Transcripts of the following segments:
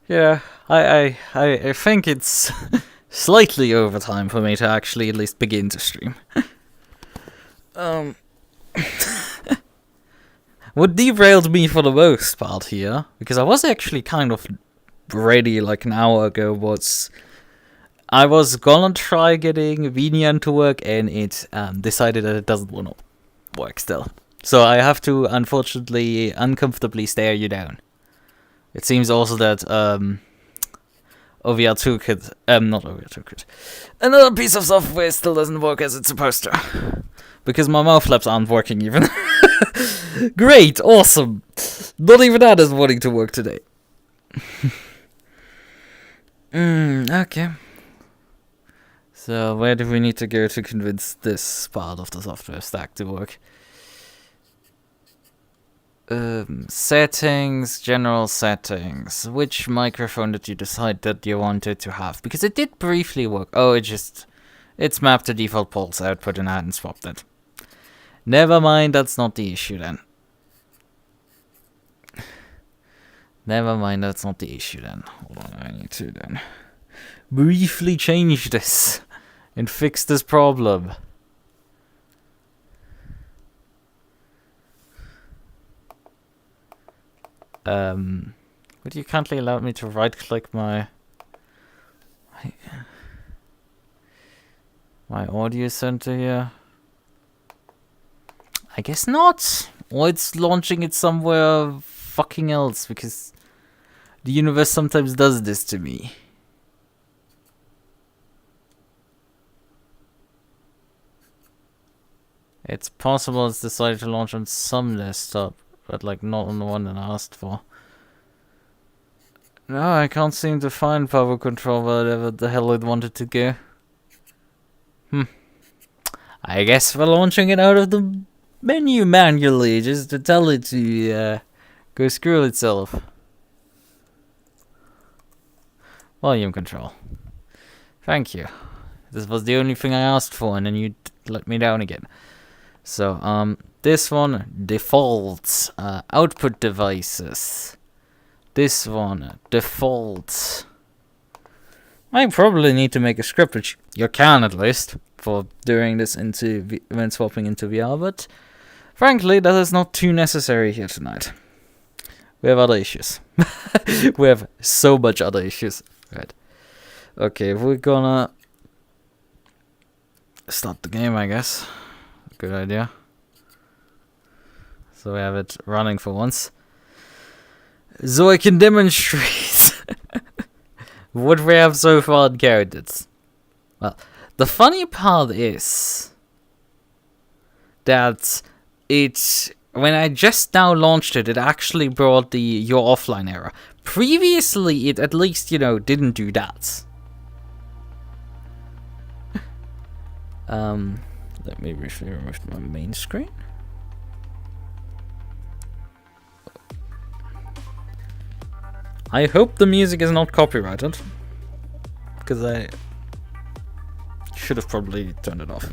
Yeah, I think it's slightly overtime for me to actually at least begin to stream. What derailed me for the most part here, because I was actually kind of ready like an hour ago, was I was gonna try getting VNyan to work, and it decided that it doesn't want to work still. So I have to, unfortunately, uncomfortably stare you down. It seems also that OVR Toolkit, not OVR Toolkit, another piece of software still doesn't work as it's supposed to. Because my mouth flaps aren't working even. Great, awesome. Not even that is wanting to work today. Okay. So where do we need to go to convince this part of the software stack to work? Settings, general settings. Which microphone did you decide that you wanted to have? Because it did briefly work. Oh, it's mapped to default pulse output and I hadn't swapped it. Never mind, that's not the issue then. Never mind, that's not the issue then. Hold on, I need to then briefly change this and fix this problem. Would you kindly allow me to right-click my audio center here? I guess not. Or it's launching it somewhere fucking else, because the universe sometimes does this to me. It's possible it's decided to launch on some desktop, but like not on the one that I asked for. No, I can't seem to find power control wherever the hell it wanted to go. I guess we're launching it out of the menu manually, just to tell it to go screw itself. Volume control. Thank you. This was the only thing I asked for, and then you let me down again. So, this one, defaults, output devices. This one, defaults. I probably need to make a script, which you can at least, for doing this when swapping into VR, but frankly, that is not too necessary here tonight. We have other issues. We have so much other issues. Right. Okay, we're gonna start the game, I guess. Good idea. So we have it running for once. So I can demonstrate what we have so far in characters. Well, the funny part is that when I just now launched it, it actually brought the your offline error. Previously, it at least, didn't do that. Let me briefly remove my main screen. I hope the music is not copyrighted, because I should have probably turned it off.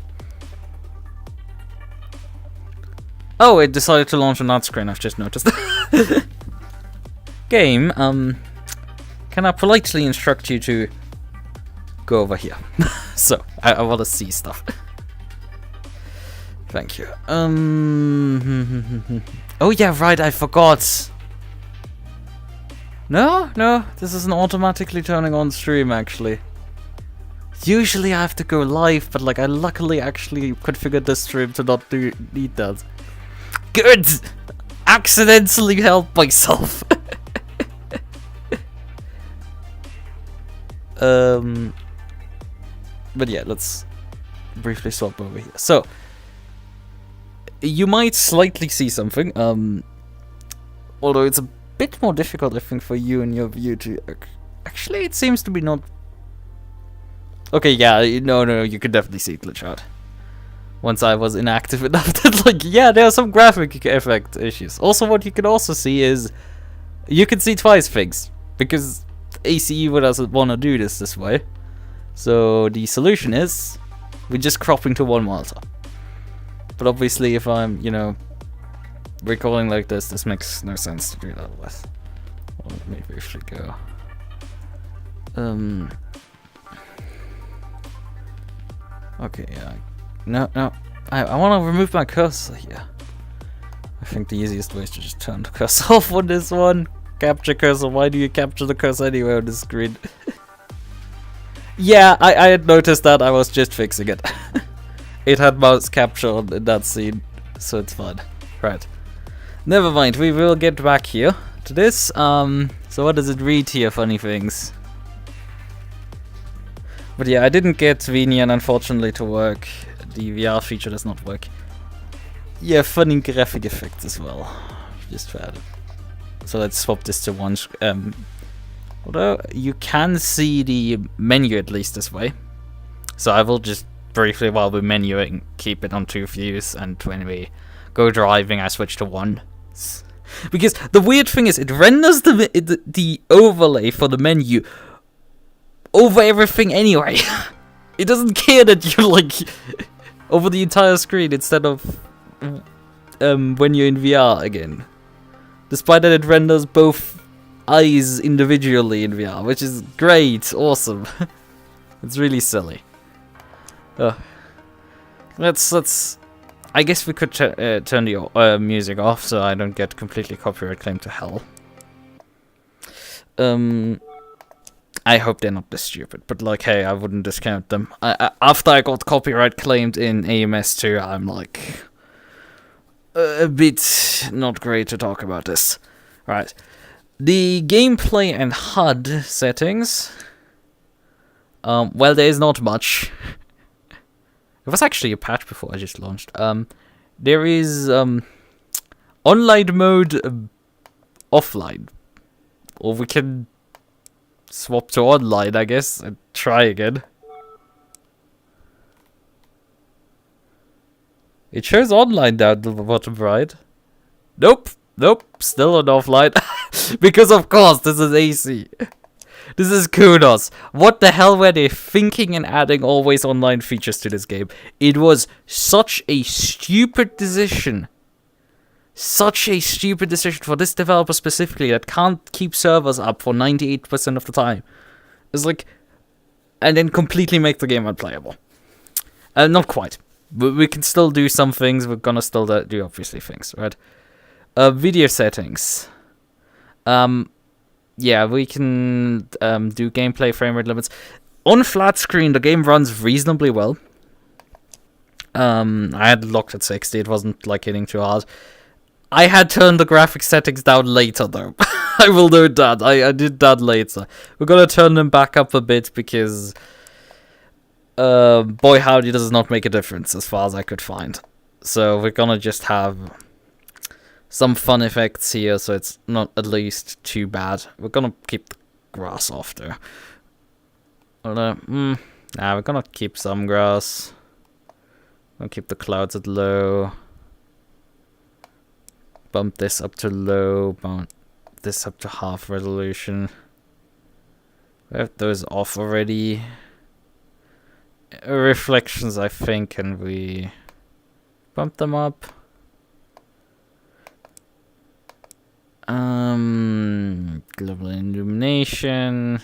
Oh, it decided to launch on that screen, I've just noticed. Game, can I politely instruct you to go over here? So, I want to see stuff. Thank you. Oh yeah, right, I forgot. No, this isn't automatically turning on stream, actually. Usually I have to go live, but I luckily actually configured this stream to not need that. Good! Accidentally helped myself. But yeah, let's briefly swap over here. So, you might slightly see something, although it's a bit more difficult, I think, for you and your view to... Actually, it seems to be not... Okay, yeah, no, you could definitely see it glitch out. Once I was inactive enough that, yeah, there are some graphic effect issues. Also, what you can also see is... You can see twice things, because ACEvo doesn't want to do this way. So, the solution is... We're just cropping to one monitor. But obviously, if I'm, recording like this makes no sense to do that with. Well, let me briefly go Okay, no, I want to remove my cursor here. I think the easiest way is to just turn the cursor off on this one. Capture cursor, why do you capture the cursor anywhere on the screen? Yeah, I had noticed that, I was just fixing it. It had mouse capture on in that scene, so it's fine. Right. Never mind, we will get back here to this. So what does it read here, funny things? But yeah, I didn't get Vinian unfortunately to work. The VR feature does not work. Yeah, funny graphic effects as well. Just for added. So let's swap this to one. Although you can see the menu at least this way. So I will just briefly, while we're menuing, keep it on 2 views, and when we go driving I switch to 1. Because the weird thing is, it renders the overlay for the menu over everything anyway. It doesn't care that you're like over the entire screen instead of when you're in VR again. Despite that, it renders both eyes individually in VR, which is great, awesome. It's really silly. Let's. I guess we could turn the music off so I don't get completely copyright claimed to hell. I hope they're not this stupid, but like, hey, I wouldn't discount them. After I got copyright claimed in AMS2, I'm like a bit not great to talk about this. Right, the gameplay and HUD settings. Well, there is not much. It was actually a patch before I just launched. There is online mode offline, or we can swap to online, I guess, and try again. It shows online down the bottom right. Nope, still on offline. Because of course, this is AC. This is Kunos. What the hell were they thinking in adding always online features to this game? It was such a stupid decision. Such a stupid decision for this developer specifically that can't keep servers up for 98% of the time. It's like, and then completely make the game unplayable. Not quite. But we can still do some things. We're gonna still do obviously things, right? Video settings. Yeah, we can do gameplay frame rate limits. On flat screen, the game runs reasonably well. I had it locked at 60. It wasn't like hitting too hard. I had turned the graphics settings down later, though. I will note that. I did that later. We're gonna turn them back up a bit because, boy howdy, does not make a difference as far as I could find. So we're gonna just have some fun effects here, so it's not at least too bad. We're gonna keep the grass off though. Nah, we're gonna keep some grass. We'll keep the clouds at low. Bump this up to low. Bump this up to half resolution. We have those off already. Reflections, I think, can we bump them up? Global illumination,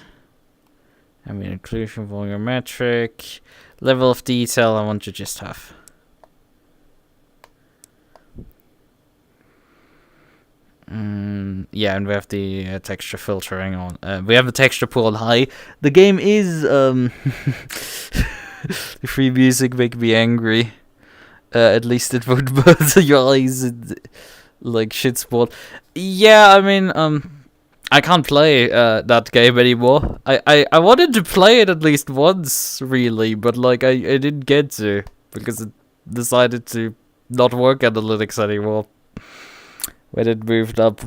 ambient occlusion, volumetric, level of detail. I want to just have. Yeah, and we have the texture filtering on. We have the texture pool on high. The game is the free music make me angry. At least it won't burn your eyes. Like shit sport. Yeah, I mean, I can't play that game anymore. I wanted to play it at least once, really, but like I didn't get to because it decided to not work at the Linux anymore when it moved up.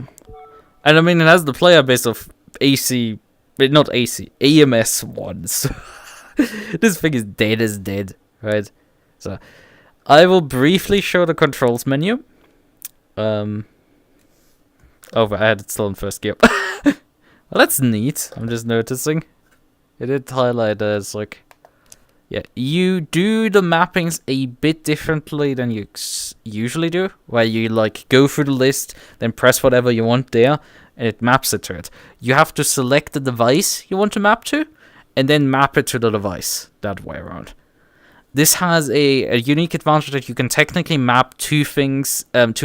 And I mean, it has the player base of AC, not AC, AMS ones. This thing is dead as dead, right? So I will briefly show the controls menu. Oh, but I had it still in first gear. Well, that's neat. I'm just noticing. It did highlight as like, yeah, you do the mappings a bit differently than you usually do, where you like go through the list, then press whatever you want there. and it maps it to it. You have to select the device you want to map to, and then map it to the device, that way around. This has a unique advantage that you can technically map two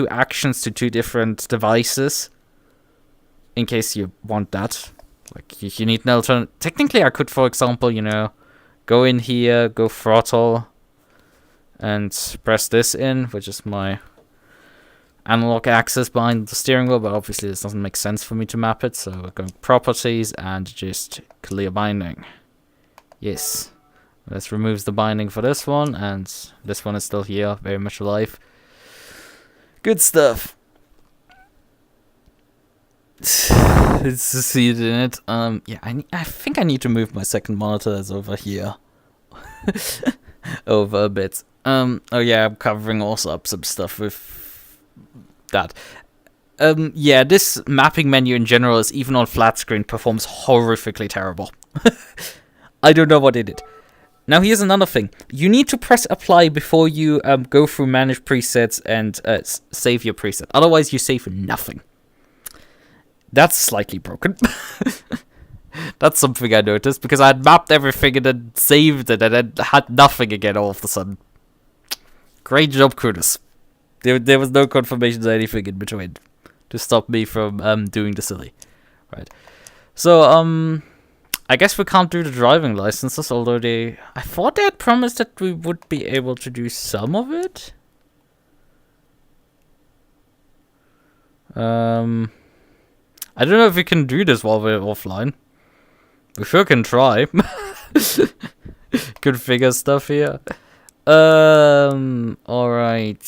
actions to two different devices, in case you want that. Like, if you need an alternative. Technically, I could, for example, go in here, go throttle, and press this in, which is my analog axis behind the steering wheel, but obviously this doesn't make sense for me to map it, so we're going properties and just clear binding. Yes. This removes the binding for this one, and this one is still here, very much alive. Good stuff. It's succeeded in it. Yeah, I think I need to move my second monitor that's over here. Over a bit. Oh yeah, I'm covering also up some stuff with that. Yeah, this mapping menu in general is, even on flat screen, performs horrifically terrible. I don't know what it did. Now here's another thing. You need to press apply before you go through manage presets and save your preset. Otherwise you save nothing. That's slightly broken. That's something I noticed, because I had mapped everything and then saved it and then had nothing again all of a sudden. Great job, Kunos. There was no confirmation or anything in between to stop me from doing the silly. Right. So, I guess we can't do the driving licenses, although I thought they had promised that we would be able to do some of it. I don't know if we can do this while we're offline. We sure can try. Configure stuff here. Alright.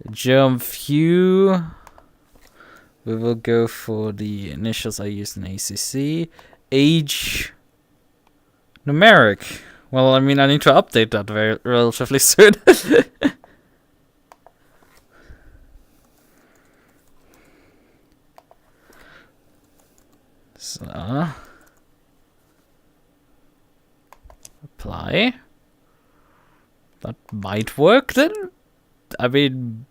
Jump view. We will go for the initials I used in ACC. Age. Numeric. Well, I mean, I need to update that relatively soon. So. Apply. That might work then? I mean,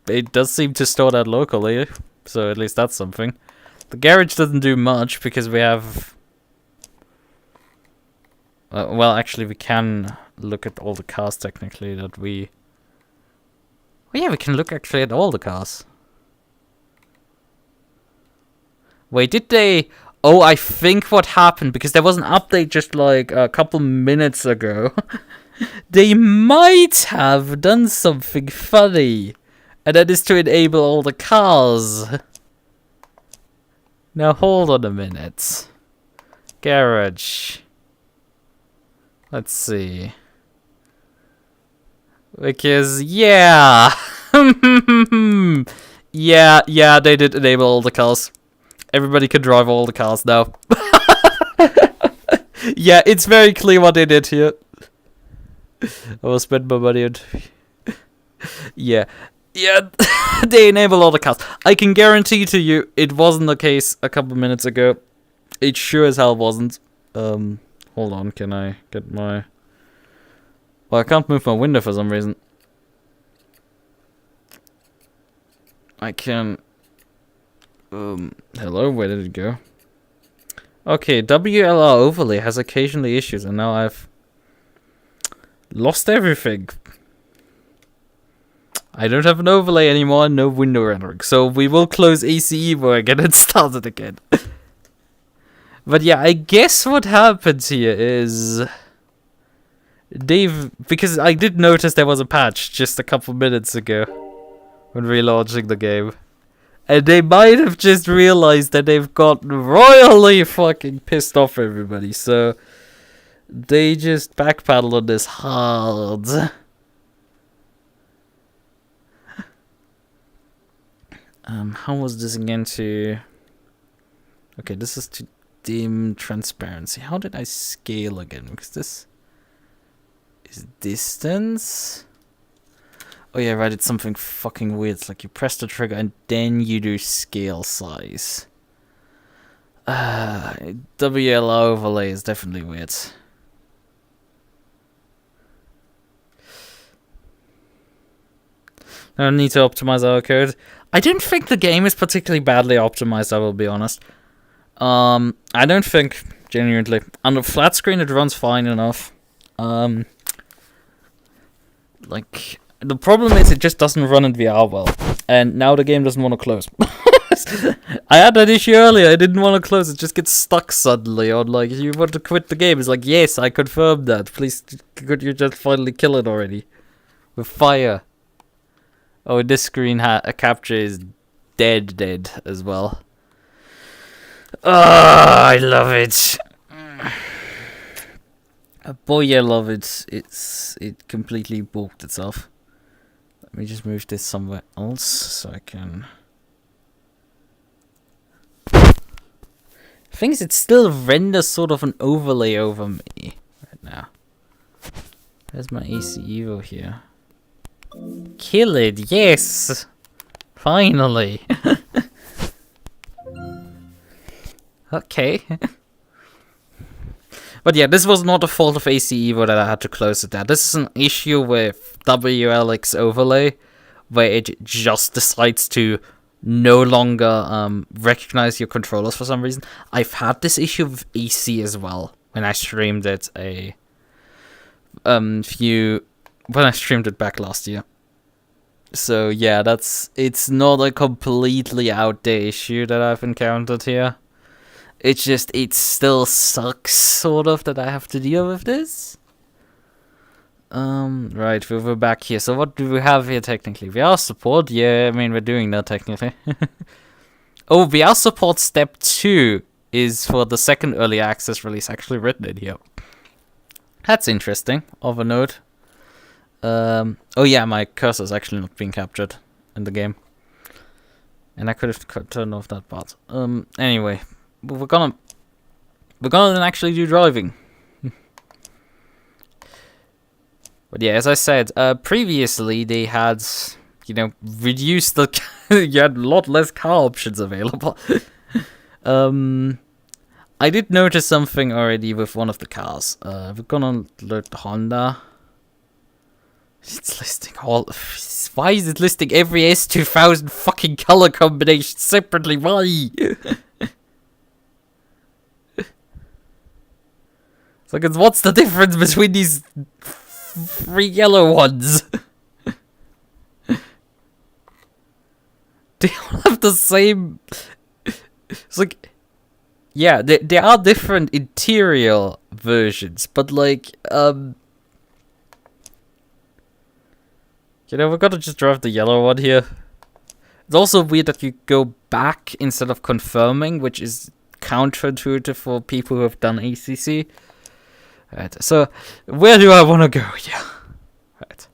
it does seem to store that locally, so at least that's something. The garage doesn't do much because we have... well, actually, we can look at all the cars technically that we... Oh yeah, we can look actually at all the cars. Wait, did they... Oh, I think what happened, because there was an update just like a couple minutes ago. They might have done something funny. And that is to enable all the cars. Now hold on a minute. Garage. Let's see. Because, yeah. Yeah, they did enable all the cars. Everybody can drive all the cars now. Yeah, it's very clear what they did here. I will spend my money on... Yeah, they enable all the cars. I can guarantee to you it wasn't the case a couple minutes ago. It sure as hell wasn't. Hold on, can I get my... Well, I can't move my window for some reason. I can... hello, where did it go? Okay, WLR overlay has occasionally issues, and now I've lost everything. I don't have an overlay anymore, no window rendering. So we will close ACEvo again and start it again. But yeah, I guess what happens here is... because I did notice there was a patch just a couple minutes ago when relaunching the game. And they might have just realized that they've gotten royally fucking pissed off everybody. So they just backpedaled on this hard. How was this again to... Okay, this is to dim transparency. How did I scale again? Because this is distance. Oh yeah, right, it's something fucking weird. It's like you press the trigger and then you do scale size. WLR overlay is definitely weird. I don't need to optimize our code. I don't think the game is particularly badly optimized, I will be honest. I don't think, genuinely. On the flat screen, it runs fine enough. Like, the problem is it just doesn't run in VR well. And now the game doesn't want to close. I had that issue earlier. I didn't want to close. It just gets stuck suddenly. Or like, you want to quit the game. It's like, yes, I confirm that. Please, could you just finally kill it already? With fire. Oh, this screen capture is dead as well. I love it. Boy, I love it. It completely balked itself. Let me just move this somewhere else so I can. Things it still renders sort of an overlay over me right now. There's my ACEvo here. Kill it, yes! Finally! Okay. But yeah, this was not a fault of ACEvo that I had to close it down. This is an issue with WLX overlay, where it just decides to no longer recognize your controllers for some reason. I've had this issue with AC as well when I streamed it when I streamed it back last year. So yeah, it's not a completely out there issue that I've encountered here. It's just, it still sucks sort of that I have to deal with this. Right, we're back here. So what do we have here technically? VR support? Yeah, I mean, we're doing that technically. Oh, VR support step 2 is for the second early access release actually written in here. That's interesting, of a note. Oh yeah, my cursor is actually not being captured in the game. And I could have turned off that part. Anyway, we're gonna actually do driving. But yeah, as I said, previously they had, reduced the... you had a lot less car options available. I did notice something already with one of the cars. We're gonna load the Honda. It's listing all... Why is it listing every S2000 fucking color combination separately? Why? It's like, what's the difference between these... 3 yellow ones? They all have the same... It's like... Yeah, they are different interior versions, but like, we've got to just drive the yellow one here. It's also weird that you go back instead of confirming, which is counterintuitive for people who have done ACC. Right, so, where do I want to go here? Right.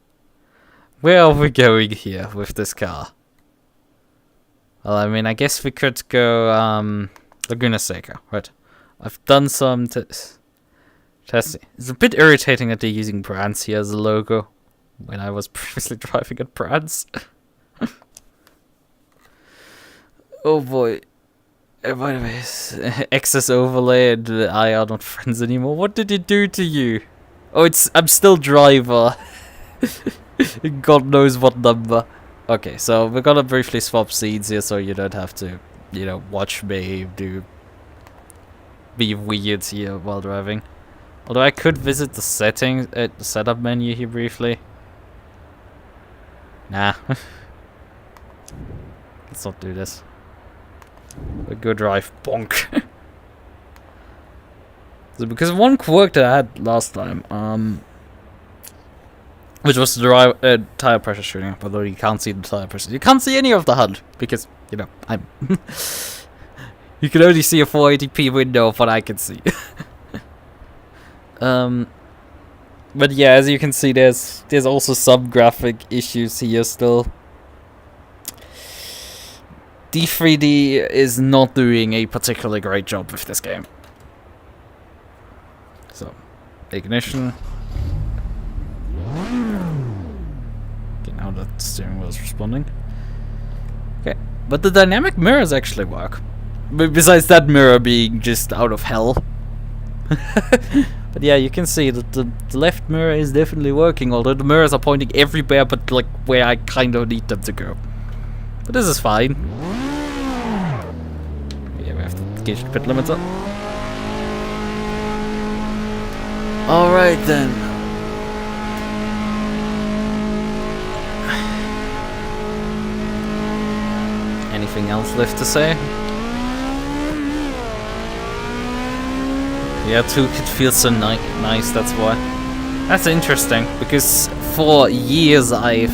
Where are we going here with this car? Well, I mean, I guess we could go, Laguna Seca, right? I've done some testing. It's a bit irritating that they're using brands here as a logo when I was previously driving at brands. Oh boy. By the way, excess overlay and I are not friends anymore. What did it do to you? Oh, I'm still driver. God knows what number. Okay, so we're gonna briefly swap seats here so you don't have to, watch me be weird here while driving. Although I could visit the settings, the setup menu here briefly. Nah. Let's not do this. A good drive, bonk. So because one quirk that I had last time, which was the tire pressure shooting up, although you can't see the tire pressure. You can't see any of the HUD because, I'm... you can only see a 480p window of what I can see. But yeah, as you can see, there's also some graphic issues here still. D3D is not doing a particularly great job with this game. So, ignition. Okay, now the steering wheel is responding. Okay, but the dynamic mirrors actually work. Besides that mirror being just out of hell. But yeah, you can see that the left mirror is definitely working, although the mirrors are pointing everywhere but like where I kind of need them to go. But this is fine. Yeah, we have to gauge the pit limiter. Alright then. Anything else left to say? Yeah, it feels so nice, that's why. That's interesting, because for years I've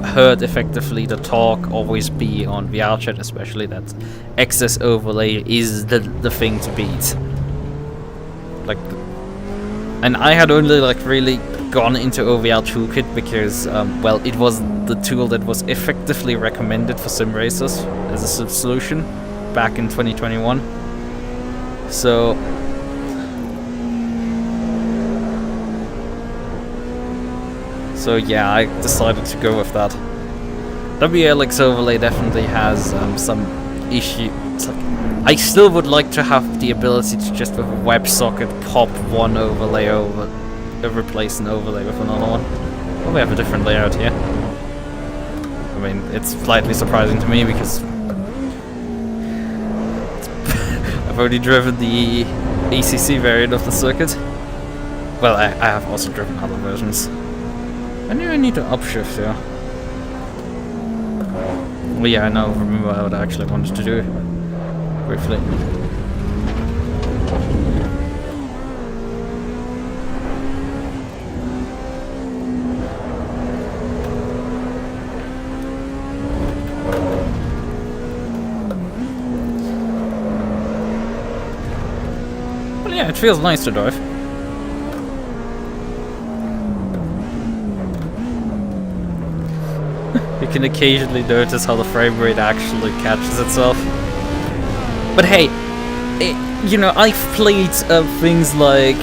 heard effectively the talk always be on VR chat, especially that excess overlay is the thing to beat. Like, and I had only like really gone into OVR Toolkit because, well, it was the tool that was effectively recommended for sim racers as a solution back in 2021. So yeah, I decided to go with that. WLX overlay definitely has some issue. I still would like to have the ability to just with a WebSocket pop one overlay over, replace an overlay with another one. Well, we have a different layout here. I mean, it's slightly surprising to me because I've already driven the ACC variant of the circuit. Well, I have also driven other versions. I knew I need to upshift here. Well, yeah, I now remember what I actually wanted to do. Briefly. Well, yeah, it feels nice to drive. You can occasionally notice how the frame rate actually catches itself. But hey, you know, I've played things like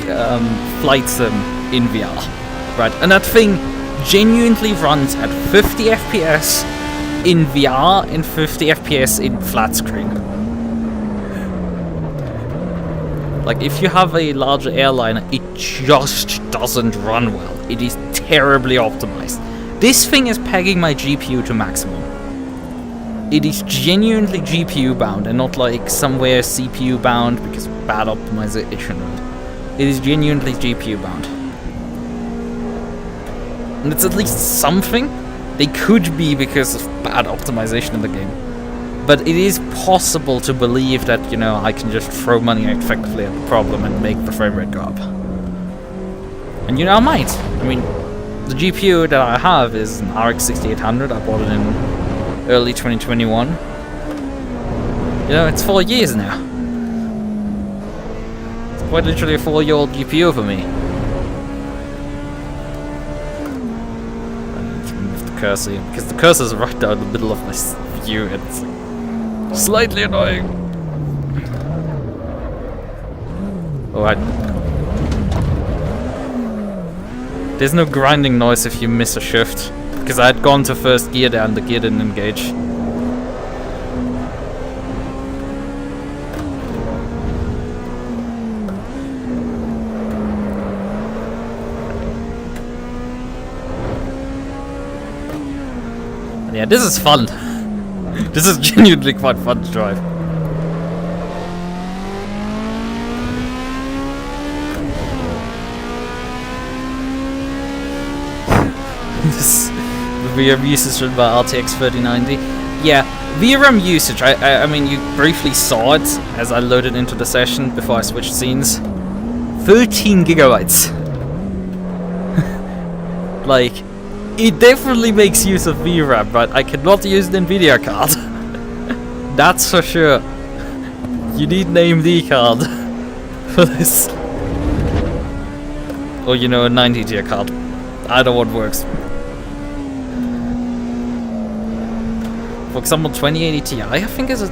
Flight Sim in VR, right? And that thing genuinely runs at 50 FPS in VR and 50 FPS in flat screen. Like, if you have a larger airliner, it just doesn't run well. It is terribly optimized. This thing is pegging my GPU to maximum. It is genuinely GPU bound and not like somewhere CPU bound because bad optimization. It is genuinely GPU bound. And it's at least something. They could be because of bad optimization in the game. But it is possible to believe that, you know, I can just throw money effectively at the problem and make the frame rate go up. And you know, I might. I mean, the GPU that I have is an RX 6800. I bought it in early 2021. You know, it's 4 years now. It's quite literally a 4-year-old GPU for me. I need to move the cursor here, because the cursor is right down the middle of my view and it's like slightly annoying. Alright. There's no grinding noise if you miss a shift, because I had gone to first gear there and the gear didn't engage. And yeah, this is fun. This is genuinely quite fun to drive. The VRAM usage run by RTX 3090. Yeah, VRAM usage, I mean, you briefly saw it as I loaded into the session before I switched scenes. 13 gigabytes. Like, it definitely makes use of VRAM, but I cannot use the NVIDIA card. That's for sure. You need an AMD card for this. Or, you know, a 90 tier card. Either one works. For example, 2080 Ti, I think is a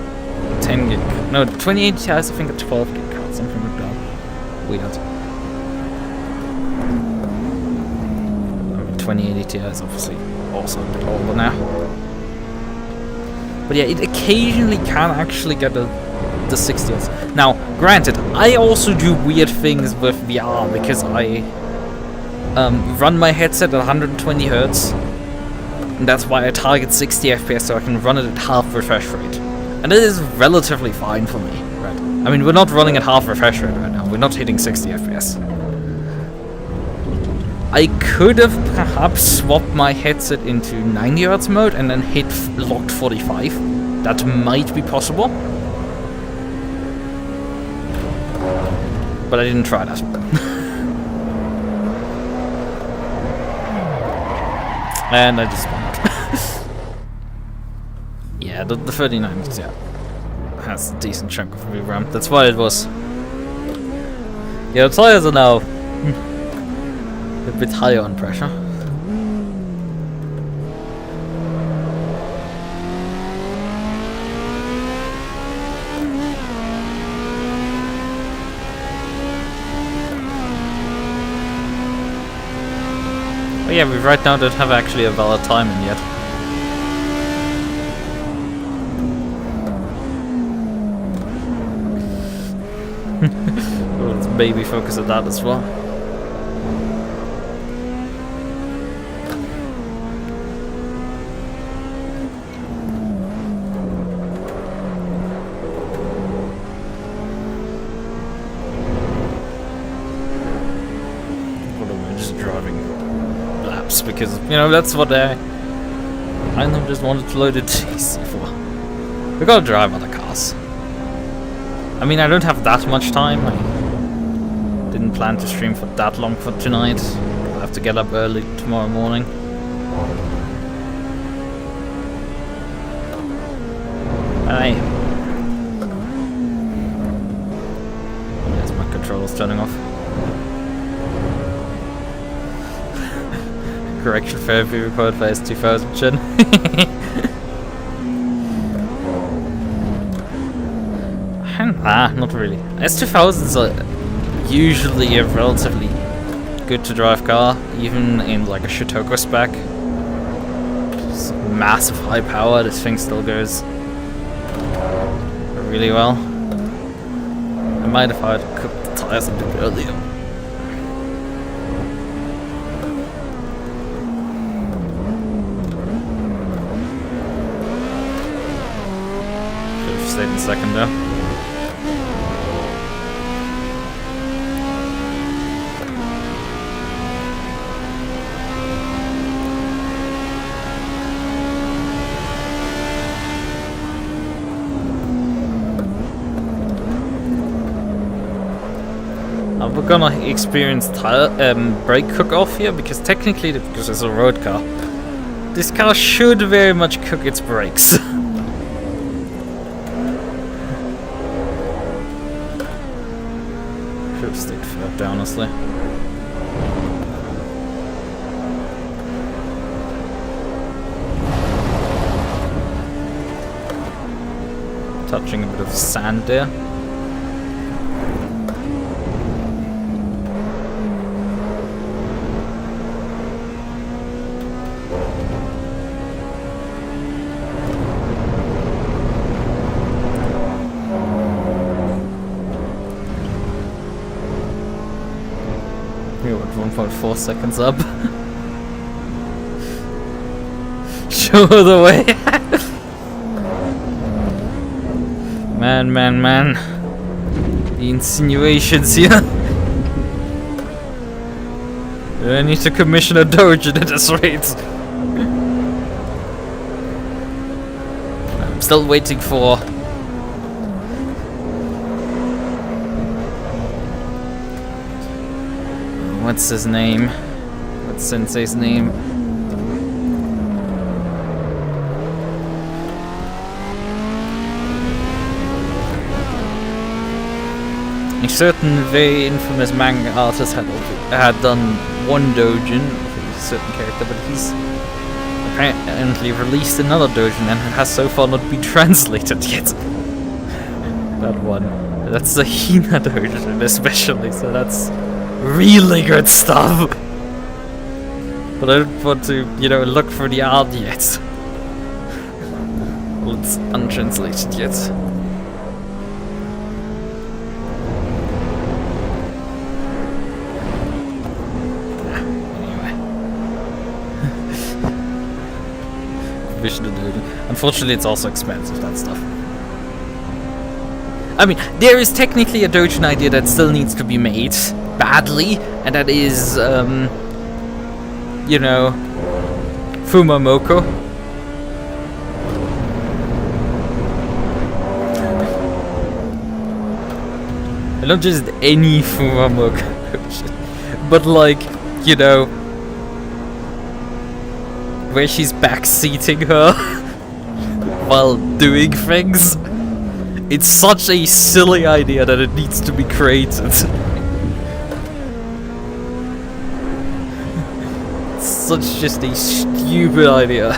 10 gig. No, 2080 Ti is I think a 12 gig card, something like that. Weird. 2080 Ti is obviously also a bit older now. But yeah, it occasionally can actually get a the 60 Hz. Now, granted, I also do weird things with VR because I run my headset at 120 Hz, and that's why I target 60 FPS so I can run it at half refresh rate. And it is relatively fine for me, right? I mean, we're not running at half refresh rate right now, we're not hitting 60 FPS. I could have perhaps swapped my headset into 90 Hz mode and then hit locked 45. That might be possible. But I didn't try that. And I just spawned. Yeah, the 39 has a decent chunk of VRAM. That's why it was. Yeah, the tires are now a bit higher on pressure. Oh yeah, we right now don't have actually a valid timing yet. Well, let's maybe focus on that as well. Because, you know, that's what I just wanted to load it easy for. We gotta drive other cars. I mean, I don't have that much time. I didn't plan to stream for that long for tonight. I'll have to get up early tomorrow morning. Hey. There's my controls turning off. Correction therapy required for S2000 gen. Not really. S2000s are usually a relatively good to drive car, even in like a Assetto spec. It's massive high power, this thing still goes really well. I might have had to cook the tires a bit earlier. Stayed in second there. We're gonna experience brake cook-off here because technically, because it's a road car, this car should very much cook its brakes. Stayed flat, honestly. Touching a bit of sand there. We're 1.4 seconds up. Show the way. Man. The insinuations here. I need to commission a doge at this rate. I'm still waiting for... What's his name? What's Sensei's name? A certain very infamous manga artist had done one doujin of a certain character, but he's apparently released another doujin and it has so far not been translated yet. That one. That's the Hina doujin especially, so that's really good stuff. But I don't want to, you know, look for the art yet. Well, it's untranslated yet. version of Doge. Unfortunately, it's also expensive, that stuff. I mean, there is technically a Doge idea that still needs to be made badly, and that is, you know, Fumamoko. And not just any Fumamoko, but like, you know, where she's backseating her while doing things. It's such a silly idea that it needs to be created. It's such just a stupid idea.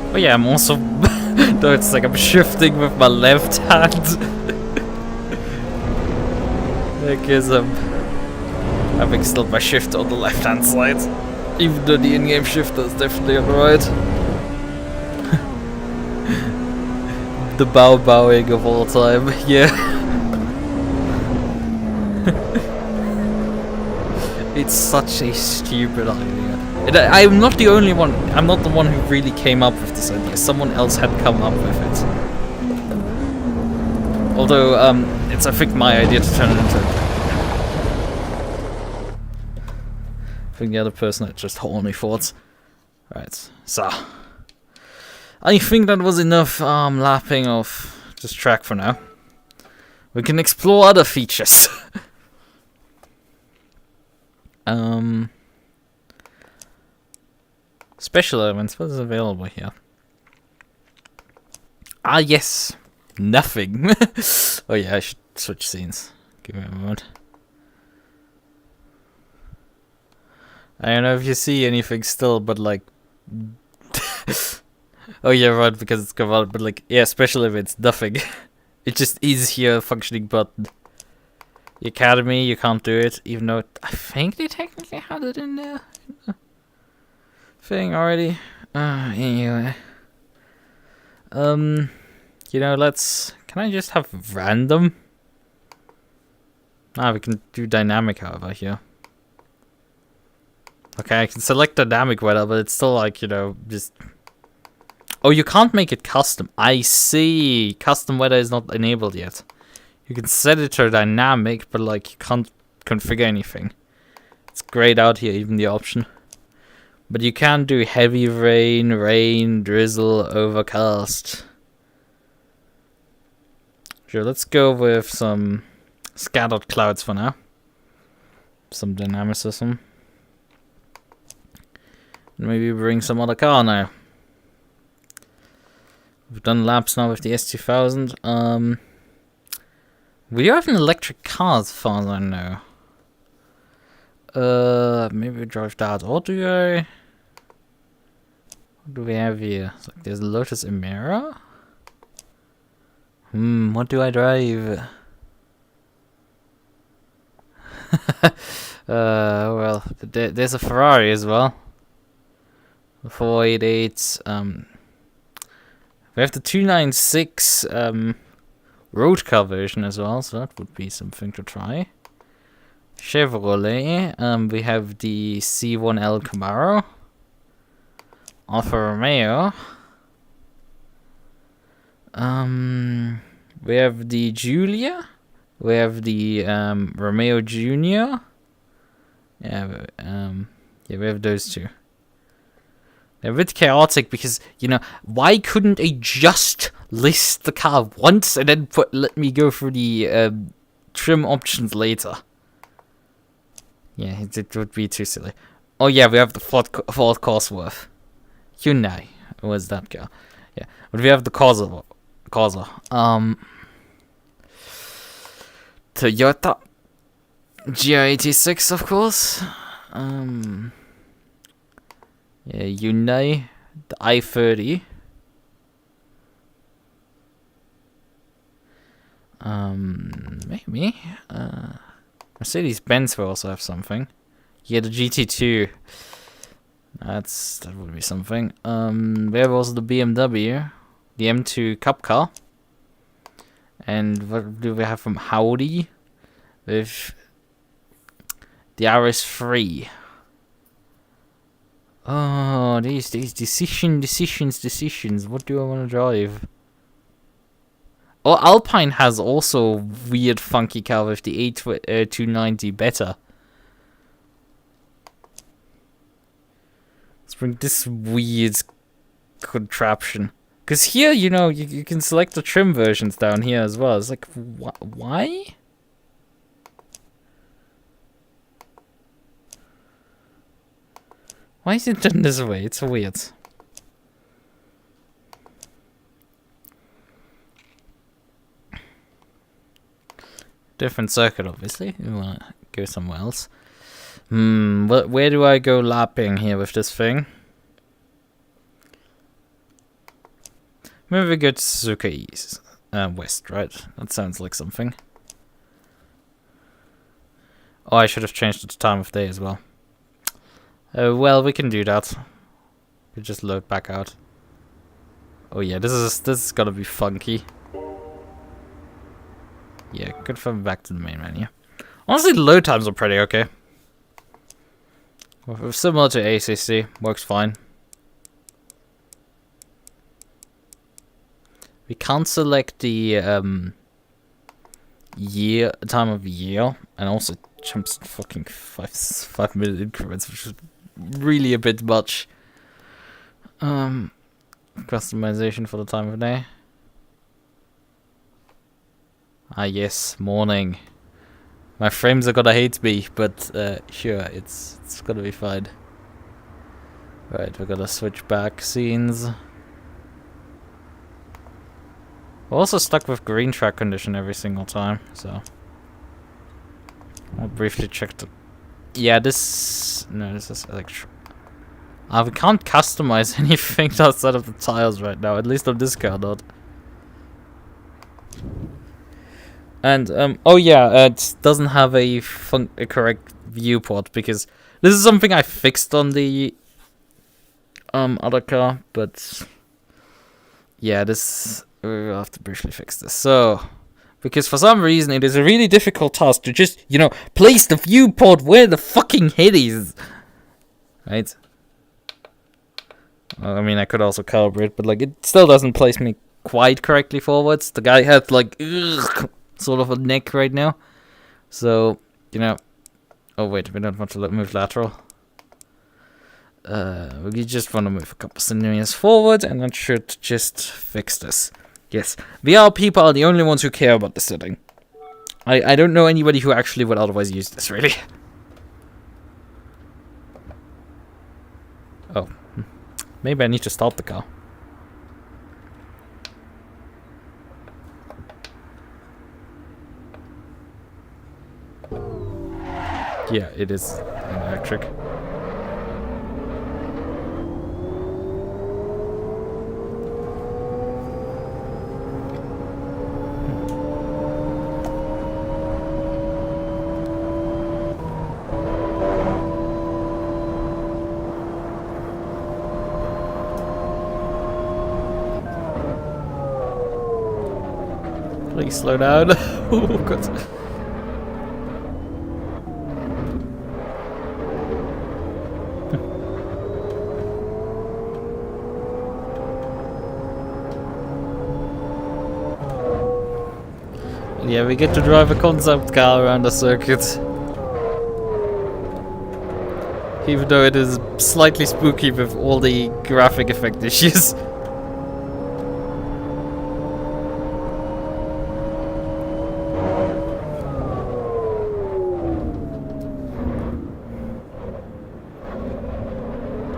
Oh yeah, I'm also... no, it's like I'm shifting with my left hand. Because I'm having still my shift on the left hand side. Even though the in-game shifter is definitely on the right. The bowing of all time, yeah. It's such a stupid idea. And I'm not the only one. I'm not the one who really came up with this idea. Someone else had come up with it. Although, it's I think my idea to turn it into. I think the other person had just horny thoughts. Right, so I think that was enough lapping of this track for now. We can explore other features. Special elements, what is available here? Ah, yes! Nothing! Oh yeah, I should switch scenes. Give me a moment. I don't know if you see anything still, but like... oh yeah, right, because it's covered, but like, yeah, special events, nothing. It just is here, functioning button. The Academy, you can't do it, even though I think they technically had it in there. Thing already. Anyway. You know, can I just have random? Ah, we can do dynamic, however, here. Okay, I can select dynamic weather, but it's still like, you know, just... Oh, you can't make it custom. I see. Custom weather is not enabled yet. You can set it to dynamic, but like, you can't configure anything. It's grayed out here, even the option. But you can do heavy rain, drizzle, overcast. Sure, let's go with some scattered clouds for now. Some dynamicism. Maybe bring some other car now. We've done laps now with the S2000. We do have an electric car as far as I know. Maybe we drive that, or do I? What do we have here? It's like there's a Lotus Emira. What do I drive? Well, there's a Ferrari as well. The 488. We have the 296 road car version as well, so that would be something to try. Chevrolet. We have the C1L Camaro. Alfa Romeo. We have the Giulia. We have the Romeo Junior. Yeah, we have those two. They're a bit chaotic because, you know, why couldn't they just list the car once and then let me go through the trim options later? Yeah, it would be too silly. Oh yeah, we have the Ford Cosworth. Hyundai was that girl. Yeah, but we have the Corsa. Toyota GR86, of course. Yeah, Hyundai, the i30. Maybe. Mercedes-Benz will also have something. Yeah, the GT2. That would be something. We have also the BMW, the M2 Cup car. And what do we have from Audi? With the RS3. Oh, these decisions. What do I want to drive? Oh, Alpine has also weird funky car with the A290 Beta. Let's bring this weird contraption. Because here, you know, you can select the trim versions down here as well. It's like, why? Why is it done this way? It's weird. Different circuit, obviously. We want to go somewhere else. Where do I go lapping here with this thing? Maybe we go to Suzuka East. West, right? That sounds like something. Oh, I should have changed it to time of day as well. Well, we can do that. We just load back out. Oh yeah, this is gonna be funky. Yeah, confirm back to the main menu. Honestly, the load times are pretty okay. Similar to ACC, works fine. We can't select the time of year, and also jumps in fucking 5-minute increments, which is really a bit much. Customization for the time of day. Ah yes, morning. My frames are gonna hate me, but sure, it's gonna be fine. Right, we're gonna switch back scenes. We're also stuck with green track condition every single time, so I'll briefly check the. Yeah, this is electric. We can't customize anything outside of the tiles right now, at least on this car, not. And oh yeah, it doesn't have a correct viewport because this is something I fixed on the other car, but yeah, we'll have to briefly fix this. So, because for some reason it is a really difficult task to just, you know, place the viewport where the fucking head is, right? Well, I mean, I could also calibrate, but like it still doesn't place me quite correctly forwards. The guy had like sort of a neck right now, so you know. Oh wait, we don't want to move lateral. We just want to move a couple centimeters forward, and that should just fix this. Yes, VR people are the only ones who care about the setting. I don't know anybody who actually would otherwise use this, really. Oh, maybe I need to start the car. Yeah, it is electric. Please slow down. Oh god. Yeah, we get to drive a concept car around the circuit. Even though it is slightly spooky with all the graphic effect issues.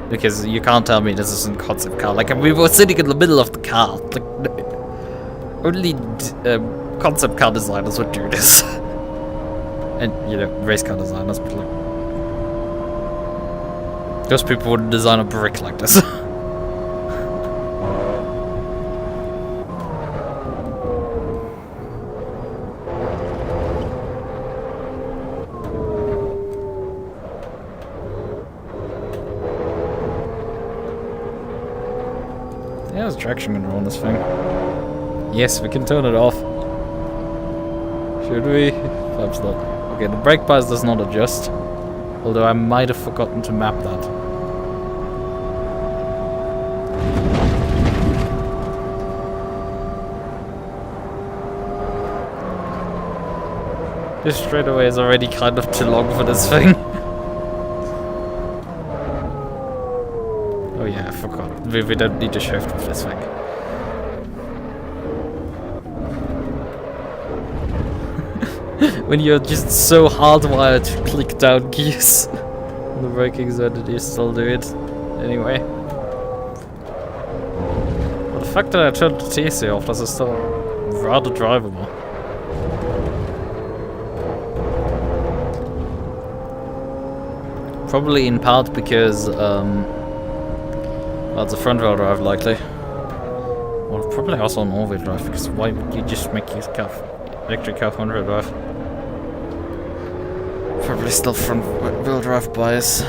Because you can't tell me this isn't concept car. Like, we were sitting in the middle of the car. Like, only concept car designers would do this. And, you know, race car designers, but like... those people wouldn't design a brick like this. Yeah, there's traction control on this thing. Yes, we can turn it off. Should we? Perhaps not. Okay, the brake bias does not adjust. Although I might have forgotten to map that. This straightaway is already kind of too long for this thing. Oh yeah, I forgot. We don't need to shift with this thing. When you're just so hardwired to click down keys on the braking zone, that you still do it anyway. But the fact that I turned the TC off, this is still rather drivable. Probably in part because well, it's a front wheel drive likely. Well, probably also an all-wheel drive, because why would you just make your car electric car front wheel drive? Probably still front wheel drive bias.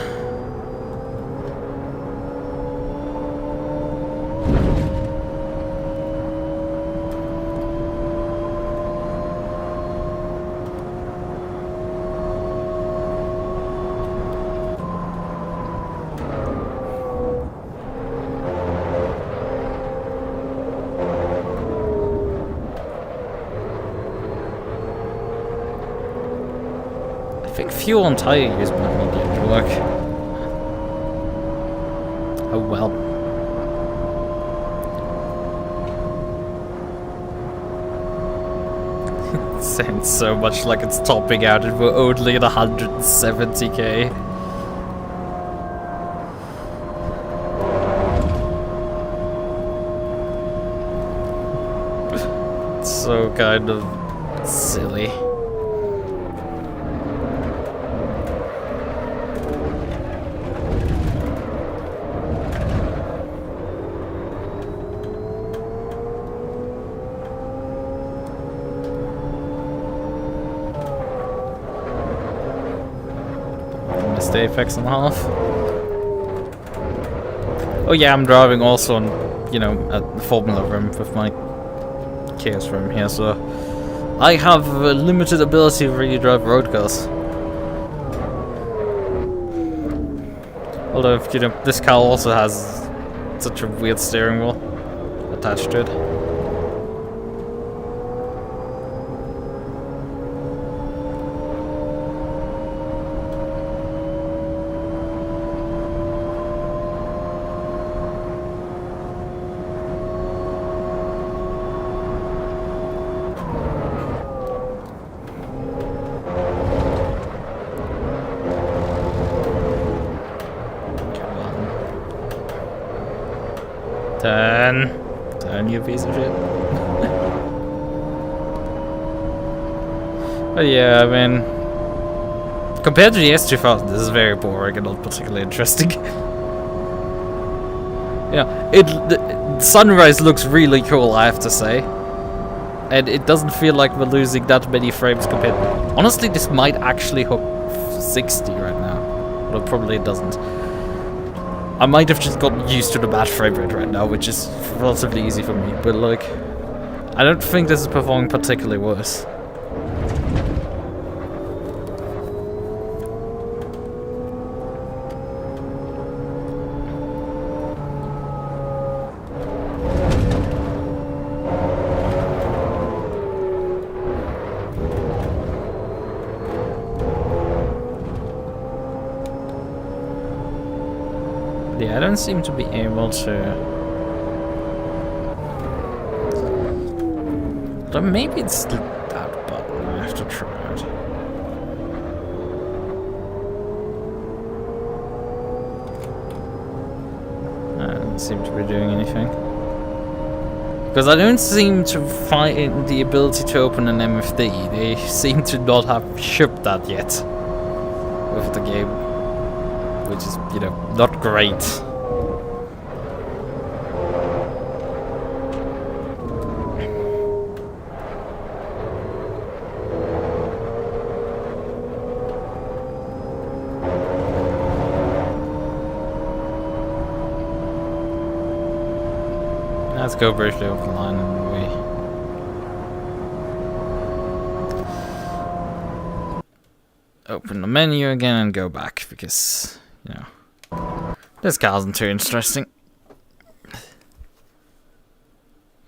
I think fuel and tire use might not yet work. Oh well. It sounds so much like it's topping out and we're only at 170k. It's so kind of silly. The Apex and a half. Oh yeah, I'm driving also on, you know, at the Formula room with my Chaos room here, so I have a limited ability to really drive road cars. Although, you know, this car also has such a weird steering wheel attached to it. Turn, you piece of shit. But yeah, I mean, compared to the S2000, this is very boring and not particularly interesting. Yeah, the sunrise looks really cool, I have to say. And it doesn't feel like we're losing that many frames compared. Honestly, this might actually hook 60 right now. But probably it doesn't. I might have just gotten used to the bad frame rate right now, which is relatively easy for me, but like, I don't think this is performing particularly worse. Yeah, I don't seem to be able to... But maybe it's that button, I have to try it. seem to be doing anything. Because I don't seem to find the ability to open an MFD. They seem to not have shipped that yet with the game, which is, you know, not great. Let's go briefly over the line and we open the menu again and go back because, you know, this car isn't too interesting.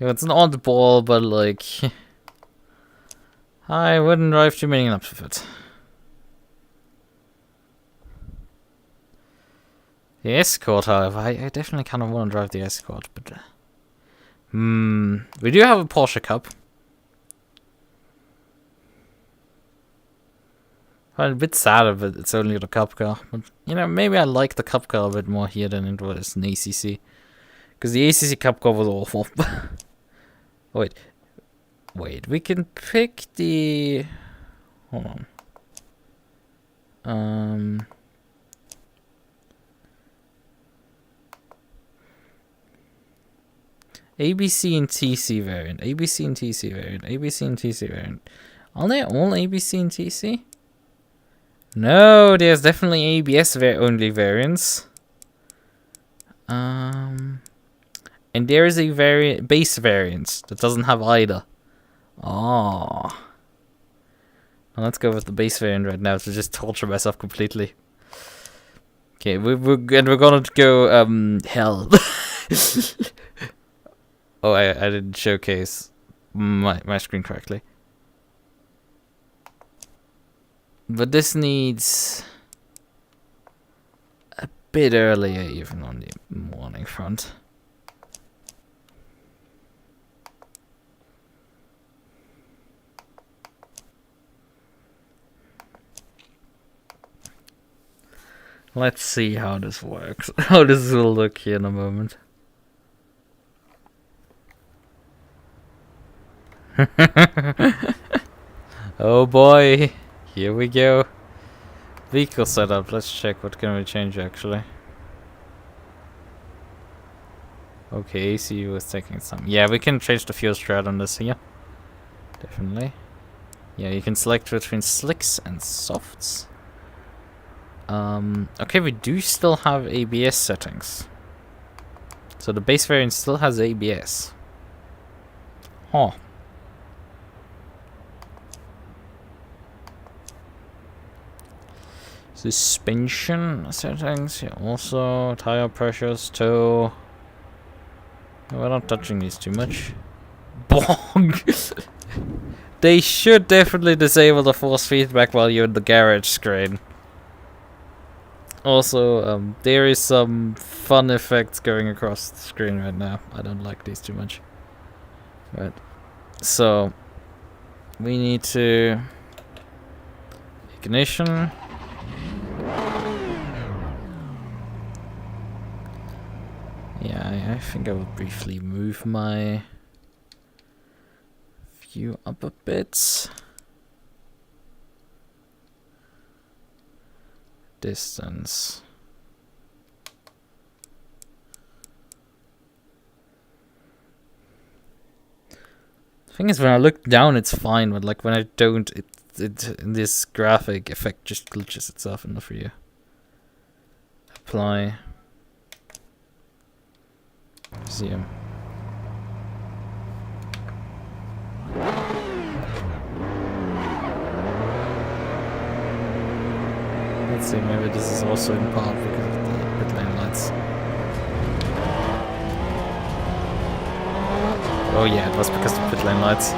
Yeah, it's an oddball, but like, I wouldn't drive too many laps with it. The Escort, however, I definitely kind of want to drive the Escort, but. We do have a Porsche Cup. I'm a bit sad of it, it's only the Cup car. But, you know, maybe I like the Cup car a bit more here than it was in ACC. Because the ACC Cup car was awful. Wait, we can pick the... Hold on. ABC and TC variant, ABC and TC variant, ABC and TC variant. Are they all ABC and TC? No, there's definitely ABS only variants. And there is a base variant that doesn't have either. Oh. Well, let's go with the base variant right now to just torture myself completely. Okay, we're gonna go hell. Oh, I didn't showcase my screen correctly. But this needs a bit earlier even on the morning front. Let's see how this works. How this will look here in a moment. Oh boy, here we go. Vehicle setup, let's check what can we change actually. Okay, ACEvo is taking some. Yeah, we can change the fuel strat on this here. Definitely. Yeah, you can select between slicks and softs. Okay, we do still have ABS settings. So the base variant still has ABS. Huh. Suspension settings, yeah, also tire pressures, tow. We're not touching these too much. Bonk! They should definitely disable the force feedback while you're in the garage screen. Also, there is some fun effects going across the screen right now. I don't like these too much. Right. So, we need to... Ignition. Yeah, I think I will briefly move my view up a bit. Distance. The thing is, when I look down, it's fine, but like when I don't, this graphic effect just glitches itself in the view. Apply. Resume. Let's see, maybe this is also in part because of the pit lane lights. Oh yeah, it was because of pit lane lights.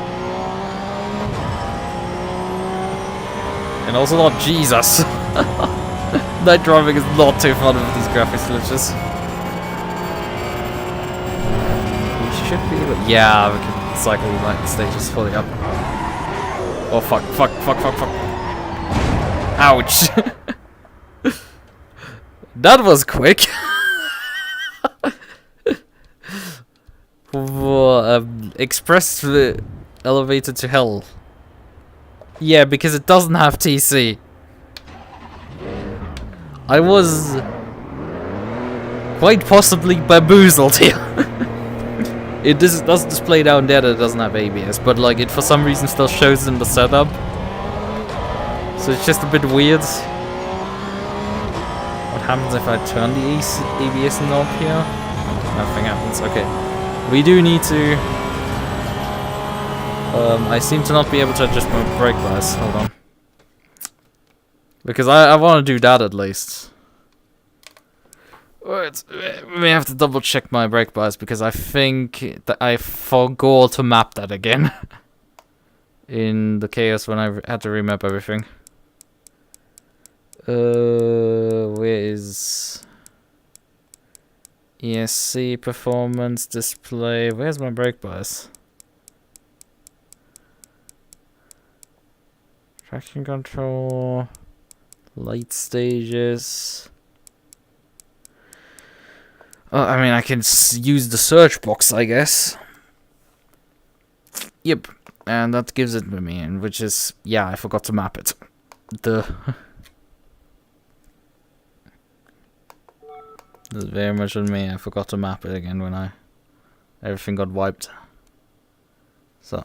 And also not Jesus! Night driving is not too fun with these graphics glitches. We should be able... Yeah, we can cycle the stages fully up. Oh fuck. Ouch! That was quick! express the elevator to hell. Yeah, because it doesn't have TC. I was quite possibly bamboozled here. It does display down there that it doesn't have ABS, but like it for some reason still shows in the setup. So it's just a bit weird. What happens if I turn the ABS knob here? Nothing happens. Okay. We do need to... I seem to not be able to adjust my brake bias. Hold on. Because I want to do that at least. Wait, we have to double check my brake bias because I think that I forgot to map that again. In the chaos when I had to remap everything. Where is... ESC performance display? Where's my brake bias? Traction control, light stages. I mean, I can use the search box, I guess. Yep, and that gives it to me, and which is, yeah, I forgot to map it. This is very much on me. I forgot to map it again when everything got wiped. So.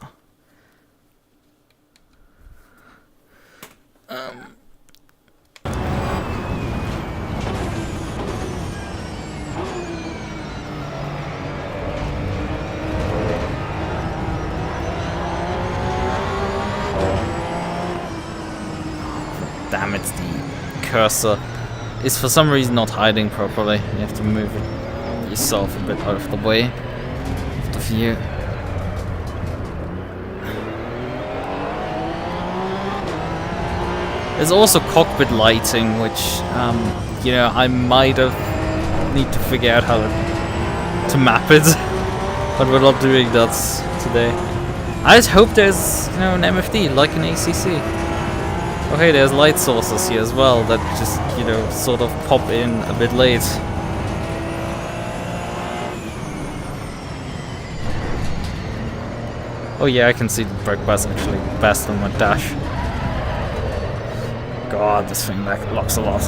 Damn it, the cursor is for some reason not hiding properly. You have to move it yourself a bit out of the way of the view. There's also cockpit lighting, which, you know, I might have need to figure out how to map it, but we're not doing that today. I just hope there's, you know, an MFD like an ACC. Oh hey, there's light sources here as well that just, you know, sort of pop in a bit late. Oh yeah, I can see the brake bias actually best on my dash. God, this thing locks a lot.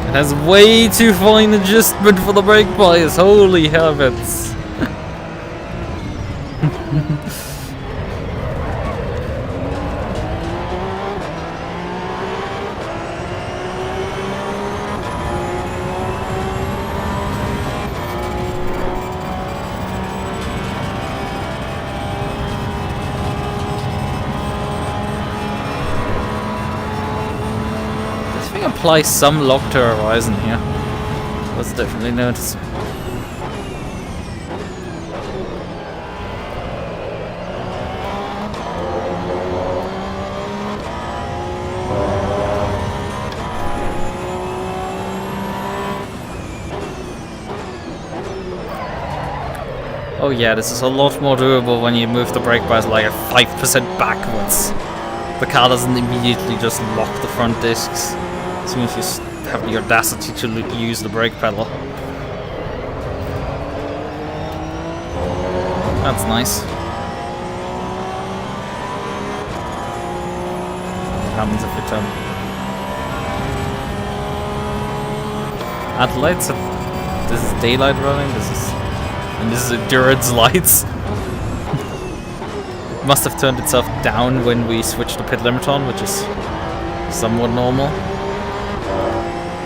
It has way too fine adjustment for the brake bias, holy heavens. Apply some lock to horizon here. That's definitely noticeable. Oh yeah, this is a lot more doable when you move the brake bias like a 5% backwards. The car doesn't immediately just lock the front discs. As soon as you have the audacity to use the brake pedal. That's nice. What happens if we turn? At lights, this is daylight running, and this is endurance lights. It must have turned itself down when we switched the pit limit on, which is somewhat normal.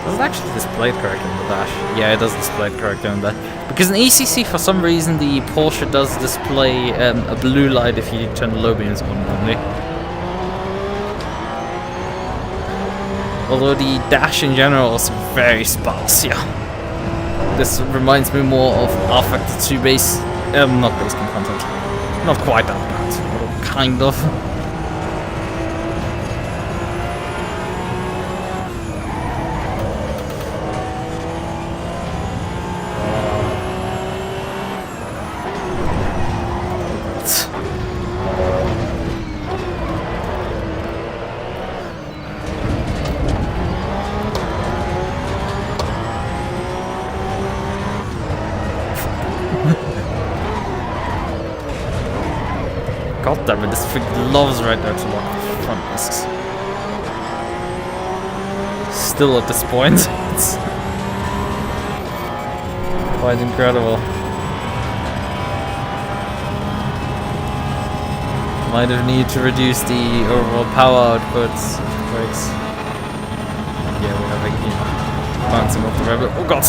Does it actually display it correctly on the dash? Yeah, it does display it correctly on that. Because in ACC, for some reason, the Porsche does display a blue light if you turn the low beams on only. Although the dash in general is very sparse, yeah. This reminds me more of R-Factor 2 base, not base content. Not quite that bad, but kind of. damn it, this thing loves right now to lock front discs. Still at this point, it's quite incredible. Might have needed to reduce the overall power outputs of the brakes. Yeah, we're having, you know, bouncing off the rabbit. Oh god!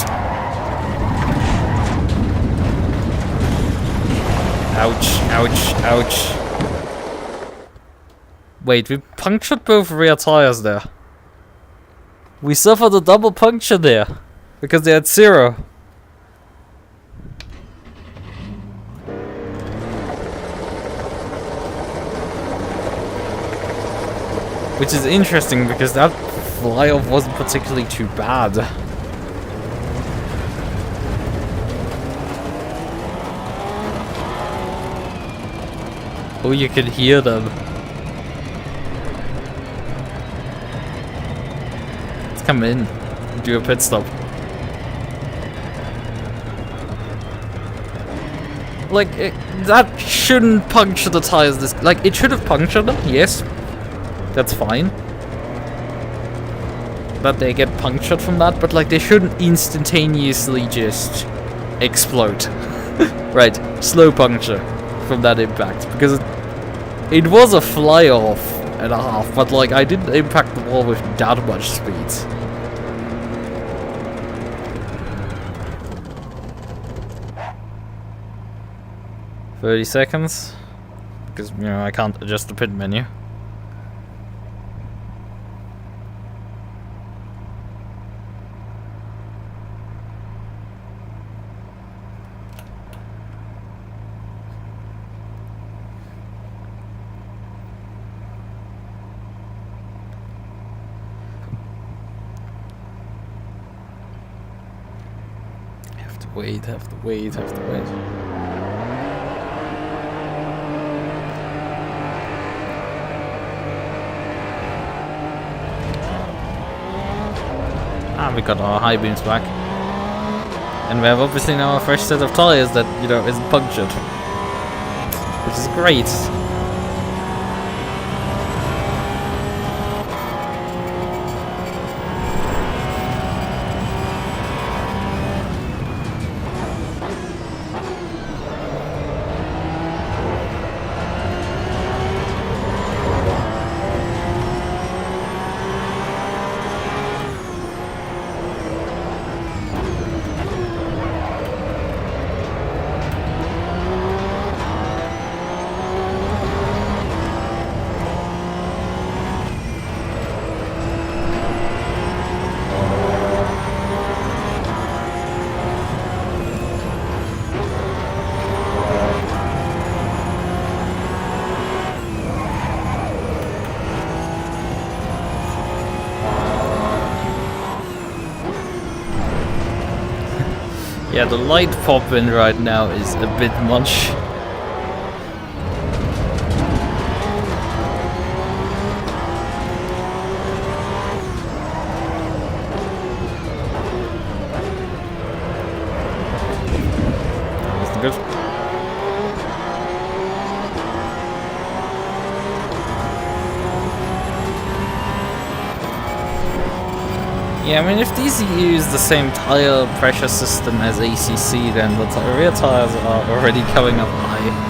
Ouch, ouch, ouch. Wait, we punctured both rear tires there. We suffered a double puncture there. Because they had 0. Which is interesting because that fly-off wasn't particularly too bad. Oh, you can hear them. Let's come in and do a pit stop. Like, that shouldn't puncture the tires this... Like, it should have punctured them, yes. That's fine. That they get punctured from that, but like, they shouldn't instantaneously just explode. Right, slow puncture from that impact, because it was a fly-off and a half, but like, I didn't impact the wall with that much speed. "30 seconds, because, you know, I can't adjust the pit menu. Have to wait, have to wait, have to wait. Ah, we got our high beams back. And we have obviously now a fresh set of tires that, you know, isn't punctured. Which is great. Yeah, the light pop-in right now is a bit much. That's good. Yeah, I mean, if these use the same tire pressure system as ACC, then the rear tires are already coming up high.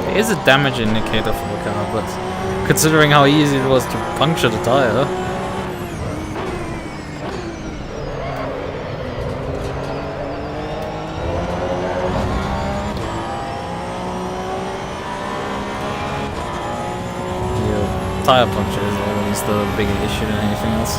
It is a damage indicator for the car, but considering how easy it was to puncture the tire. Yeah, tire puncture is always the bigger issue than anything else.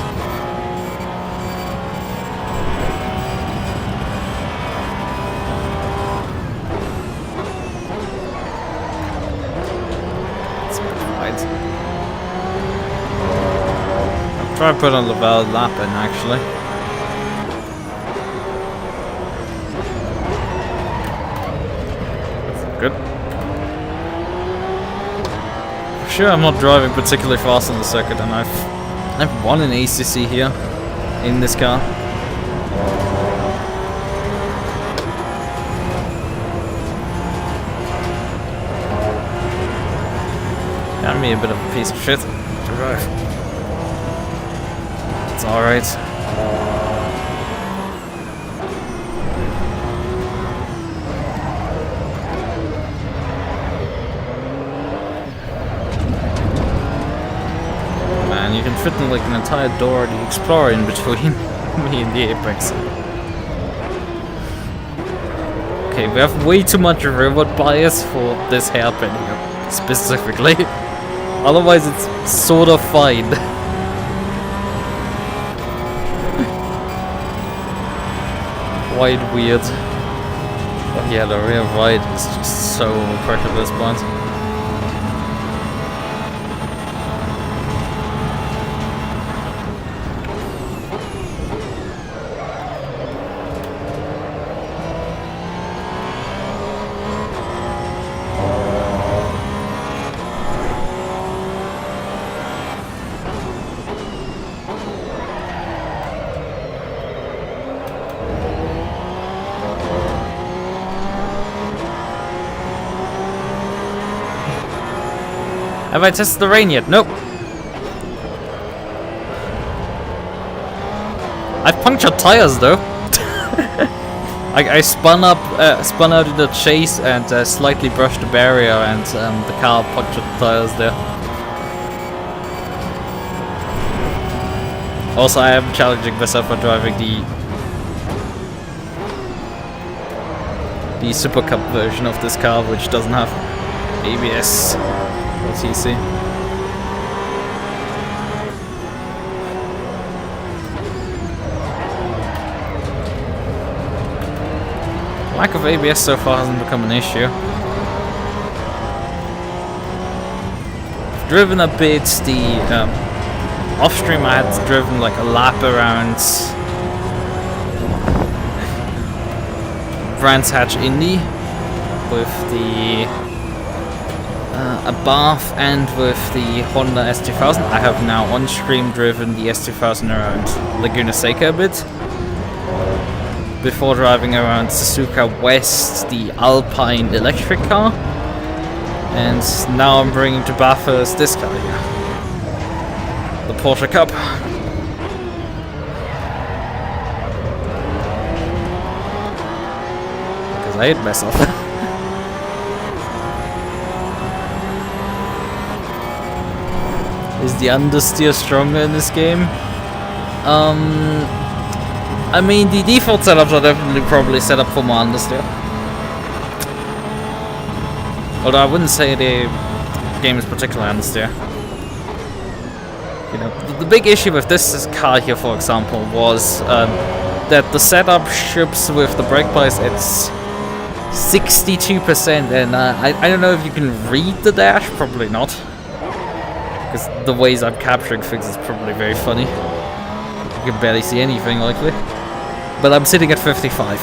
Try to put on the valid lap in, actually. That's good. Sure, I'm not driving particularly fast on the circuit, and I've won an ACC here in this car. Can be a bit of a piece of shit to drive. It's alright. Man, you can fit in like an entire door of the Explorer in between me and the Apex. Okay, we have way too much rearward bias for this hairpin here, specifically. Otherwise, it's sort of fine. Quite weird. Oh yeah, the rear right is just so overpressure at this point. Have I tested the rain yet? Nope. I've punctured tires though. I spun out in the chase and slightly brushed the barrier, and the car punctured the tires there. Also, I am challenging myself for driving the Super Cup version of this car, which doesn't have ABS. What's easy. Lack of ABS so far hasn't become an issue. I've driven a bit the off stream. I had driven like a lap around Brands Hatch Indy with the Bath and with the Honda S2000. I have now on stream driven the S2000 around Laguna Seca a bit, before driving around Suzuka West, the Alpine electric car, and now I'm bringing to Bathurst this car here, the Porsche Cup. Because I hate myself. Is the understeer stronger in this game? I mean, the default setups are definitely probably set up for more understeer. Although I wouldn't say the game is particularly understeer. You know, the big issue with this car here, for example, was that the setup ships with the brake bias at 62%, and I don't know if you can read the dash, probably not. Because the ways I'm capturing things is probably very funny. You can barely see anything, likely. But I'm sitting at 55.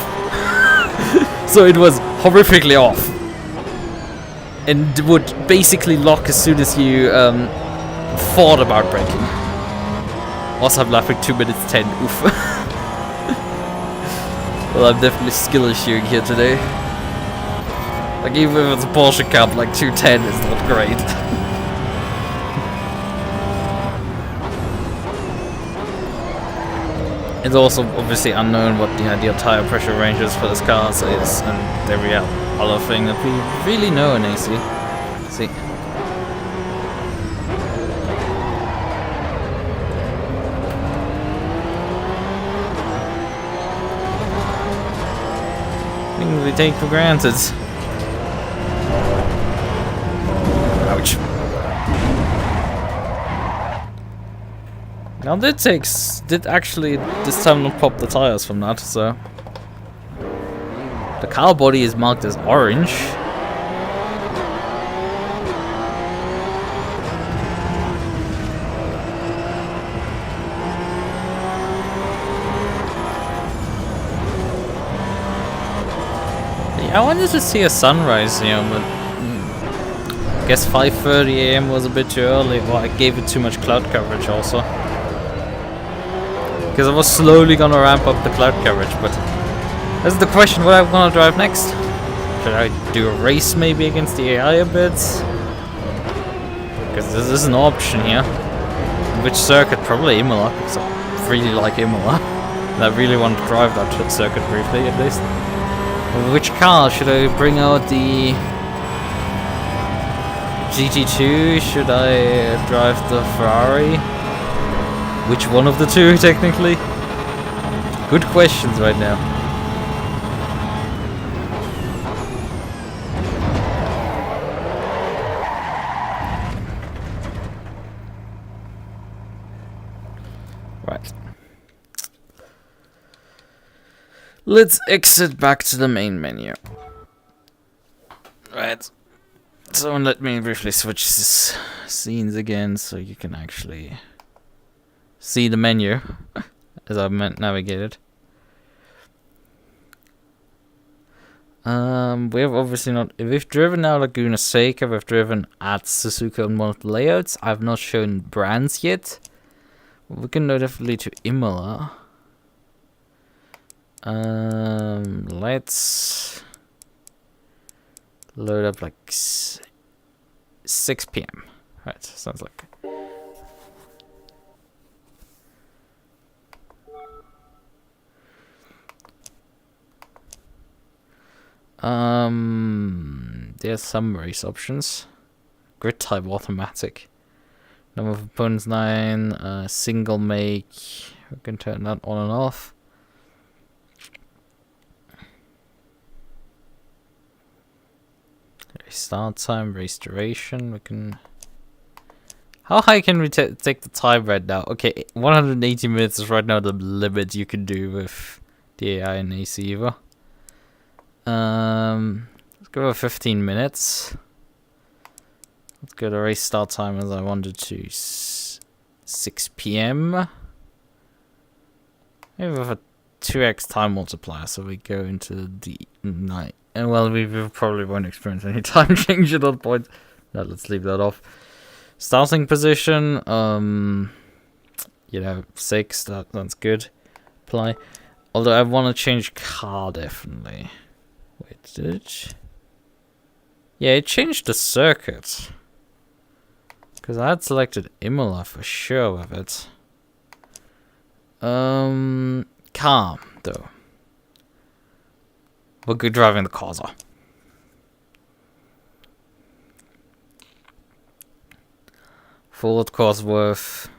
So it was horrifically off. And would basically lock as soon as you thought about braking. Also, I'm laughing 2 minutes 10. Oof. Well, I'm definitely skill issuing here today. Like, even if it's a Porsche Cup, like 210 is not great. It's also obviously unknown what the ideal tire pressure ranges for this car is, and every other thing that we really know in AC. See. Things we take for granted. Ouch. Now did actually this time not pop the tires from that, so the car body is marked as orange. I wanted to see a sunrise here, but I guess 5:30 AM was a bit too early. Well, I gave it too much cloud coverage also. Because I was slowly gonna ramp up the cloud coverage, but that's the question, what I'm gonna drive next. Should I do a race maybe against the AI a bit? Because this is an option here. Which circuit? Probably Imola, because I really like Imola. And I really want to drive that circuit briefly at least. Which car? Should I bring out the GT2? Should I drive the Ferrari? Which one of the two, technically? Good questions right now. Right. Let's exit back to the main menu. Right. So let me briefly switch this scenes again so you can actually see the menu as I navigated. We have obviously not. We've driven now Laguna Seca. We've driven at Suzuka on one of the layouts. I've not shown brands yet. We can go definitely to Imola. Let's load up like 6 PM. Right, sounds like. There's some race options. Grid type automatic. Number of opponents 9. Single make. We can turn that on and off. Start time, race duration. We can. How high can we take the time right now? Okay, 180 minutes is right now the limit you can do with the AI and ACEvo. Let's go for 15 minutes. Let's go to race start time as I wanted to 6 PM. Maybe with a 2x time multiplier, so we go into the night. And well, we probably won't experience any time change at that point. No, let's leave that off. Starting position, 6. That's good. Apply. Although I want to change car definitely. Wait, did it? Yeah, it changed the circuit. Because I had selected Imola for sure with it. Car though. We're good driving the Corsa. Ford Cosworth.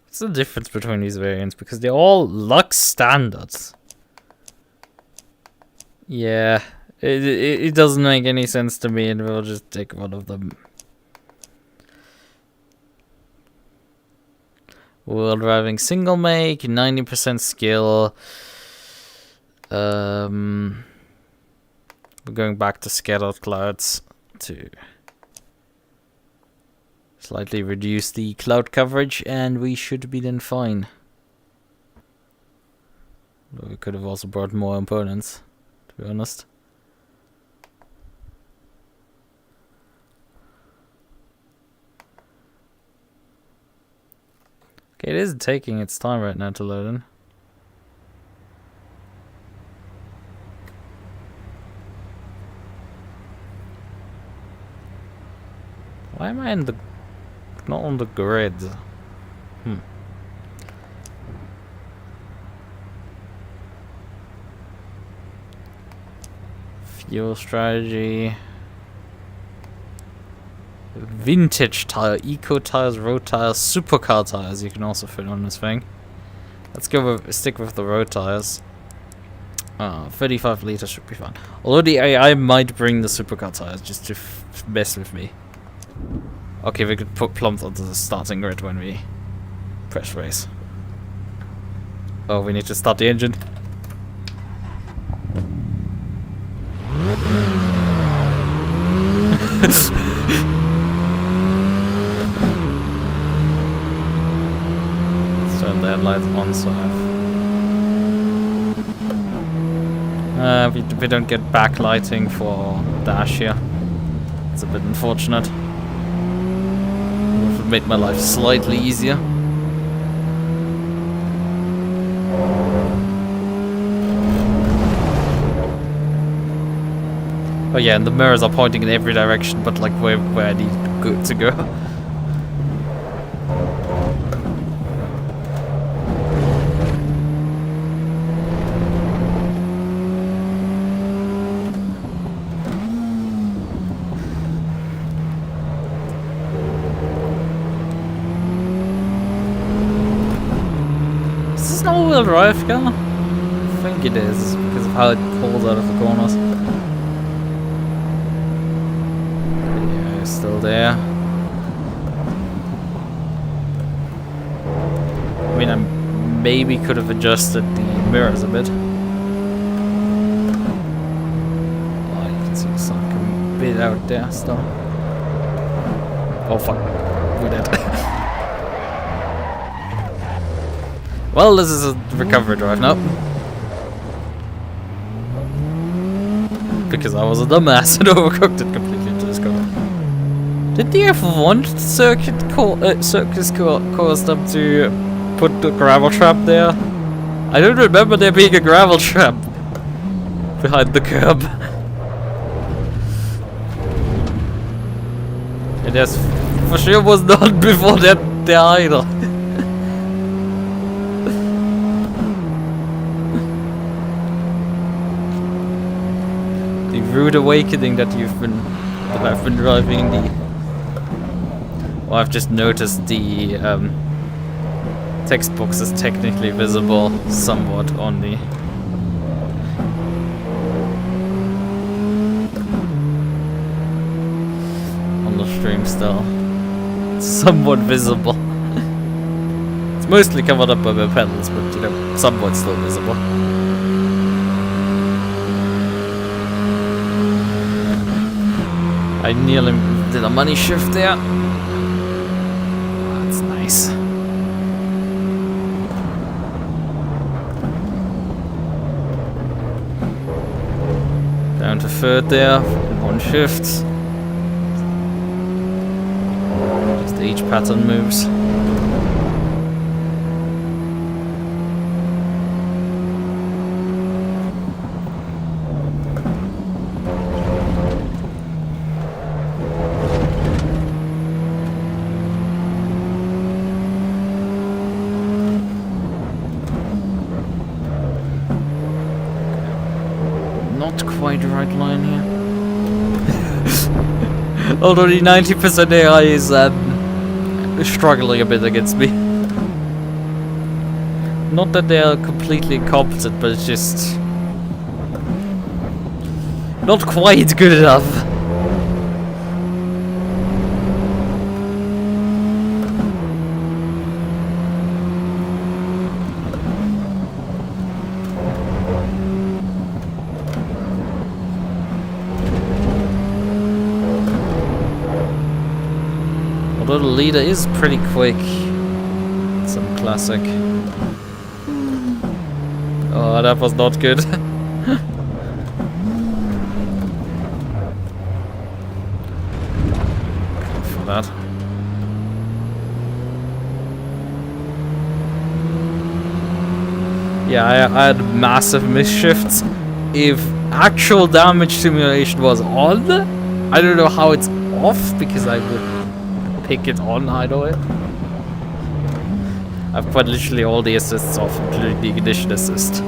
What's the difference between these variants? Because they're all Lux standards. Yeah, it doesn't make any sense to me, and we'll just take one of them. Wheel driving single make, 90% skill. We're going back to scattered clouds to slightly reduce the cloud coverage, and we should be then fine. But we could have also brought more opponents, to be honest. Okay, it is taking its time right now to load in. Why am I in the not on the grid? Fuel strategy. Vintage tire, eco tires, road tires, supercar tires. You can also fit on this thing. Let's go with stick with the road tires. 35 liters should be fine. Although the AI might bring the supercar tires just to mess with me. Okay, we could put plump onto the starting grid when we press race. Oh, we need to start the engine. Let's turn the headlights on so I have We don't get backlighting for dash here. It's a bit unfortunate. It would make my life slightly easier. Oh yeah, and the mirrors are pointing in every direction, but like where I need to go. Is this an all-wheel drive car? I think it is, because of how it pulls out of the corners. Still there. I mean, I maybe could have adjusted the mirrors a bit. Oh, you can see some bit out there still. Oh fuck, we're dead. Well, this is a recovery drive now. Because I was a dumbass and overcooked it completely into this car. Did the F1 circus cause them to put the gravel trap there? I don't remember there being a gravel trap behind the curb. And there's for sure was not before that there either. The rude awakening that I've been driving the. Well, I've just noticed the text box is technically visible somewhat on the stream still. It's somewhat visible. It's mostly covered up by my pedals, but you know, somewhat still visible. I nearly did a money shift there. That's nice. Down to third there, one shift. Just each pattern moves. Quite the right line here. Although the 90% AI is struggling a bit against me. Not that they are completely incompetent, but it's just not quite good enough. The leader is pretty quick. Some classic. Oh, that was not good. For that. Yeah, I had massive misshifts. If actual damage simulation was on, I don't know how it's off because I would pick it on either way. I've put literally all the assists off, including the ignition assist.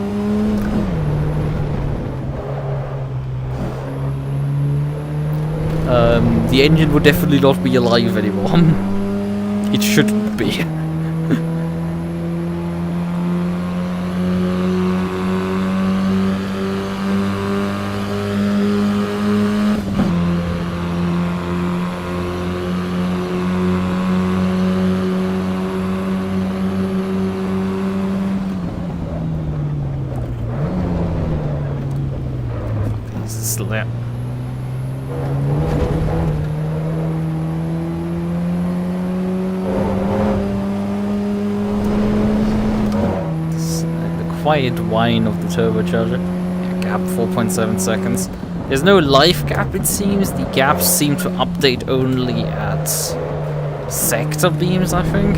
The engine would definitely not be alive anymore. It should be. There. The quiet whine of the turbocharger. Yeah, gap 4.7 seconds. There's no life gap, it seems. The gaps seem to update only at sector beams, I think.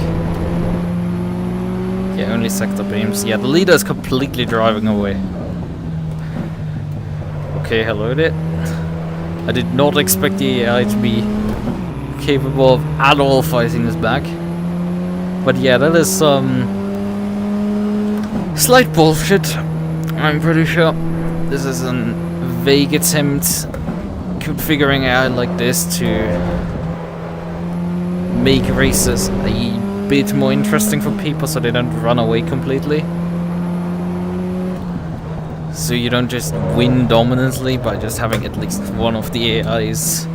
Yeah, only sector beams. Yeah, the leader is completely driving away. Okay, hello there. I did not expect the AI to be capable of at all fighting this back. But yeah, that is some slight bullshit, I'm pretty sure. This is a vague attempt configuring AI like this to make races a bit more interesting for people so they don't run away completely. So you don't just win dominantly by just having at least one of the AIs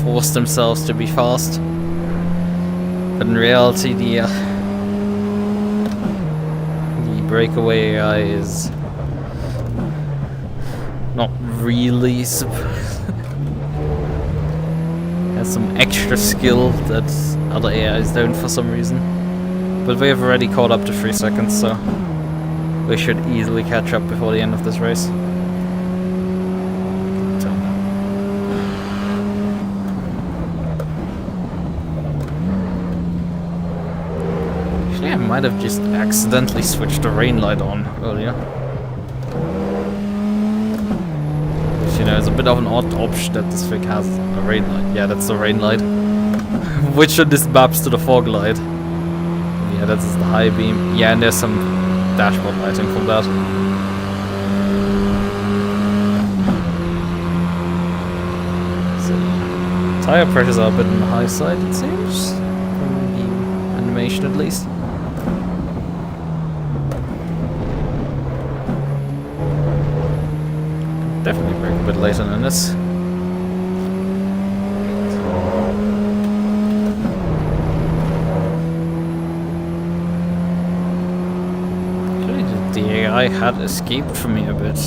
force themselves to be fast. But in reality, the breakaway AI is not really has some extra skill that other AIs don't for some reason. But we have already caught up to 3 seconds, so we should easily catch up before the end of this race. Actually, I might have just accidentally switched the rain light on earlier. You know, it's a bit of an odd option that this thing has a rain light. Yeah, that's the rain light. Which on this maps to the fog light. Yeah, that's the high beam. Yeah, and there's some dashboard lighting from that. So, tire pressures are a bit on the high side, it seems. From the animation at least. Definitely break a bit later than this. Actually, the AI had escaped from me a bit.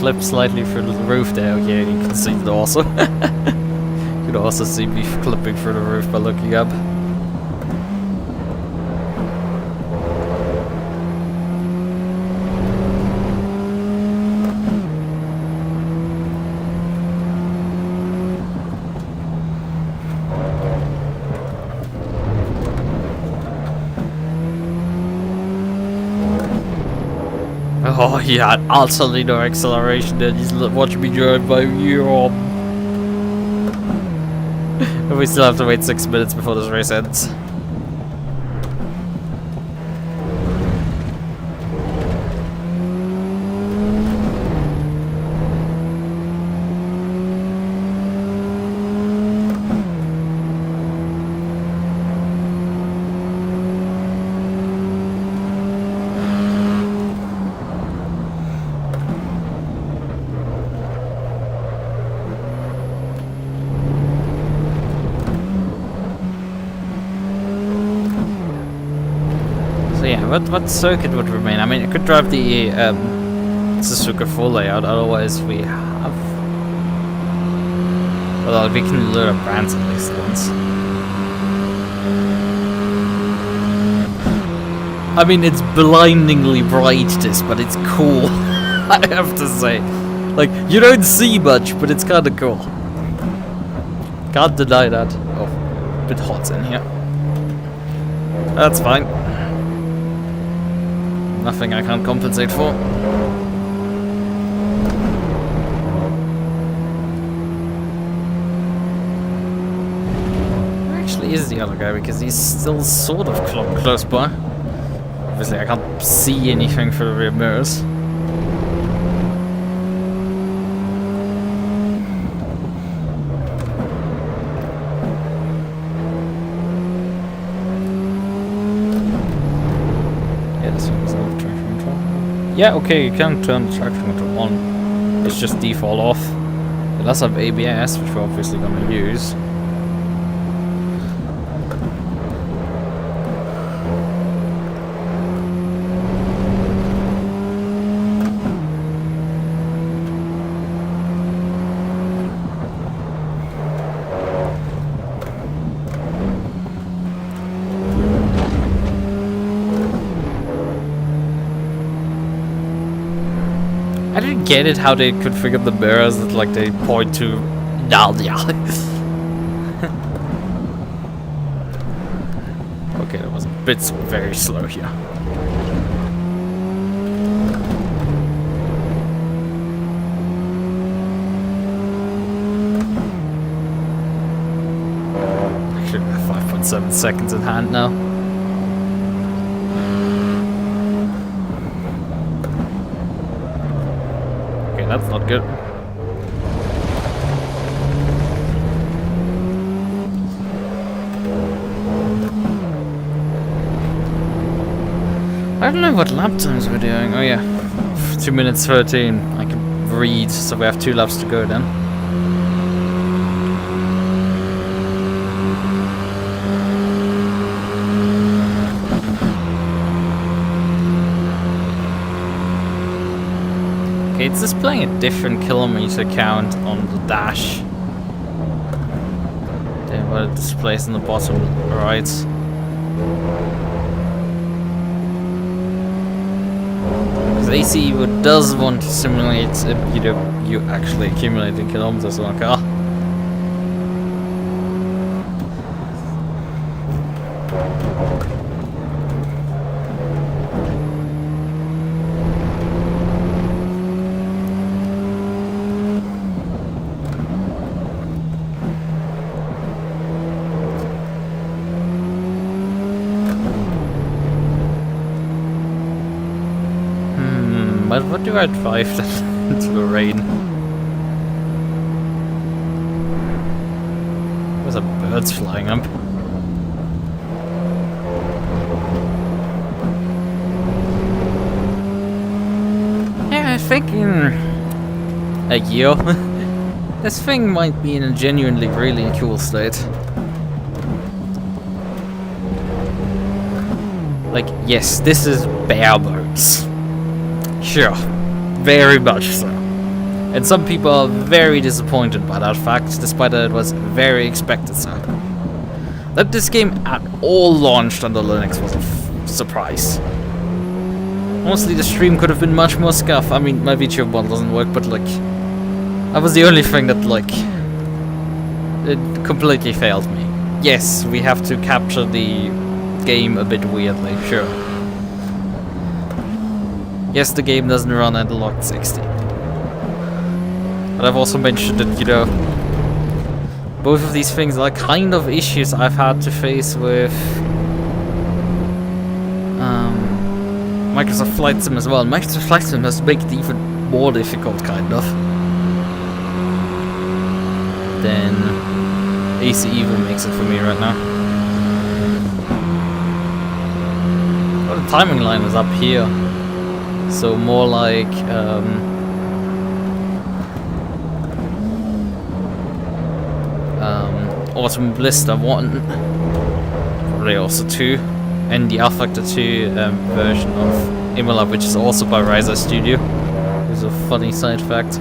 Flip slightly through the roof there. Okay, you can see it also. You could also see me clipping through the roof by looking up. Oh yeah, utterly no acceleration there, just watch me drive by you. We still have to wait 6 minutes before this race ends. What circuit would remain? I mean, I could drive the Suzuka full layout, otherwise we have... Well, we can lure up brands at least once. I mean, it's blindingly bright, this, but it's cool. I have to say. Like, you don't see much, but it's kinda cool. Can't deny that. Oh, a bit hot in here. That's fine. Nothing I can't compensate for. Where actually is the other guy? Because he's still sort of close by. Obviously I can't see anything through the rear mirrors. Yeah, okay, you can turn the traction control on. It's just default off. It does have ABS, which we're obviously going to use. didn't get it how they configured the mirrors that like they point to Narnia. Okay, that was a bit very slow here. Actually, we have 5.7 seconds in hand now. Okay, that's not good. I don't know what lap times we're doing. Oh yeah, 2 minutes 13. I can read, so we have 2 laps to go then. Okay, it's displaying a different kilometer count on the dash than what it displays on the bottom right. ACEvo does want to simulate, you know, you actually accumulating kilometers on a car. But what do I drive into the rain? There's a birds flying up. Yeah, I think in a year, this thing might be in a genuinely really cool state. Like, yes, this is bare bones. Sure, very much so. And some people are very disappointed by that fact, despite that it was very expected so. That this game at all launched under Linux was a surprise. Honestly, the stream could have been much more scuff. I mean, my Vtuber one doesn't work, but like, that was the only thing that like, it completely failed me. Yes, we have to capture the game a bit weirdly, sure. Yes, the game doesn't run at locked 60. But I've also mentioned that, you know, both of these things are kind of issues I've had to face with Microsoft Flight Sim as well. Microsoft Flight Sim has made it even more difficult, kind of, than ACEvo makes it for me right now. Well, the timing line is up here. So more like Autumn Blister 1, probably also 2, and the R-Factor 2 version of Imola, which is also by Riser Studio. It's a funny side fact.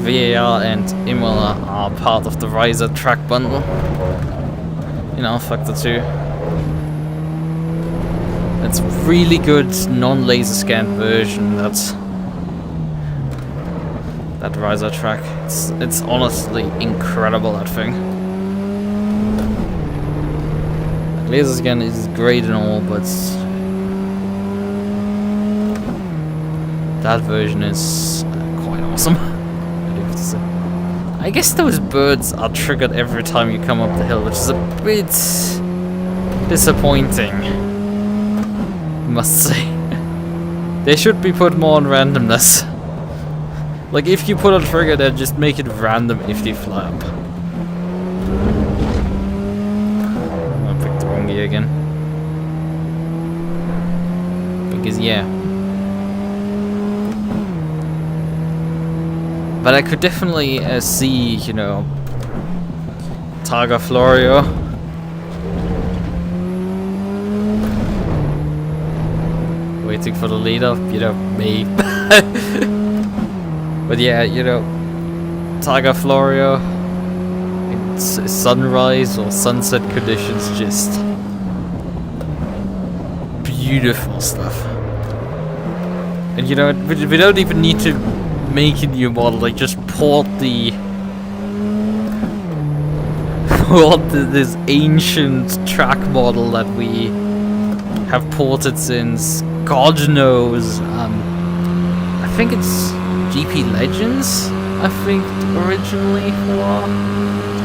VAR and Imola are part of the Riser track bundle in R-Factor 2. It's really good non-laser scan version that Riser track. It's honestly incredible, that thing. Laser scan is great and all, but that version is quite awesome. I do have to say. I guess those birds are triggered every time you come up the hill, which is a bit disappointing, must say. They should be put more on randomness. Like, if you put a trigger there, just make it random if they fly up. I picked the wrong gear again. Because, yeah. But I could definitely see, you know, Targa Florio. Waiting for the leader, you know, me. But yeah, you know, Targa Florio, in sunrise or sunset conditions, just beautiful stuff. And you know, we don't even need to make a new model, like just port this ancient track model that we have ported since God knows. I think it's GP Legends, I think, originally for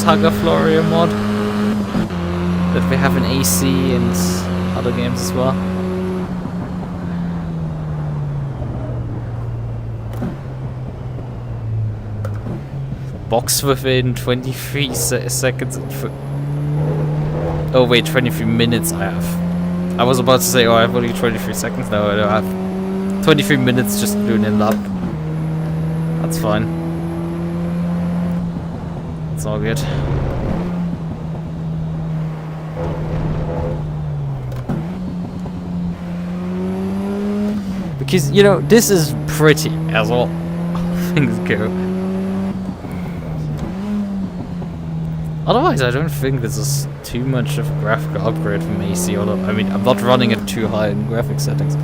Targa Floria mod. That we have in AC and other games as well. Box within 23 seconds. Oh wait, 23 minutes I have. I was about to say, oh, I have only 23 seconds. No, I have 23 minutes just doing a lap. That's fine. It's all good. Because, you know, this is pretty as all things go. Otherwise, I don't think this is too much of a graphical upgrade from AC, although, I mean, I'm not running it too high in graphics settings.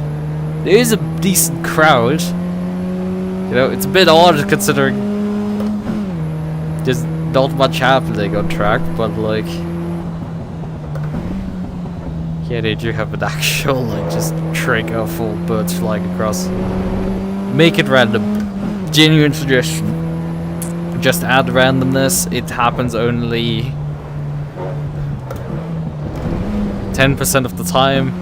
There is a decent crowd. You know, it's a bit odd considering there's not much happening on track, but like... Yeah, they do have an actual, like, just trigger full birds flying across. Make it random. Genuine suggestion. Just add randomness. It happens only 10% of the time.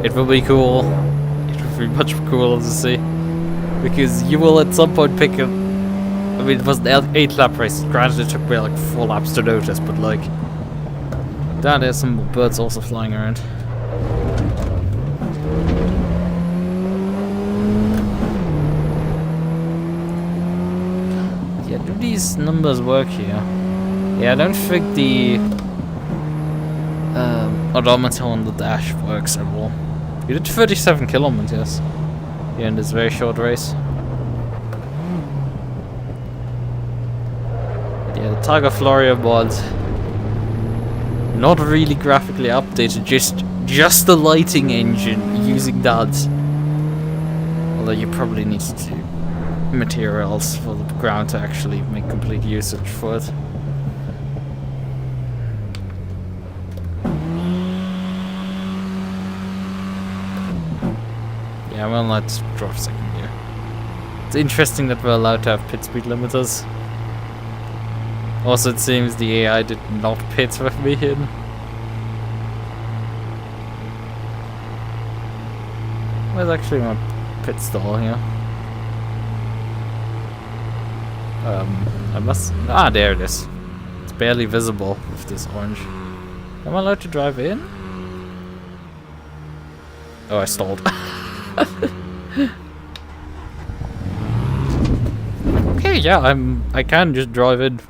It will be cool. It will be much cooler to see. Because you will at some point pick up... I mean, it was an 8-lap race. Granted, it took me like 4 laps to notice, but like... Down there's some birds also flying around. Yeah, do these numbers work here? Yeah, I don't think the odometer on the dash works at all. You did 37 kilometers here in this very short race. Yeah, the Targa Floria mod. Not really graphically updated, just the lighting engine using that. Although you probably need to do materials for the ground to actually make complete usage for it. Yeah, well, let's draw a second here. It's interesting that we're allowed to have pit speed limiters. Also, it seems the AI did not pit with me in. Where's actually my pit stall here? I must... Ah, there it is. It's barely visible with this orange. Am I allowed to drive in? Oh, I stalled. Okay, yeah, I can just drive in.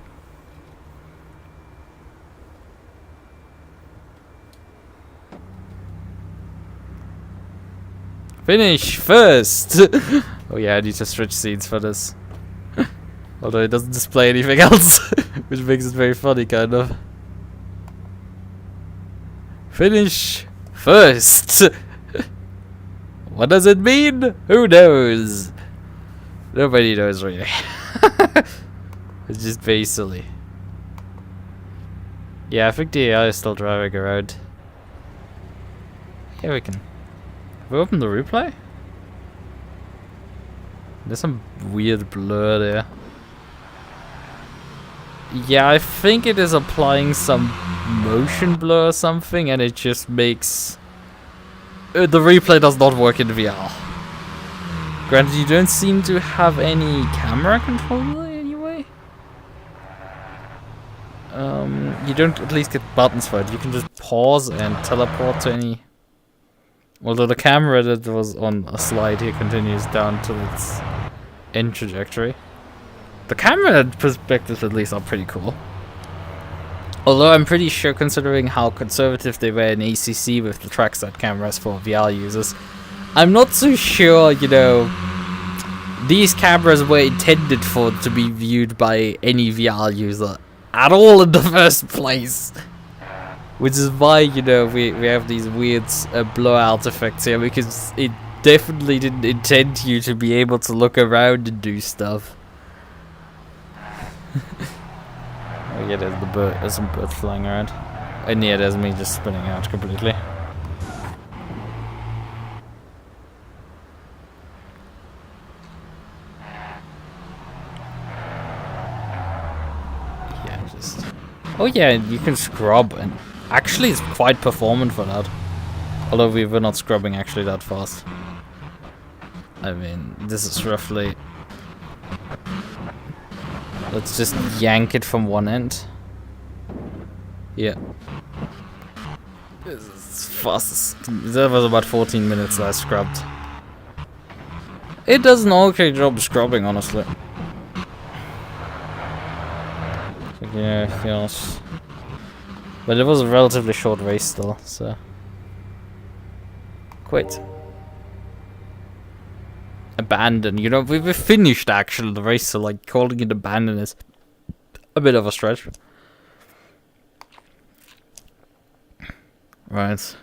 Finish first! Oh yeah, I need to switch scenes for this. Although it doesn't display anything else, which makes it very funny, kind of. Finish first! What does it mean? Who knows? Nobody knows, really. It's just very silly. Yeah, I think the AI is still driving around. Here we can... Have we opened the replay? There's some weird blur there. Yeah, I think it is applying some motion blur or something, and it just makes... the replay does not work in VR. Granted, you don't seem to have any camera control anyway. You don't at least get buttons for it. You can just pause and teleport to any... Although the camera that was on a slide here continues down to its end trajectory. The camera perspectives at least are pretty cool. Although I'm pretty sure, considering how conservative they were in ACC with the trackside cameras for VR users, I'm not so sure, you know, these cameras were intended for to be viewed by any VR user at all in the first place. Which is why, you know, we have these weird blur out effects here, because it definitely didn't intend you to be able to look around and do stuff. Oh yeah, there's the bird. There's some birds flying around. And yeah, there's me just spinning out completely. Yeah, just... Oh yeah, you can scrub, and actually it's quite performant for that. Although we were not scrubbing actually that fast. I mean, this is roughly... Let's just yank it from one end. Yeah. This is fast. That was about 14 minutes that I scrubbed. It does an okay job scrubbing, honestly. So, yeah, yes. But it was a relatively short race still, so... Quit. Abandon. You know, we finished actually the race, so like calling it abandon is a bit of a stretch. Right.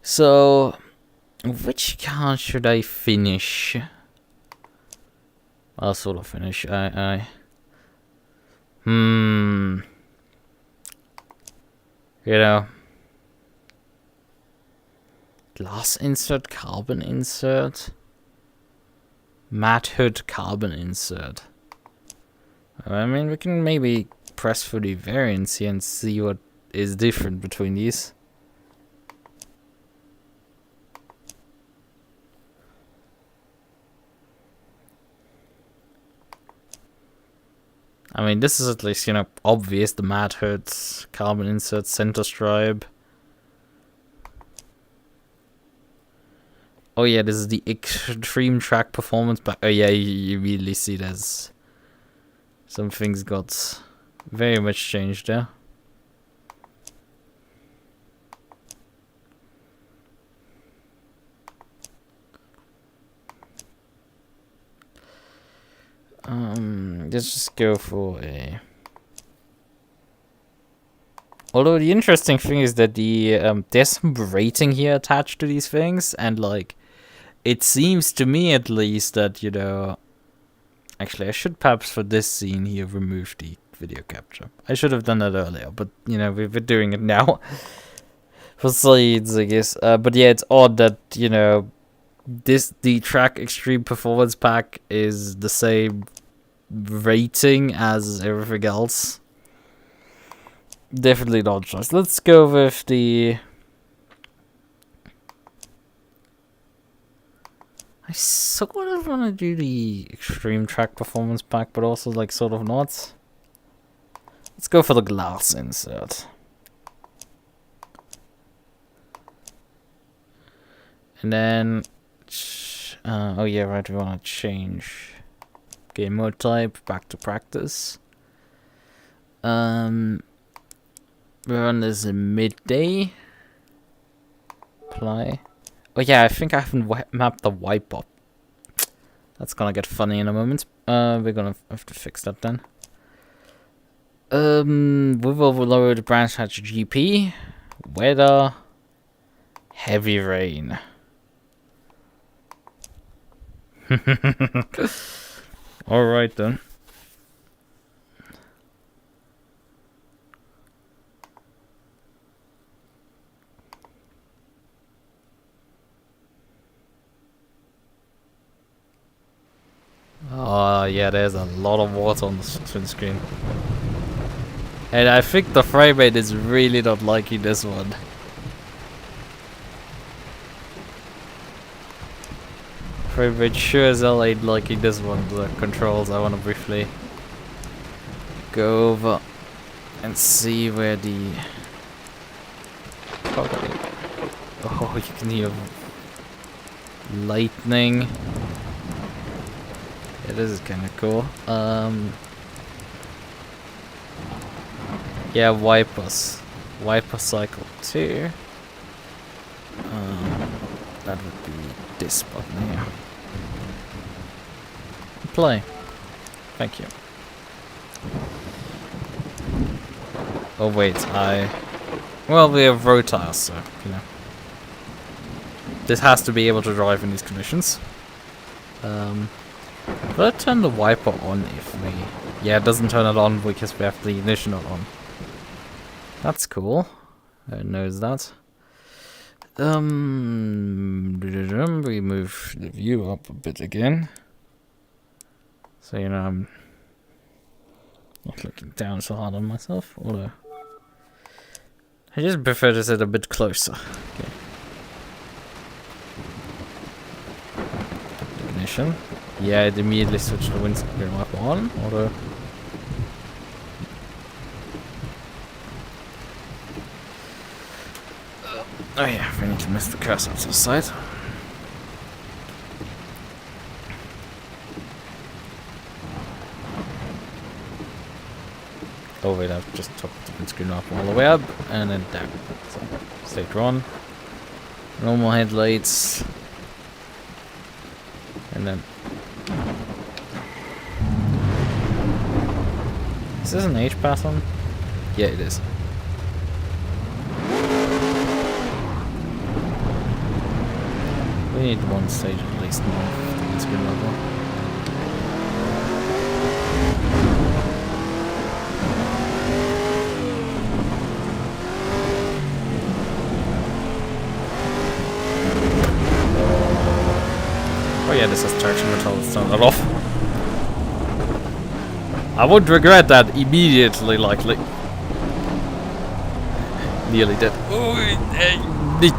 So, which car should I finish? I'll sort of finish. You know. Glass insert, carbon insert. Matte hood, carbon insert. I mean, we can maybe press for the variants here and see what is different between these. I mean, this is at least, you know, obvious. The matte hoods, carbon insert, center stripe. Oh yeah, this is the extreme track performance back. Oh yeah, you immediately see there's some things got very much changed there. Let's just go for a... Although the interesting thing is that the there's some rating here attached to these things, and like it seems to me at least that, you know, actually I should perhaps for this scene here remove the video capture. I should have done that earlier, but you know, we're doing it now for scenes, I guess. But yeah, it's odd that, you know, the track extreme performance pack is the same rating as everything else. Definitely not choice. Let's go with the... I sort of want to do the extreme track performance pack, but also like sort of not. Let's go for the glass insert. And then... oh yeah, right, we want to change game mode type back to practice. We're on this midday. Apply. Oh yeah, I think I haven't mapped the wipe up. That's gonna get funny in a moment. We're gonna have to fix that then. We will lower the branch hatch GP. Weather. Heavy rain. Alright then. Oh yeah, there's a lot of water on the twin screen. And I think the frame rate is really not liking this one. Frame rate sure as hell ain't liking this one. The controls, I want to briefly go over and see where the... Oh, you can hear lightning. Yeah, this is kind of cool. Yeah, wipers. Wiper cycle 2. That would be this button here. Play. Thank you. Oh wait, well, we have road tires, so, you know. this has to be able to drive in these conditions. Let's turn the wiper on if we... Yeah, it doesn't turn it on because we have the ignition not on. That's cool. It knows that. We move the view up a bit again. So, you know, I'm not looking down so hard on myself, although I just prefer to sit a bit closer. Okay. Ignition. Yeah, it immediately switched the windscreen wiper on, although... Oh yeah, we need to move the cursor to the side. Oh wait, I've just topped the windscreen up all the way up and then down. So, stay on. Normal headlights. And then... Is this an H pattern? Yeah, it is. We need one stage at least more of the windscreen level. Oh yeah, this has traction control, let's turn that off. I would regret that immediately, likely. Nearly did. Oh,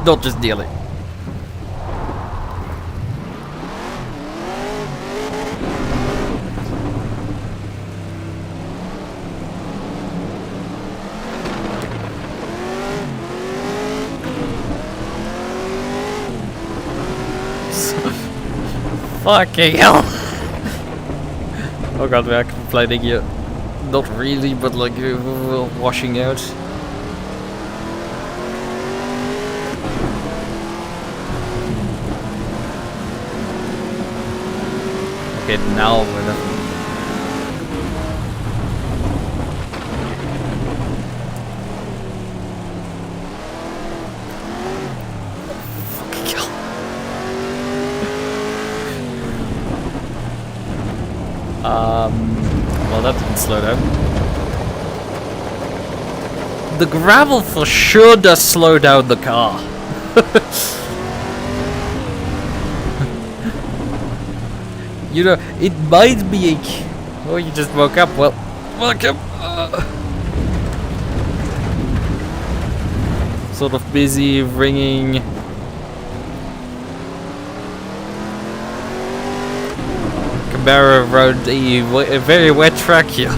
not just nearly. Fucking hell! Oh god, we are complaining here. Not really, but like we're washing out. Okay, now we're done. Well, that didn't slow down. The gravel for sure does slow down the car. You know, it might be a... Oh, you just woke up. Well, welcome. Sort of busy ringing. Camaro around a very wet track here.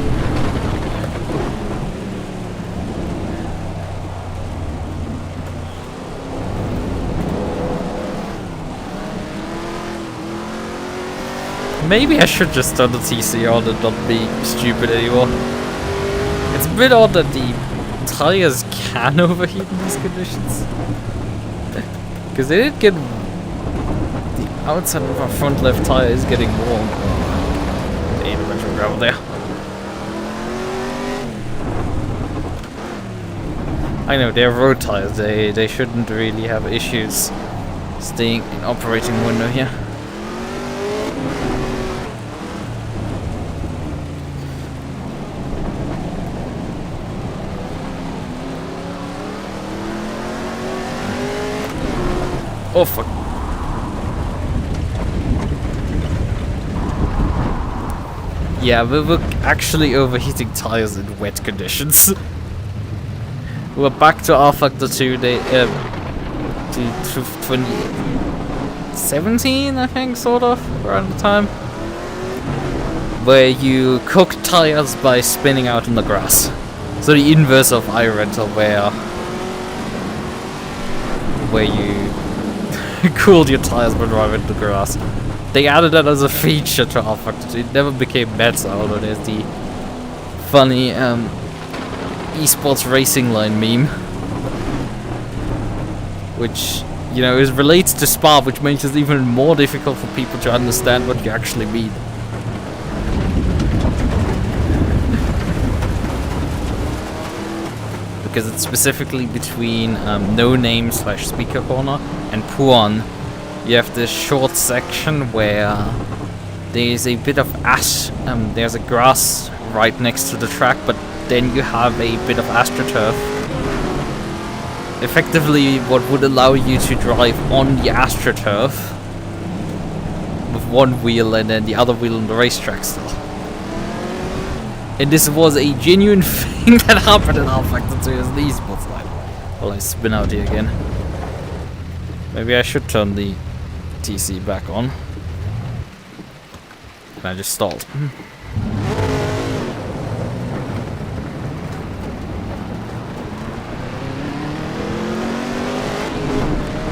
Maybe I should just turn the TC on and not be stupid anymore. It's a bit odd that the tires can overheat in these conditions. Because they did get... The outside of our front left tire is getting warm. There ain't a bunch of gravel there. I know, they're road tires. They shouldn't really have issues staying in operating window here. Oh fuck. Yeah, we were actually overheating tires in wet conditions. We're back to R Factor 2 to 2017, I think, sort of, around the time. Where you cook tires by spinning out in the grass. So the inverse of iRental, where you cooled your tires by driving in the grass. They added that as a feature to R Factor 2. It never became better, although there's the funny esports racing line meme, which, you know, is related to Spa, which makes it even more difficult for people to understand what you actually mean. Because it's specifically between No Name / Speaker Corner and Puan, you have this short section where there's a bit of ash, there's a grass right next to the track, but then you have a bit of AstroTurf. Effectively, what would allow you to drive on the AstroTurf with one wheel and then the other wheel on the racetrack still. And this was a genuine thing that happened in Half-Life 2 as the esports line. Well, I spin out here again. Maybe I should turn the TC back on. And I just stalled.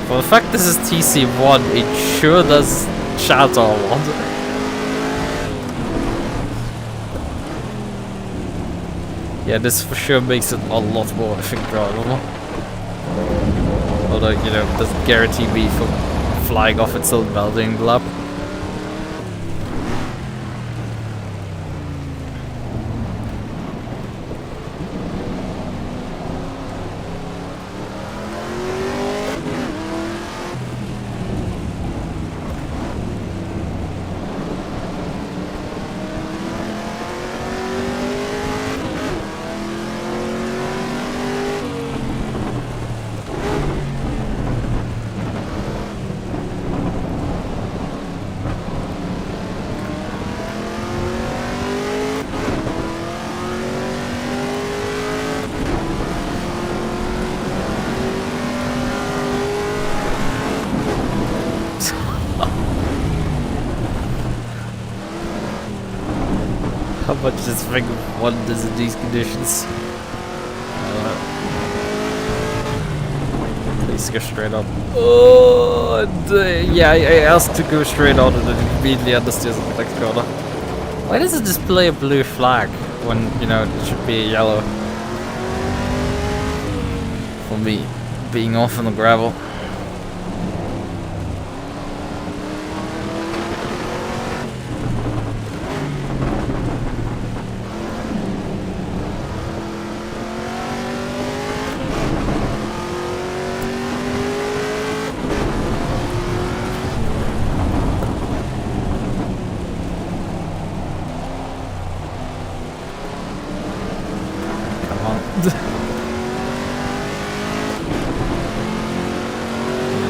For the fact this is TC1, it sure does shatter a lot. Yeah, this for sure makes it a lot more, I think, drivable. Although, you know, it doesn't guarantee me from flying off its own welding lap. How much does thing wonders in these conditions? Please go straight on. Oh, yeah, I asked to go straight on and then immediately understeers in the next corner. Why does it display a blue flag when, you know, it should be a yellow? For me, being off on the gravel.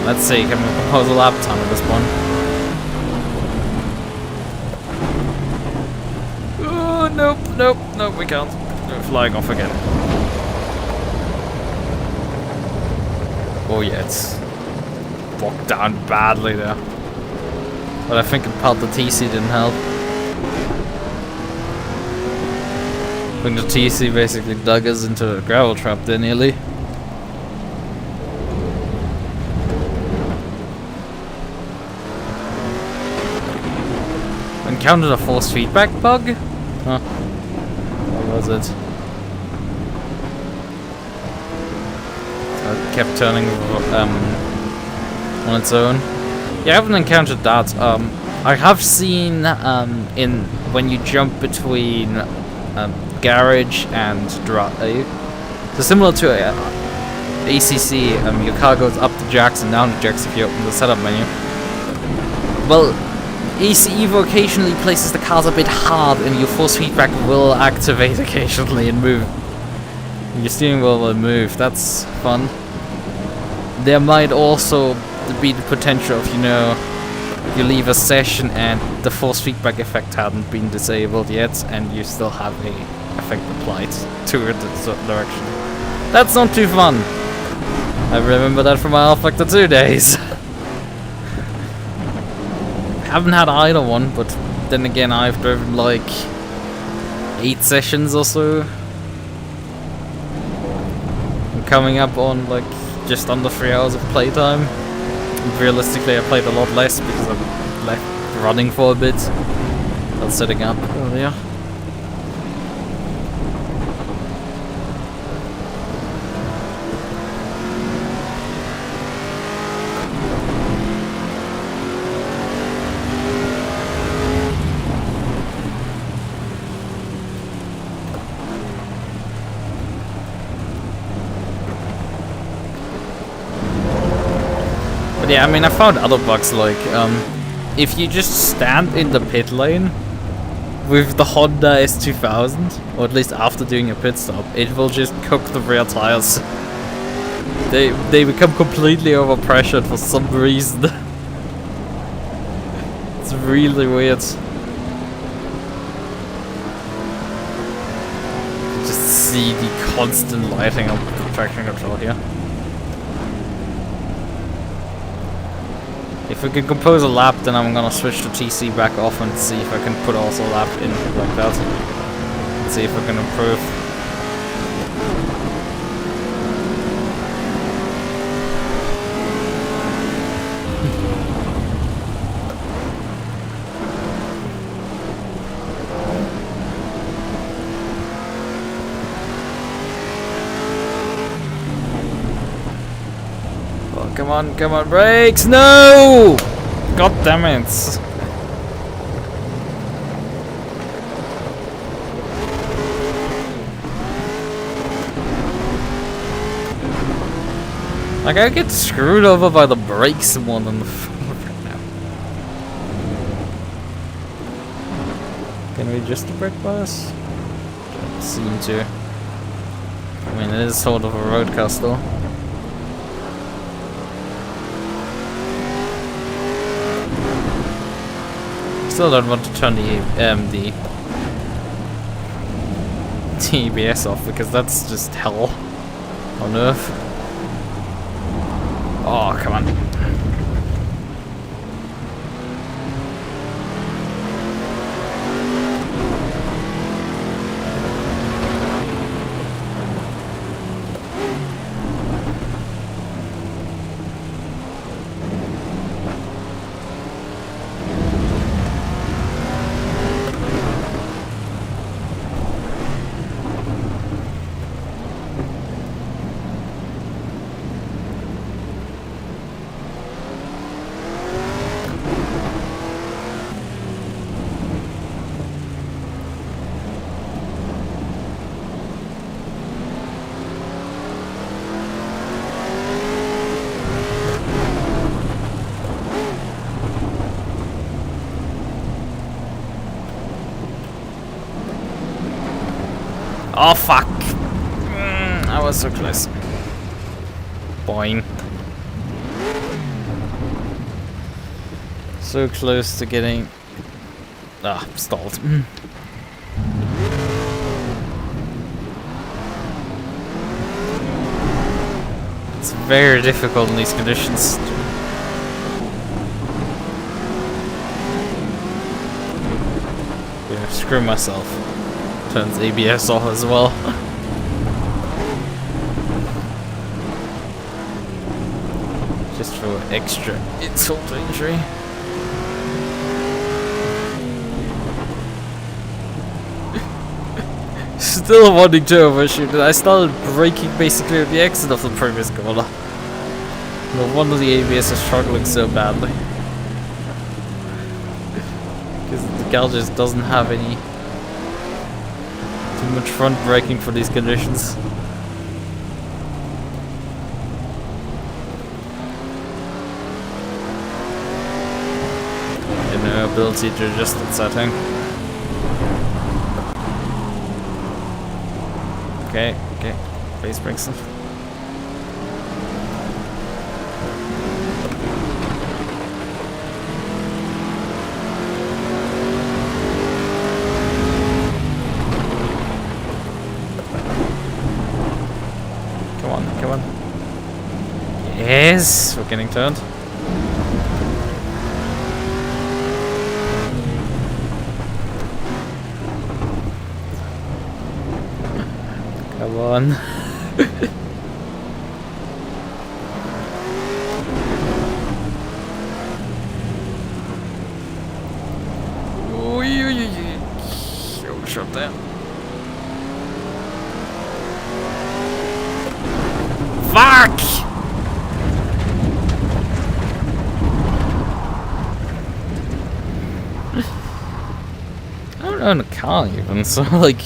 Let's see, can we propose a lap time at this one? Oh, nope, we can't. We're flying off again. Oh yeah, it's bogged down badly there. But I think in part the TC didn't help. I think the TC basically dug us into a gravel trap there nearly. Encountered a force feedback bug? Huh. What was it? It kept turning on its own. Yeah, I haven't encountered that. I have seen in when you jump between garage and drive. So similar to ACC, your car goes up the jacks and down the jacks if you open the setup menu. Well, ACEvo occasionally places the cars a bit hard and your force feedback will activate occasionally and move. Your steering wheel will move, that's fun. There might also be the potential of, you know, you leave a session and the force feedback effect hadn't been disabled yet and you still have a effect applied to it in a certain direction. That's not too fun. I remember that from my Half-Life 2 days. Haven't had either one, but then again I've driven like 8 sessions or so. I'm coming up on like just under 3 hours of playtime. And realistically I played a lot less because I'm left running for a bit. Not setting up earlier. yeah, I mean, I found other bugs like if you just stand in the pit lane with the Honda S2000, or at least after doing a pit stop, it will just cook the rear tires. They become completely overpressured for some reason. It's really weird. You just see the constant lighting of the traction control here. If we can compose a lap, then I'm gonna switch the TC back off and see if I can put also a lap in like that. And see if I can improve. Come on, brakes! No! God damn it! Like, I get screwed over by the brakes more than the floor right now. Can we adjust the brake bias? Don't seem to. I mean, it is sort of a road car still. Still don't want to turn the ABS off because that's just hell on earth. Oh, come on. Oh fuck! I was so close. Boing. So close to getting... Ah, stalled. It's very difficult in these conditions. Yeah, screw myself. Turns ABS off as well. Just for extra insult to injury. Still wanting to overshoot it. I started braking basically at the exit of the previous corner. No wonder the ABS is struggling so badly. Because the car just doesn't have any too much front braking for these conditions. And no ability to adjust that setting. Okay, okay. Face brakes. Come on. Yes, we're getting turned. Come on. Oh, shot there. Fuck! I don't own a car even, so like...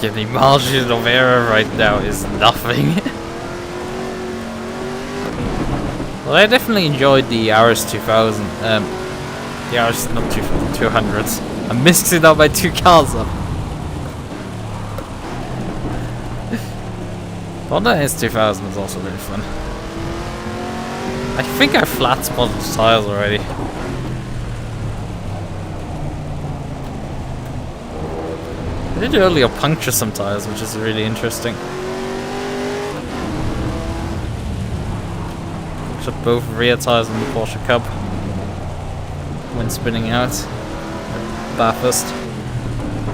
Yeah, the margin of error right now is nothing. Well, I definitely enjoyed the RS 2000. The RS, not 200s. I mixed it up by 2 cars up. Honda S2000 is also really fun. I think I flat spotted the tires already. I did earlier puncture some tires, which is really interesting. Punctured both rear tires on the Porsche Cup when spinning out at Bathurst,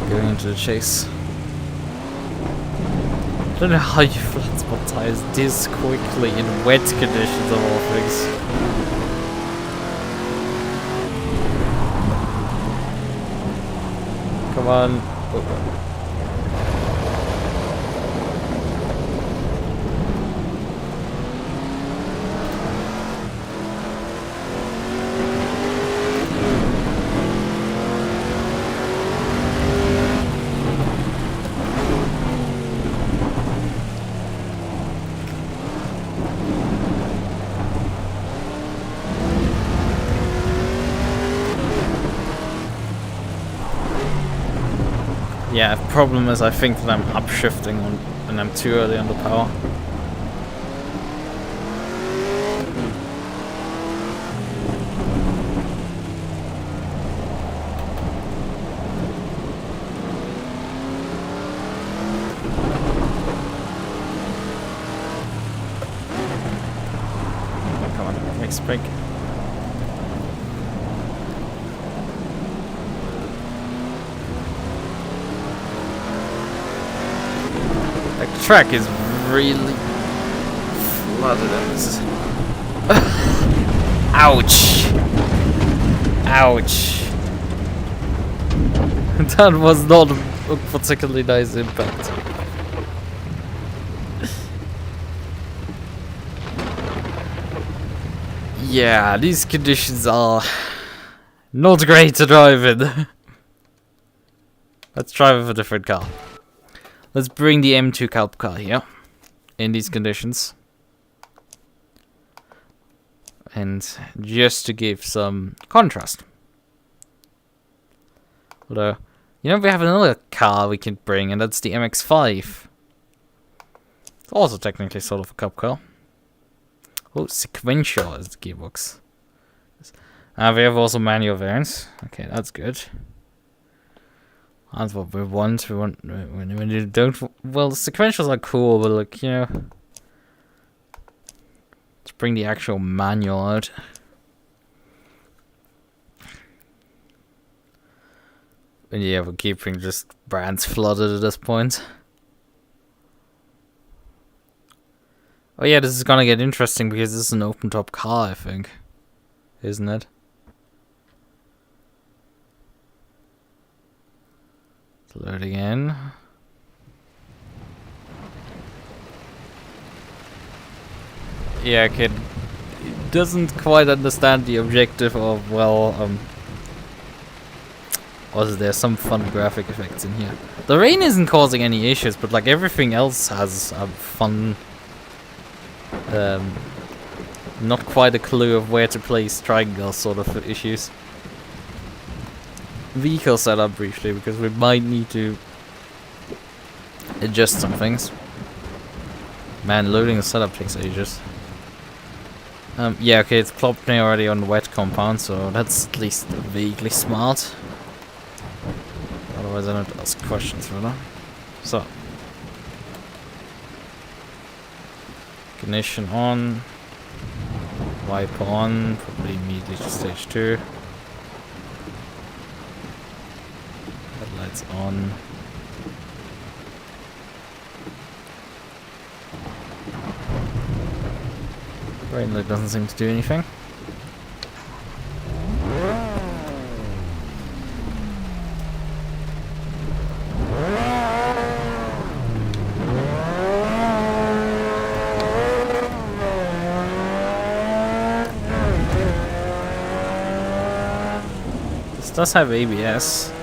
going into the chase. I don't know how you flat spot tires this quickly in wet conditions of all things. Come on. Oh. Yeah, the problem is I think that I'm upshifting on, and I'm too early on the power. Come on, next break. The track is really flooded in this. Ouch! Ouch! That was not a particularly nice impact. Yeah, these conditions are not great to drive in. Let's try with a different car. Let's bring the M2 Cup car here, in these conditions. And just to give some contrast. Although, you know, we have another car we can bring, and that's the MX-5. It's also technically sort of a cup car. Oh, sequential is the gearbox. We have also manual variants. Okay, that's good. That's what we want. We want when you don't. Well, the sequentials are cool, but like, you know, let's bring the actual manual out. And yeah, we're keeping just brands flooded at this point. Oh yeah, this is gonna get interesting because this is an open top car, I think, isn't it? Load again. Yeah, kid doesn't quite understand the objective of, well, was there some fun graphic effects in here? The rain isn't causing any issues, but like everything else has fun, not quite a clue of where to place triangle sort of issues. Vehicle setup briefly, because we might need to adjust some things. Man, loading the setup takes ages. Yeah, okay, it's plopped me already on the wet compound, so that's at least vaguely smart. Otherwise I don't ask questions further. So. Ignition on. Wiper on, probably immediately to stage 2. Headlights on. Rain light doesn't seem to do anything. This does have ABS,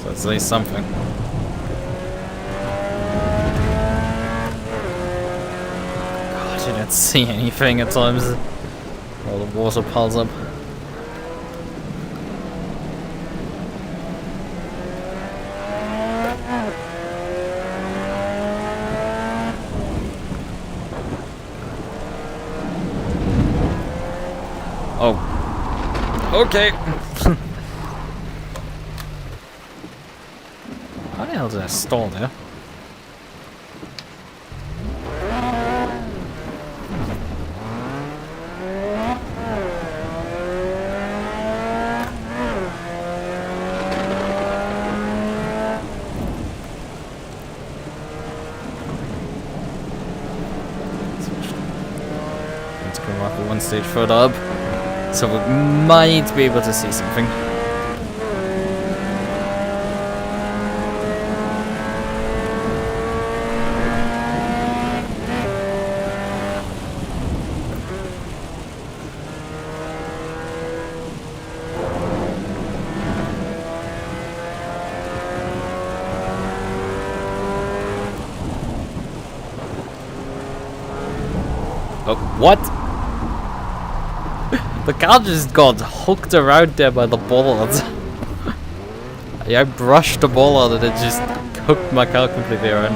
so it's at least something. You don't see anything at times. All the water piles up. Oh. Okay. How the hell did I stall there? Let's go up one stage further up. So we might be able to see something. Oh, what? The car just got hooked around there by the bollard. I brushed the bollard and it just hooked my car completely around.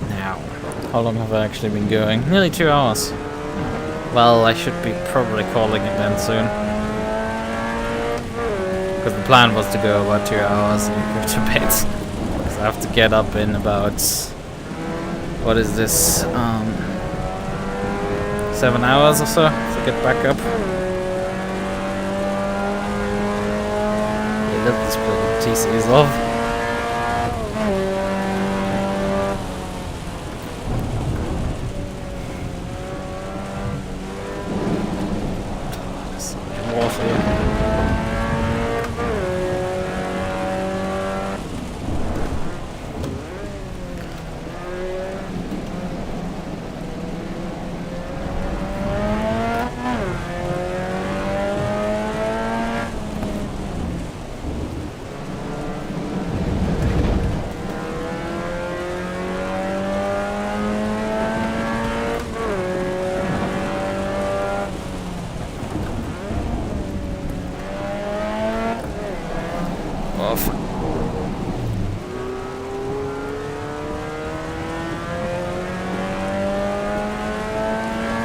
Now, how long have I actually been going? Nearly 2 hours. Well, I should be probably calling it then soon. Because the plan was to go about 2 hours and go to bed. Because I have to get up in about... What is this? 7 hours or so to get back up. Yeah, look, this bloody TC is off.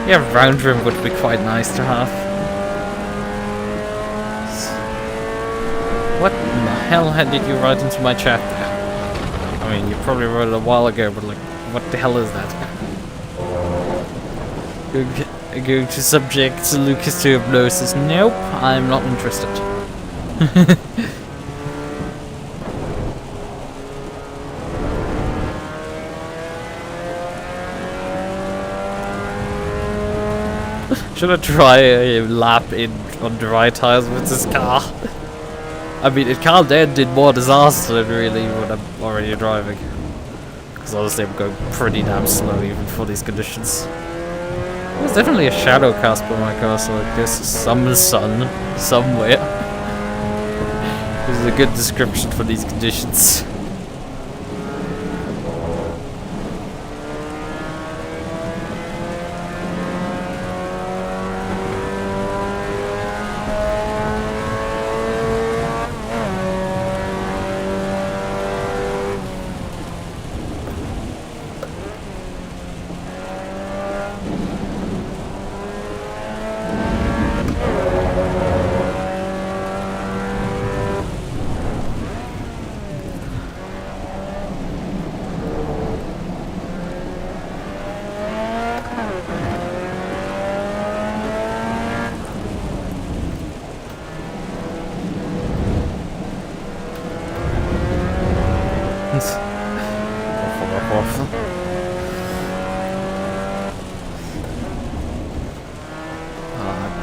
Yeah, round room would be quite nice to have. What in the hell did you write into my chat there? I mean, you probably wrote it a while ago, but like, what the hell is that? Going to subject Lukas to hypnosis. Nope, I'm not interested. Should I try a lap in on dry tires with this car? I mean, it can't end in more disaster than really when I'm already driving. Because honestly, I'm going pretty damn slow even for these conditions. There's definitely a shadow cast by my car, so like there's some sun somewhere. This is a good description for these conditions.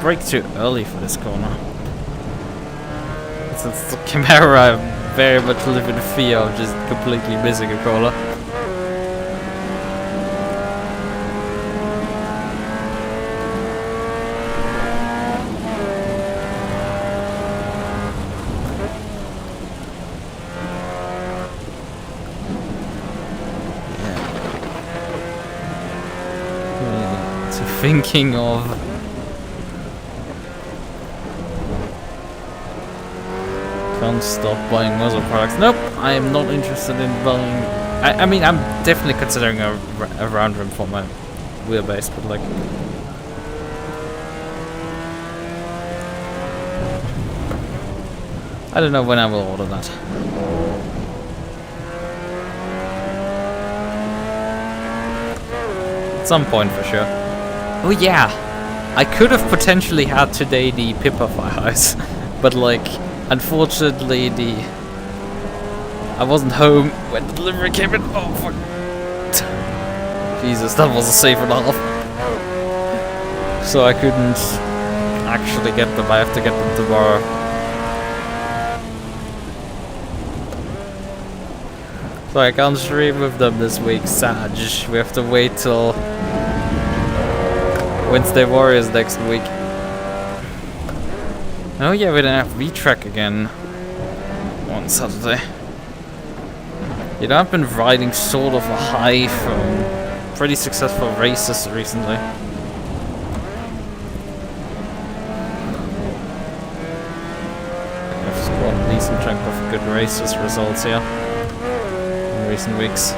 Brake too early for this corner. Since the camera, I very much live in fear of just completely missing a corner. thinking of... Can't stop buying muzzle products. Nope, I am not interested in buying... I mean, I'm definitely considering a round rim for my wheelbase, but like... I don't know when I will order that. At some point for sure. Oh yeah! I could have potentially had today the Pippa Firehouse, but like, unfortunately I wasn't home when the delivery came in. Oh fuck. Jesus, that was a safe and a half. So I couldn't actually get them, I have to get them tomorrow. So I can't stream with them this week, Sag. We have to wait till Wednesday Warriors next week. Oh yeah, we didn't have V-Track again on Saturday. You know, I've been riding sort of a high from pretty successful races recently. I've scored a decent chunk of good races results here in recent weeks.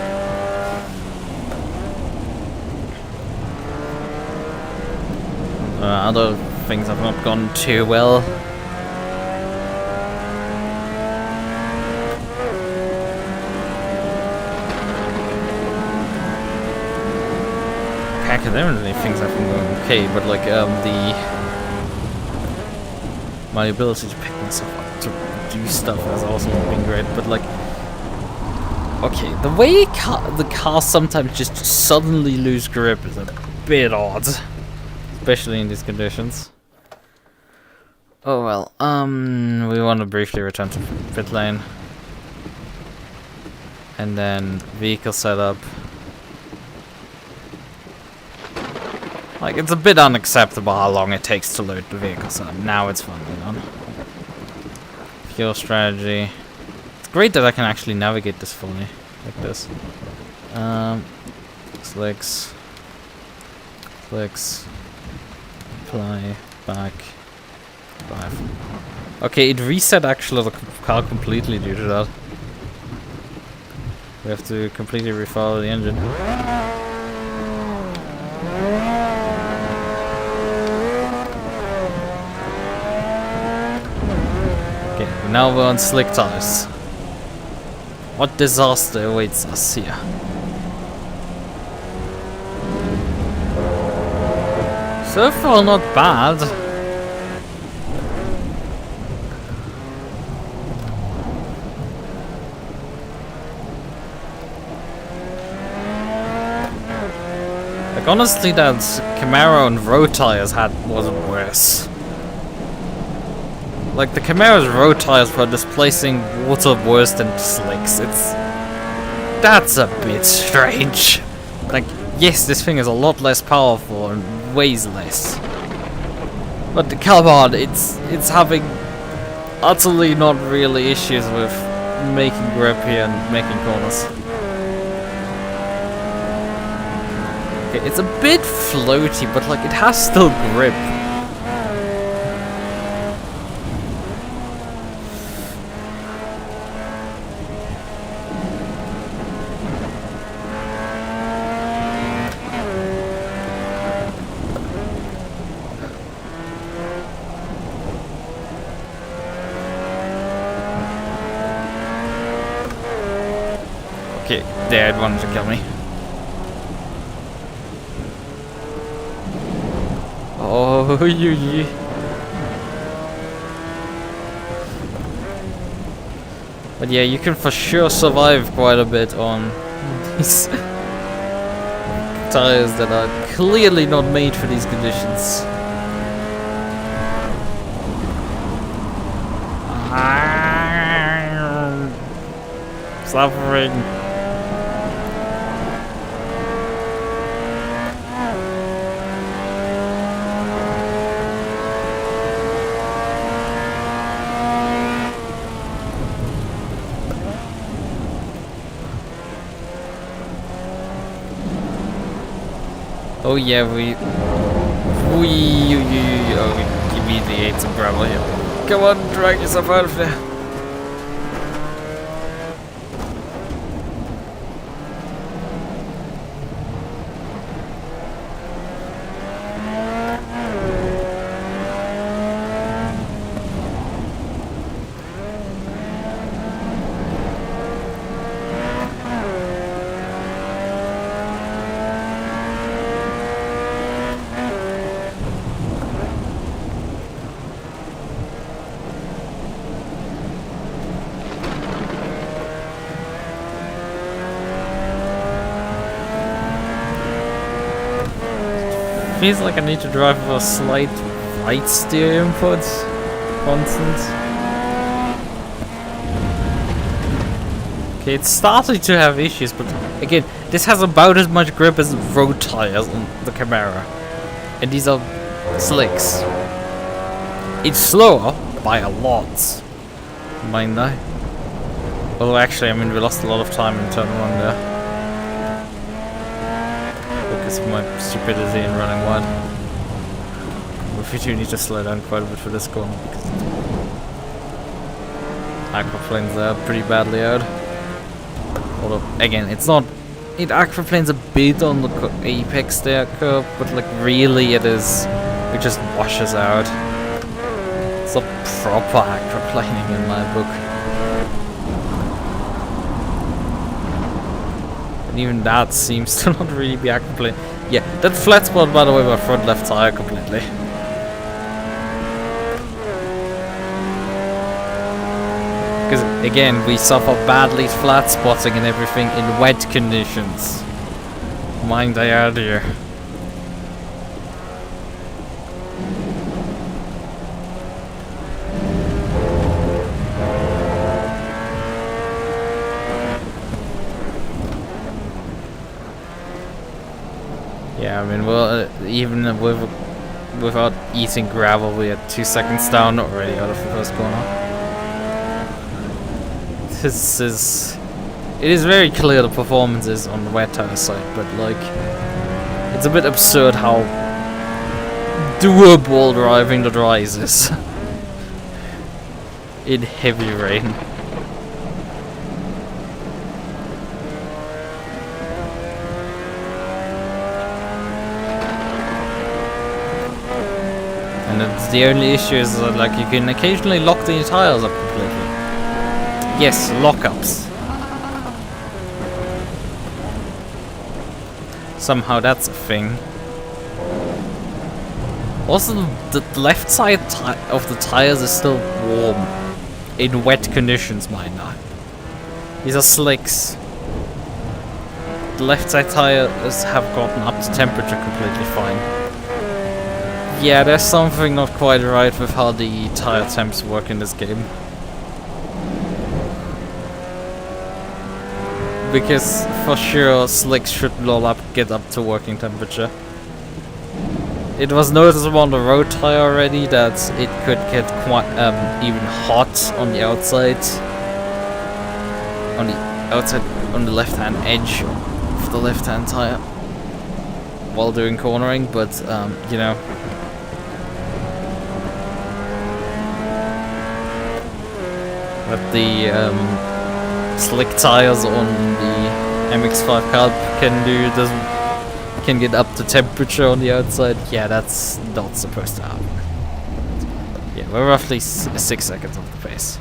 Other things have not gone too well. Academically things have been going okay, but like my ability to pick myself up to do stuff has also not been great. But like, okay, the way the cars sometimes just suddenly lose grip is a bit odd, especially in these conditions. Oh well, we want to briefly return to pit lane, and then vehicle setup. Like, it's a bit unacceptable how long it takes to load the vehicle setup. Now it's finally done. Fuel strategy. It's great that I can actually navigate this fully, like this. Slicks. Clicks. Apply. Back. Drive. Okay, it reset actually the car completely due to that. We have to completely refire the engine. Okay, now we're on slick tires. What disaster awaits us here? So far, not bad. Like, honestly, that Camaro and road tires wasn't worse. Like, the Camaro's road tires were displacing water worse than slicks. That's a bit strange. Like, yes, this thing is a lot less powerful and weighs less. But come on, it's having utterly not really issues with making grip here and making corners. Okay, it's a bit floaty, but like, it has still grip. Okay, Dad wanted to kill me. Oh, you. But yeah, you can for sure survive quite a bit on these tires that are clearly not made for these conditions. Suffering. Oh yeah, Oh, we immediately ate some gravel here. Come on, drag yourself out of there. Feels like I need to drive with a slight right steer input. Constant. Okay, it's starting to have issues, but again, this has about as much grip as road tires on the Camaro. And these are slicks. It's slower by a lot. Mind that. Although actually, I mean, we lost a lot of time in turn 1 there. Because of my stupidity in running wide. But we do need to slow down quite a bit for this corner because aquaplanes are pretty badly out. Although again, it's not. It aquaplanes a bit on the apex there curve, but like really it is. It just washes out. It's a proper aquaplaning in my book. Even that seems to not really be aquaplane. Yeah, that flat spot, by the way, my front left tire completely. Because again, we suffer badly flat spotting and everything in wet conditions. Mind the idea. Yeah, I mean, well, even without eating gravel, we had 2 seconds down already out of the first corner. It is very clear the performance is on the wet tire side, but like, it's a bit absurd how doable driving the dries is in heavy rain. And the only issue is that, like, you can occasionally lock the tires up completely. Yes, lockups. Somehow that's a thing. Also, the left side of the tires is still warm in wet conditions, mind now. These are slicks. The left side tires have gotten up to temperature completely fine. Yeah, there's something not quite right with how the tire temps work in this game. Because for sure slicks should get up to working temperature. It was noticeable on the road tire already that it could get quite even hot on the outside. On the left-hand edge of the left-hand tire while doing cornering, but you know. But the slick tires on the MX-5 Calp can get up to temperature on the outside. Yeah, that's not supposed to happen. Yeah, we're roughly 6 seconds off the pace.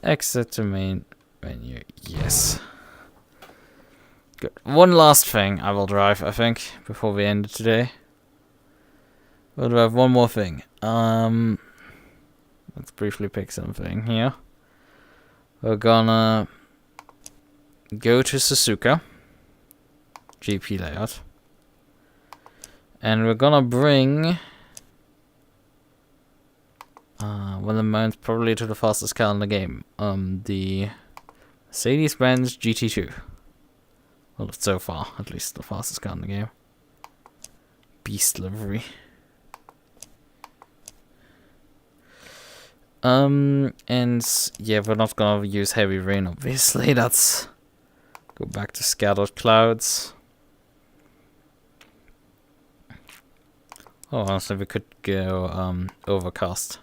Exit to main menu, yes. Good. One last thing I will drive, I think, before we end it today. We'll drive one more thing. Let's briefly pick something here. We're gonna go to Suzuka GP layout, and we're gonna bring one of the mounts probably to the fastest car in the game. The Mercedes-Benz GT2. Well, so far, at least the fastest car in the game. Beast livery. And yeah, we're not gonna use heavy rain, obviously. That's go back to scattered clouds. Oh, honestly, we could go overcast.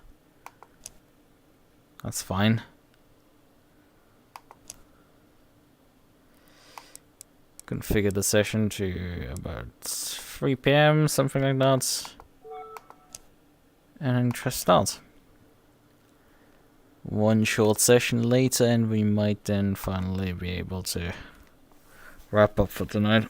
That's fine. Configure the session to about 3 PM, something like that. And then try start. One short session later, and we might then finally be able to wrap up for tonight.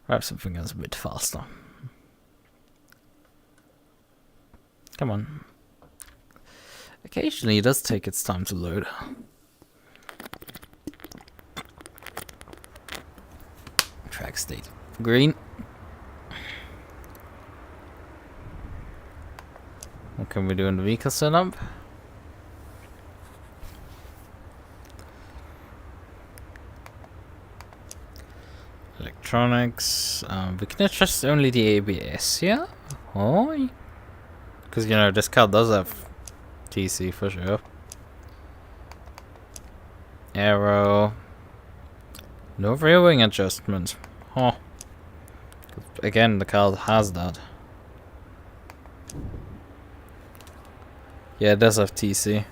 Wrap something else a bit faster. Come on. Occasionally it does take its time to load. Track state green. What can we do in the vehicle setup? Electronics. We can adjust only the ABS here. Oh, because you know this car does have TC for sure. Aero. No rear wing adjustment. Huh. Again, the car has that. Yeah, it does have TC.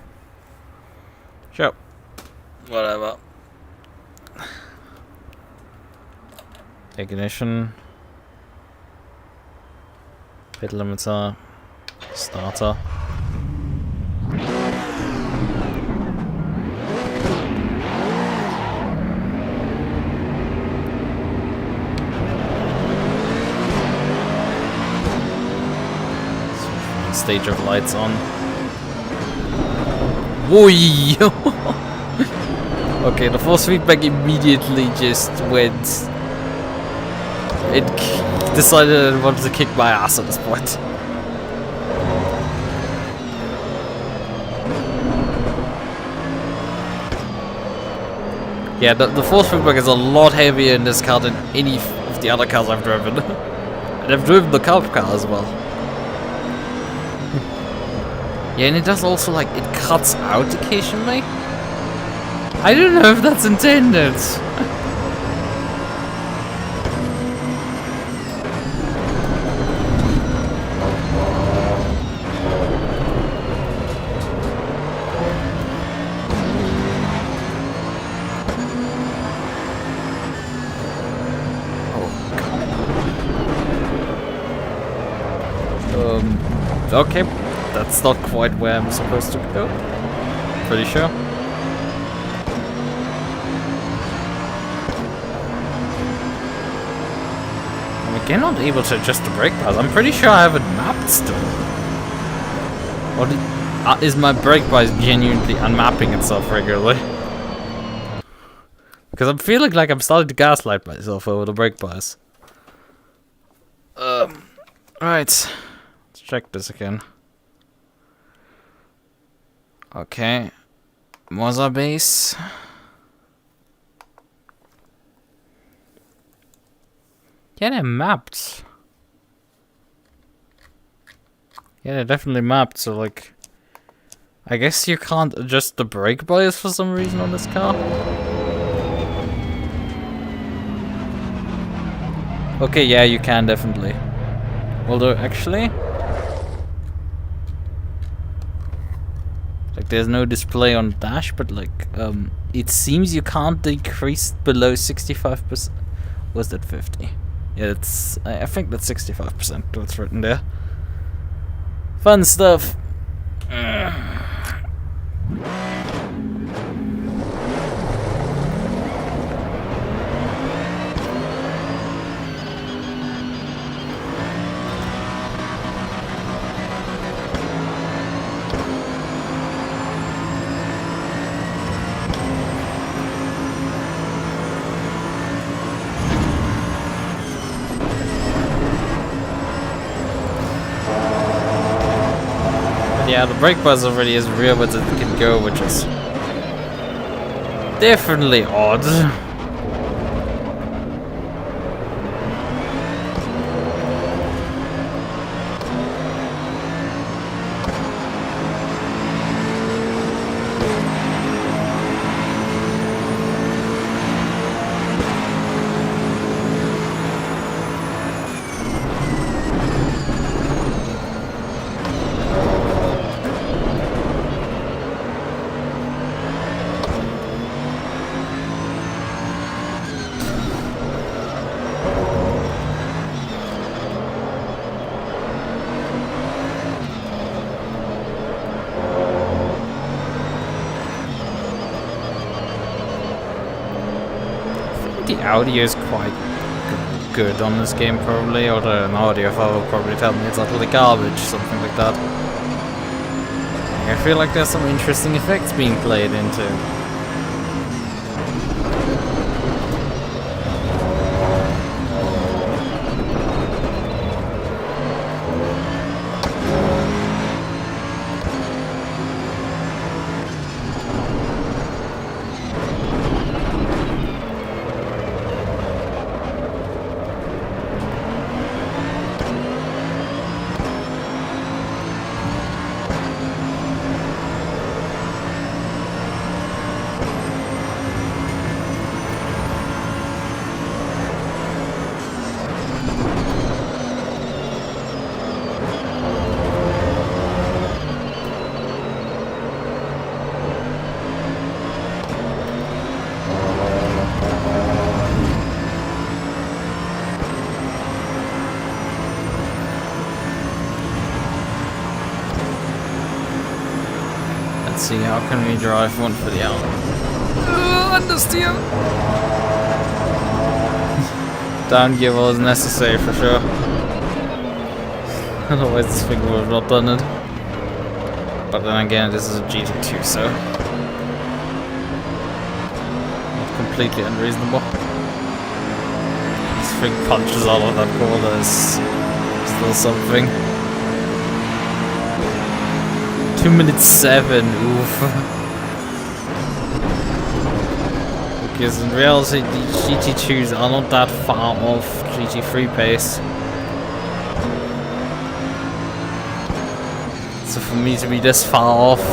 Sure. Whatever. Ignition. Pit limiter. Starter. Stage of lights on. Woi! Okay, the force feedback immediately just went. It decided it wanted to kick my ass at this point. Yeah, the force feedback is a lot heavier in this car than any of the other cars I've driven. And I've driven the car as well. Yeah, and it does also, like, it cuts out occasionally. I don't know if that's intended. Okay. That's not quite where I'm supposed to go. Pretty sure. I'm again not able to adjust the brake pads. I'm pretty sure I have it mapped still. Or is my brake bias genuinely unmapping itself regularly? Because I'm feeling like I'm starting to gaslight myself over the brake bias. Right. Let's check this again. Okay, mother base. Yeah, they're mapped. Yeah, they're definitely mapped, so like... I guess you can't adjust the brake bias for some reason on this car. Okay, yeah, you can definitely. Although, actually... Like, there's no display on dash, but like, it seems you can't decrease below 65%. Was that 50? Yeah, it's, I think that's 65%, what's written there. Fun stuff. Yeah, the brake buzz already is real, but it can go, which is definitely odd. the audio is quite good on this game, probably, although an audiophile will probably tell me it's utterly garbage, something like that. I feel like there's some interesting effects being played into. Let's see, how can we drive one for the hour? Understeer! Down gear was necessary for sure. Otherwise this thing would have not done it. But then again, this is a GT2, so not completely unreasonable. This thing punches out of that corner is still something. 2 minutes 7, oof. Because in reality, the GT2s are not that far off GT3 pace. So for me to be this far off,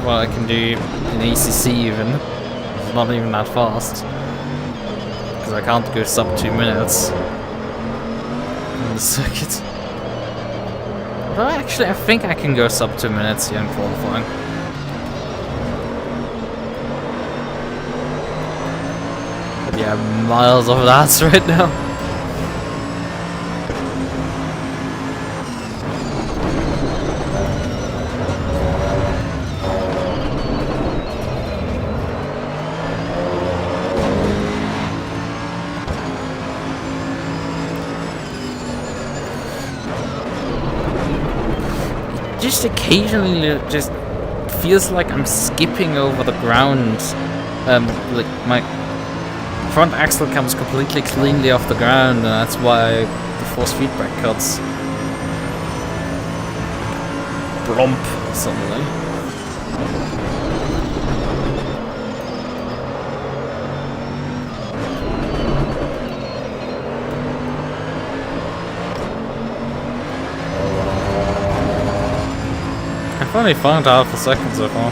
well, I can do in ACC even. It's not even that fast. Because I can't go sub 2 minutes on the circuit. Although actually, I think I can go sub 2 minutes here in qualifying. But yeah, miles of that right now. Just occasionally just feels like I'm skipping over the ground. Like my front axle comes completely cleanly off the ground, and that's why the force feedback cuts. Bromp suddenly. I've only found out for seconds so far.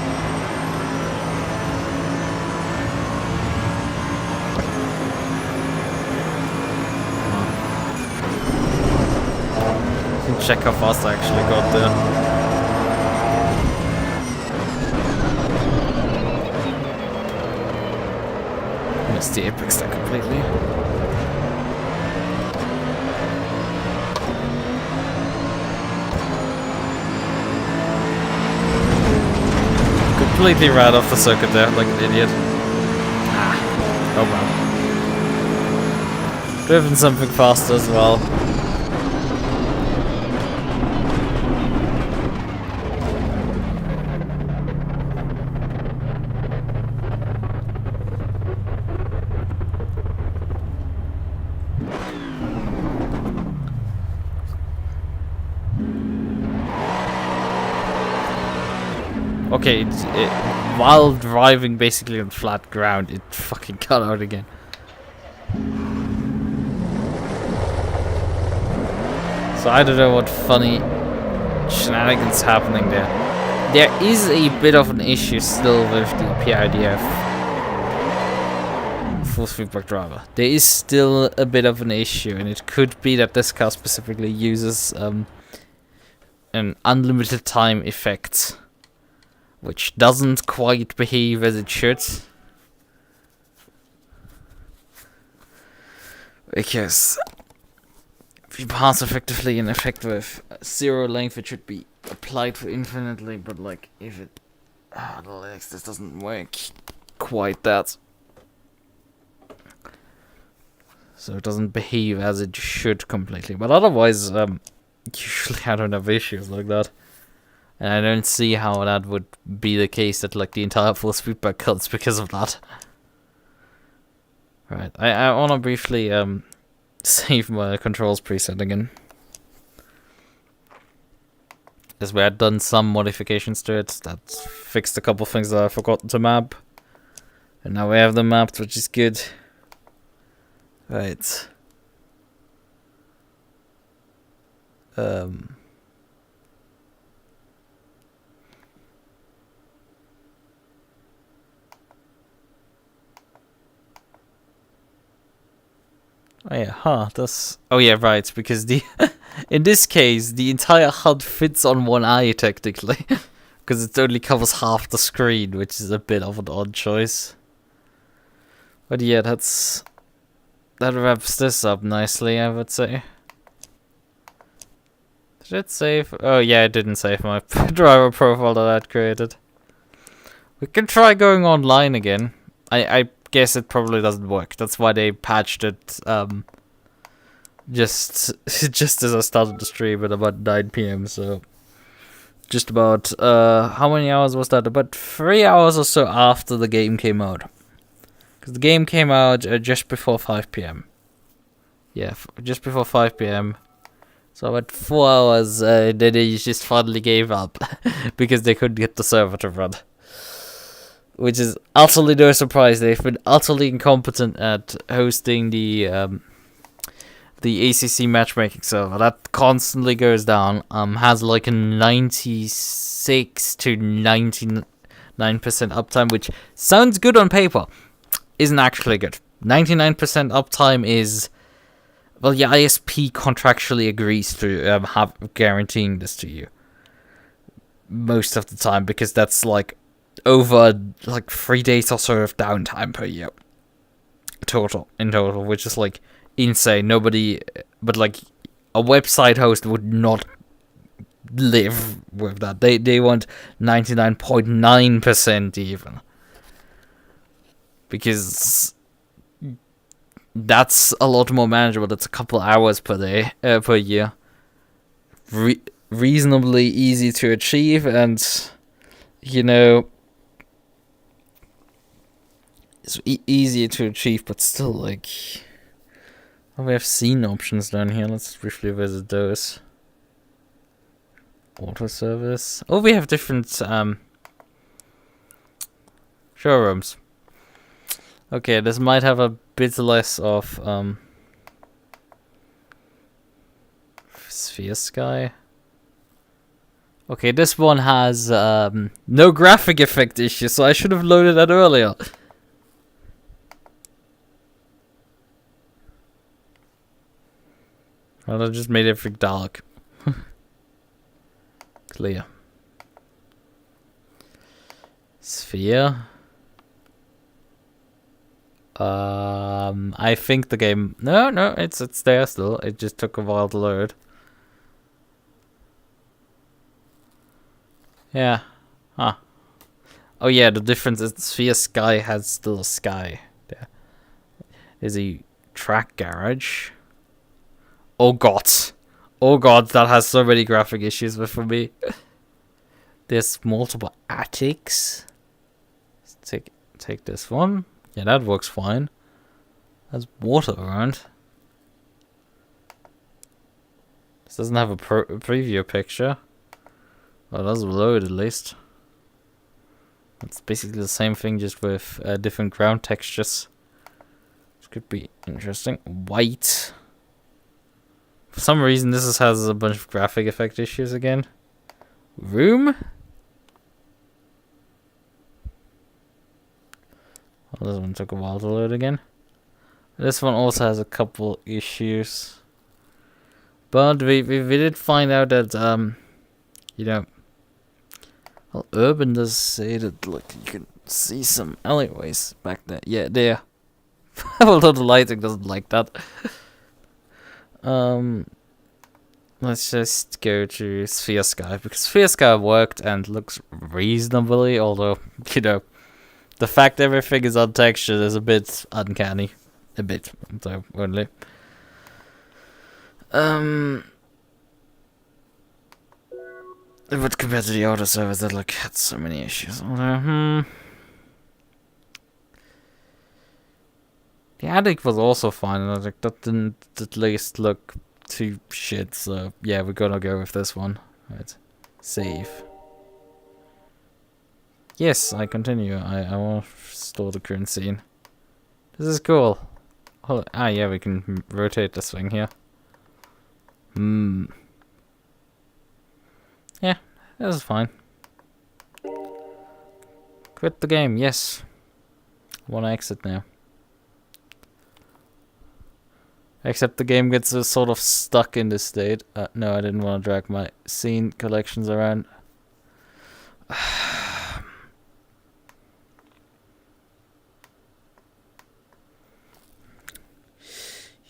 I can check how fast I actually got there. Missed the apex there completely. Completely right off the circuit there, like an idiot. Oh well. Driven something faster as well. Okay, while driving basically on flat ground, it fucking cut out again. So I don't know what funny shenanigans happening there. There is a bit of an issue still with the PIDF force feedback driver. There is still a bit of an issue, and it could be that this car specifically uses an unlimited time effect, which doesn't quite behave as it should. Because if you pass effectively an effect with 0 length, it should be applied for infinitely, but like if it the legs, this doesn't work quite that. so it doesn't behave as it should completely. But otherwise, usually I don't have issues like that. And I don't see how that would be the case that like the entire force feedback cuts because of that. Right, I want to briefly save my controls preset again. As we had done some modifications to it, that fixed a couple things that I forgot to map. And now we have them mapped, which is good. Right. Oh yeah, oh yeah, right, because the in this case the entire HUD fits on one eye technically, because it only covers half the screen, which is a bit of an odd choice. But yeah, that wraps this up nicely, I would say. Did it save? Oh yeah, it didn't save my driver profile that I'd created. We can try going online again. I guess it probably doesn't work. That's why they patched it just as I started the stream at about 9 PM, so just about how many hours was that? About 3 hours or so after the game came out. Because the game came out just before 5 PM. Yeah, just before 5 PM. So about 4 hours, then they just finally gave up because they couldn't get the server to run. Which is utterly no surprise. They've been utterly incompetent at hosting the ACC matchmaking server. That constantly goes down. Has like a 96 to 99% uptime, which sounds good on paper. Isn't actually good. 99% uptime is, well, your ISP contractually agrees to have guaranteeing this to you most of the time, because that's like over like 3 days or so of downtime per year in total, which is like insane. Nobody but like a website host would not live with that. They want 99.9% even, because that's a lot more manageable. That's a couple hours per day, per year. Reasonably easy to achieve, and you know, it's easier to achieve, but still, like, oh, we have scene options down here. Let's briefly visit those. Auto service. Oh, we have different showrooms. Okay, this might have a bit less of Sphere Sky. Okay, this one has no graphic effect issue, so I should have loaded that earlier. Well, I just made everything dark. Clear. Sphere. I think the game... No, it's there still. It just took a while to load. Yeah. Huh. Oh yeah, the difference is the Sphere Sky has still a sky. There. There's a track garage. Oh god, that has so many graphic issues for me. There's multiple attics. Let's take this one. Yeah, that works fine. There's water around. This doesn't have a preview picture. Well, it does load at least. It's basically the same thing, just with different ground textures. Which could be interesting. White. For some reason, this has a bunch of graphic effect issues again. Room? Well, this one took a while to load again. This one also has a couple issues. But we did find out that, you know... Well, Urban does say that, look, you can see some alleyways back there. Yeah, there. Although the lighting doesn't like that. Let's just go to Sphere Sky, because Sphere Sky worked and looks reasonably, although, you know, the fact everything is untextured is a bit uncanny. a bit, though, only. But compared to the other servers that like had so many issues. Although, the attic was also fine, and like that didn't at least look too shit. So yeah, we're gonna go with this one. Right, save. Yes, I continue. I want to restore the current scene. This is cool. Oh, yeah, we can rotate this thing here. Yeah, this is fine. Quit the game, yes. I want to exit now. Except the game gets sort of stuck in this state. No, I didn't want to drag my scene collections around.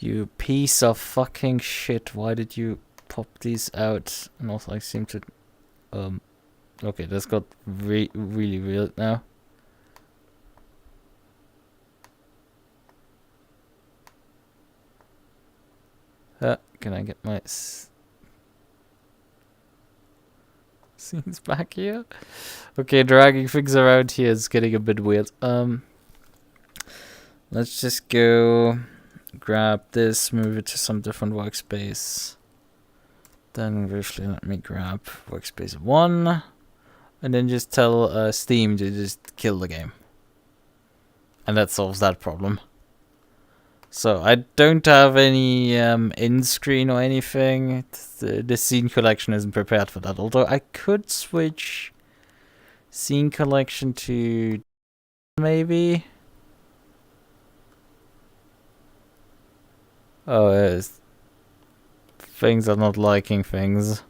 You piece of fucking shit. Why did you pop these out? And also I seem to... Okay, this got really weird now. Can I get my... scenes back here? Okay, dragging things around here is getting a bit weird. Let's just go... grab this, move it to some different workspace. Then briefly let me grab workspace 1. And then just tell Steam to just kill the game. And that solves that problem. So I don't have any in-screen or anything. The scene collection isn't prepared for that. Although I could switch scene collection to maybe... Oh, things are not liking things.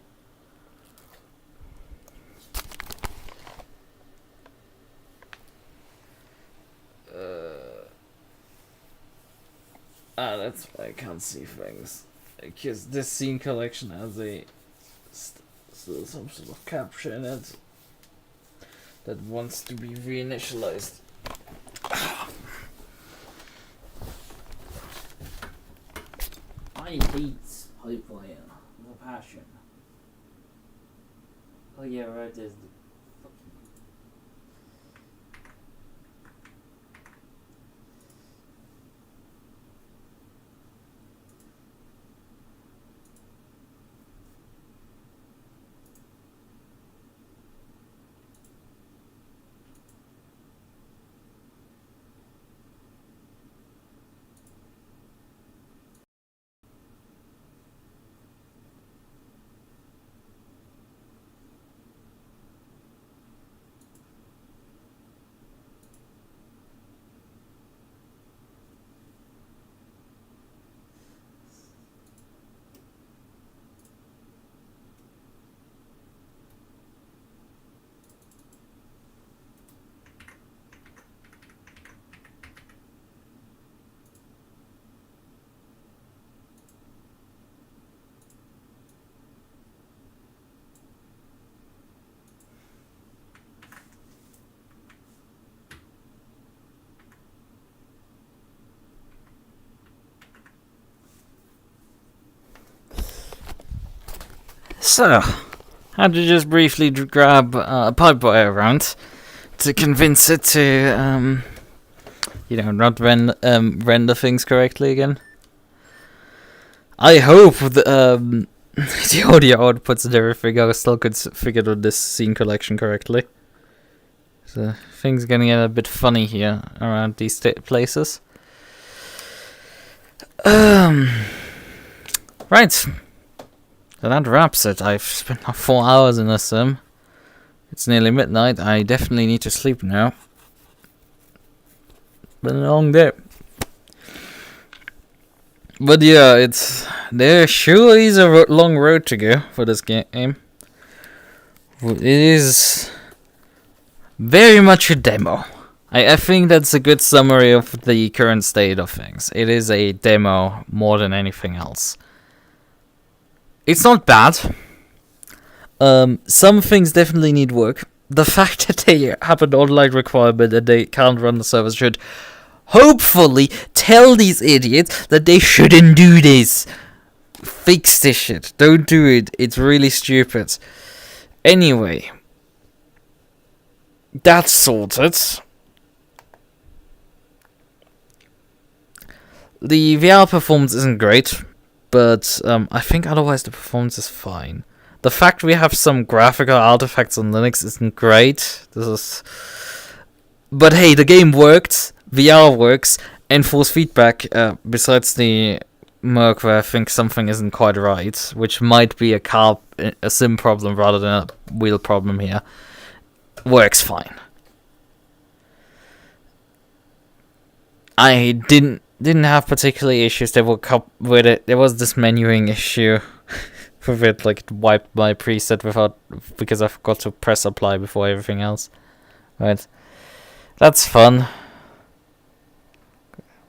That's why I can't see things. Because this scene collection has a some sort of capture in it that wants to be reinitialized. I hate pipeline. No passion. Oh yeah, right, there's the So, had to just briefly grab a pipe wire around to convince it to, not render things correctly again. I hope the audio outputs and everything are still configured with this scene collection correctly. So, things are getting a bit funny here around these places. Right. So that wraps it. I've spent 4 hours in this sim. It's nearly midnight. I definitely need to sleep now. Been a long day. But yeah, there sure is a long road to go for this game. It is very much a demo. I think that's a good summary of the current state of things. It is a demo more than anything else. It's not bad. Some things definitely need work. The fact that they have an online requirement and they can't run the servers should hopefully tell these idiots that they shouldn't do this. Fix this shit. Don't do it. It's really stupid. Anyway, that's sorted. The VR performance isn't great, but I think otherwise the performance is fine. The fact we have some graphical artifacts on Linux isn't great. But hey, the game worked, VR works, and force feedback, besides the Merc where I think something isn't quite right, which might be a sim problem rather than a wheel problem here, works fine. I didn't have particular issues. There were with it. There was this menuing issue with it, like it wiped my preset because I forgot to press apply before everything else. Right, that's fun.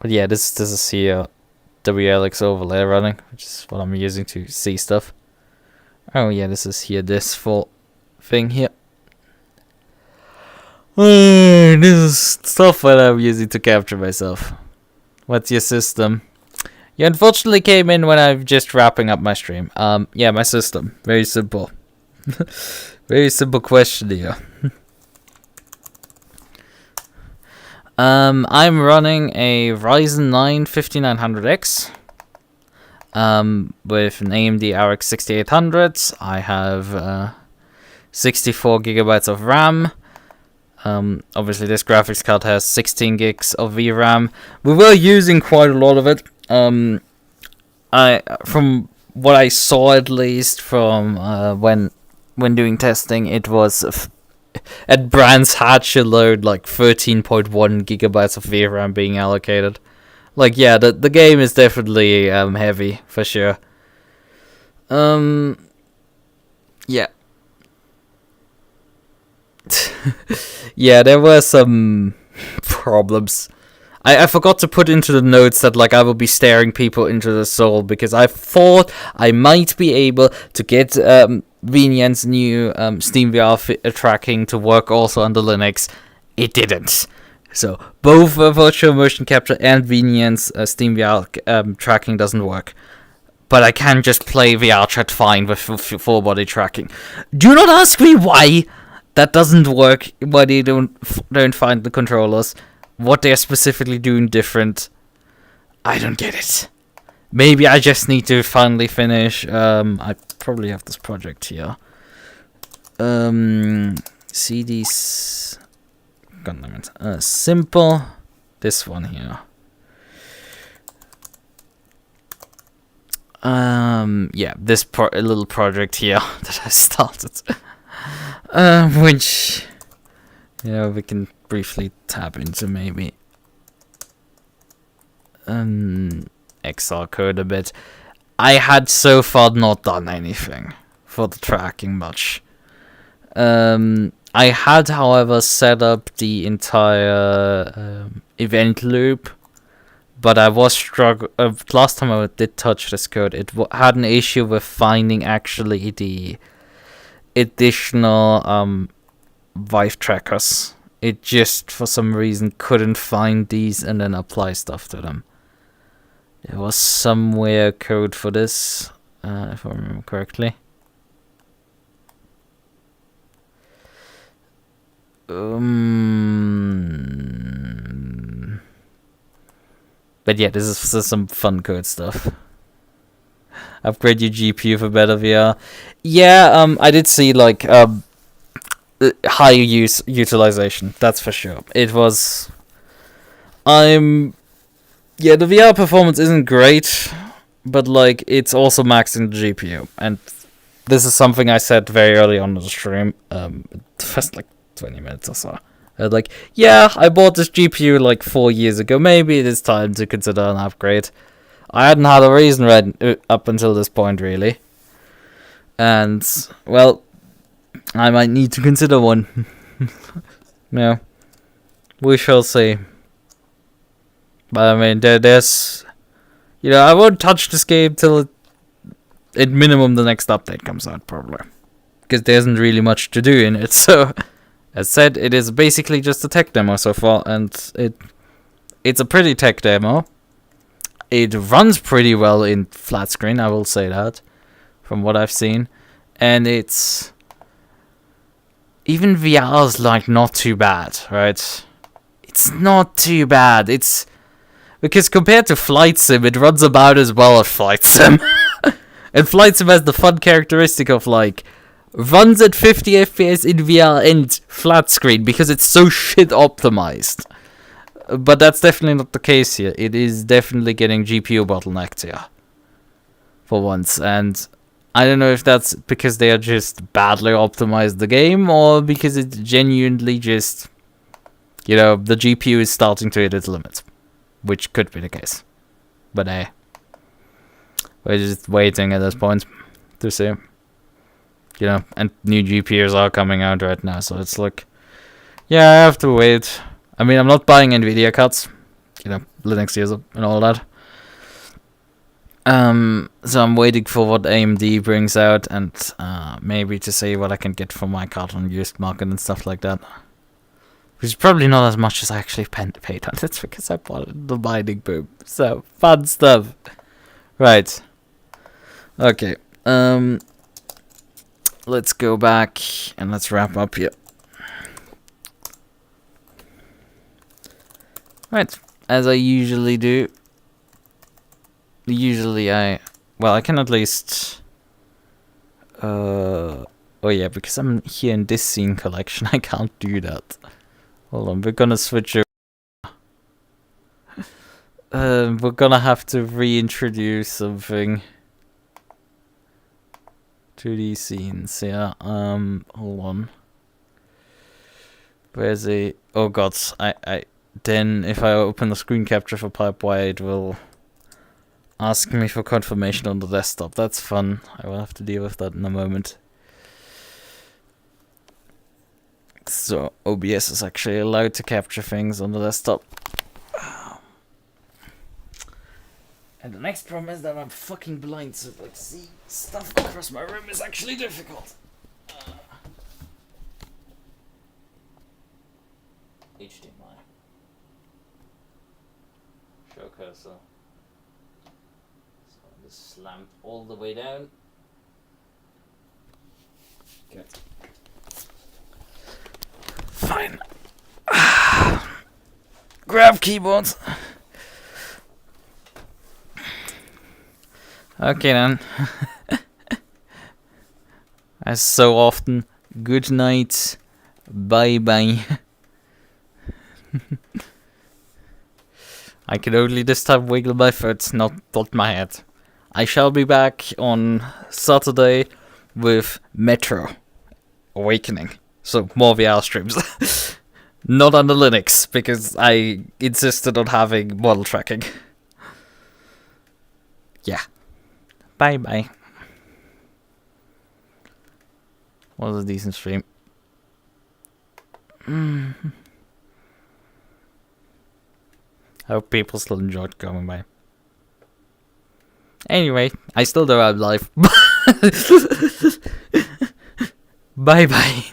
But yeah, this is here WLX overlay running, which is what I'm using to see stuff. Oh yeah, this is here this full thing here. This is stuff that I'm using to capture myself. What's your system? You unfortunately came in when I'm just wrapping up my stream. Yeah, my system. Very simple. Very simple question here. I'm running a Ryzen 9 5900X with an AMD RX 6800. I have 64 gigabytes of RAM. Obviously this graphics card has 16 gigs of VRAM. We were using quite a lot of it. From what I saw, at least from when doing testing, it was at Brands Hatch alone like 13.1 gigabytes of VRAM being allocated. Like yeah, the game is definitely heavy for sure. Yeah. Yeah, there were some problems. I forgot to put into the notes that like I will be staring people into the soul because I thought I might be able to get Vnian's new SteamVR tracking to work also under Linux. It didn't. So both virtual motion capture and Vnian's SteamVR tracking doesn't work. But I can just play VR chat fine with full body tracking. Do not ask me why that doesn't work. Why they don't find the controllers. What they're specifically doing different, I don't get it. Maybe I just need to finally finish. I probably have this project here. CDs. Simple. This one here. Yeah, this little project here that I started. Which, yeah, we can briefly tap into maybe XR code a bit. I had so far not done anything for the tracking much. I had, however, set up the entire event loop, but I was struggling. Last time I did touch this code, it had an issue with finding actually the additional Vive trackers. It just, for some reason, couldn't find these and then apply stuff to them. There was somewhere code for this, if I remember correctly. But yeah, this is some fun code stuff. Upgrade your GPU for better VR. Yeah, I did see like high utilization. That's for sure. It was. Yeah, the VR performance isn't great, but like it's also maxing the GPU, and this is something I said very early on in the stream. First like 20 minutes or so. Like, yeah, I bought this GPU like 4 years ago. Maybe it is time to consider an upgrade. I hadn't had a reason up until this point, really. And, well, I might need to consider one. Yeah. We shall see. But, I mean, there's... You know, I won't touch this game till, at minimum, the next update comes out, probably. Because there isn't really much to do in it, so... As said, it is basically just a tech demo so far, and it's a pretty tech demo. It runs pretty well in flat screen, I will say that, from what I've seen. And it's... even VR's like not too bad, right? It's not too bad. It's... because compared to Flight Sim, it runs about as well as Flight Sim. And Flight Sim has the fun characteristic of like... runs at 50 FPS in VR and flat screen because it's so shit optimized. But that's definitely not the case here. It is definitely getting GPU bottlenecked here. For once. And I don't know if that's because they are just badly optimized the game or because it's genuinely just... you know, the GPU is starting to hit its limits. Which could be the case. But hey. We're just waiting at this point to see. You know, and new GPUs are coming out right now, so it's like... yeah, I have to wait. I mean, I'm not buying NVIDIA cards. You know, LinuxVR and all that. So I'm waiting for what AMD brings out and maybe to see what I can get for my card on used market and stuff like that. Which is probably not as much as I actually paid on it because I bought it in the mining boom. So, fun stuff. Right. Okay. Let's go back and let's wrap up here. Right. As I usually do. Well, I can at least... oh yeah, because I'm here in this scene collection, I can't do that. Hold on, we're gonna switch over. We're gonna have to reintroduce something to these scenes. Yeah, hold on. Where's the... oh god, then if I open the screen capture for Pipewire, it will ask me for confirmation on the desktop. That's fun. I will have to deal with that in a moment. So OBS is actually allowed to capture things on the desktop. And the next problem is that I'm fucking blind, so like see stuff across my room is actually difficult. HDMI. Show cursor. So this slammed all the way down. Good. Fine. Grab keyboards. Okay then. As so often, good night. Bye bye. I can only this time wiggle my foot, not my head. I shall be back on Saturday with Metro Awakening. So, more VR streams. Not on the Linux, because I insisted on having model tracking. Yeah. Bye bye. Was a decent stream. I hope people still enjoyed coming by. Anyway, I still do have life. Bye bye.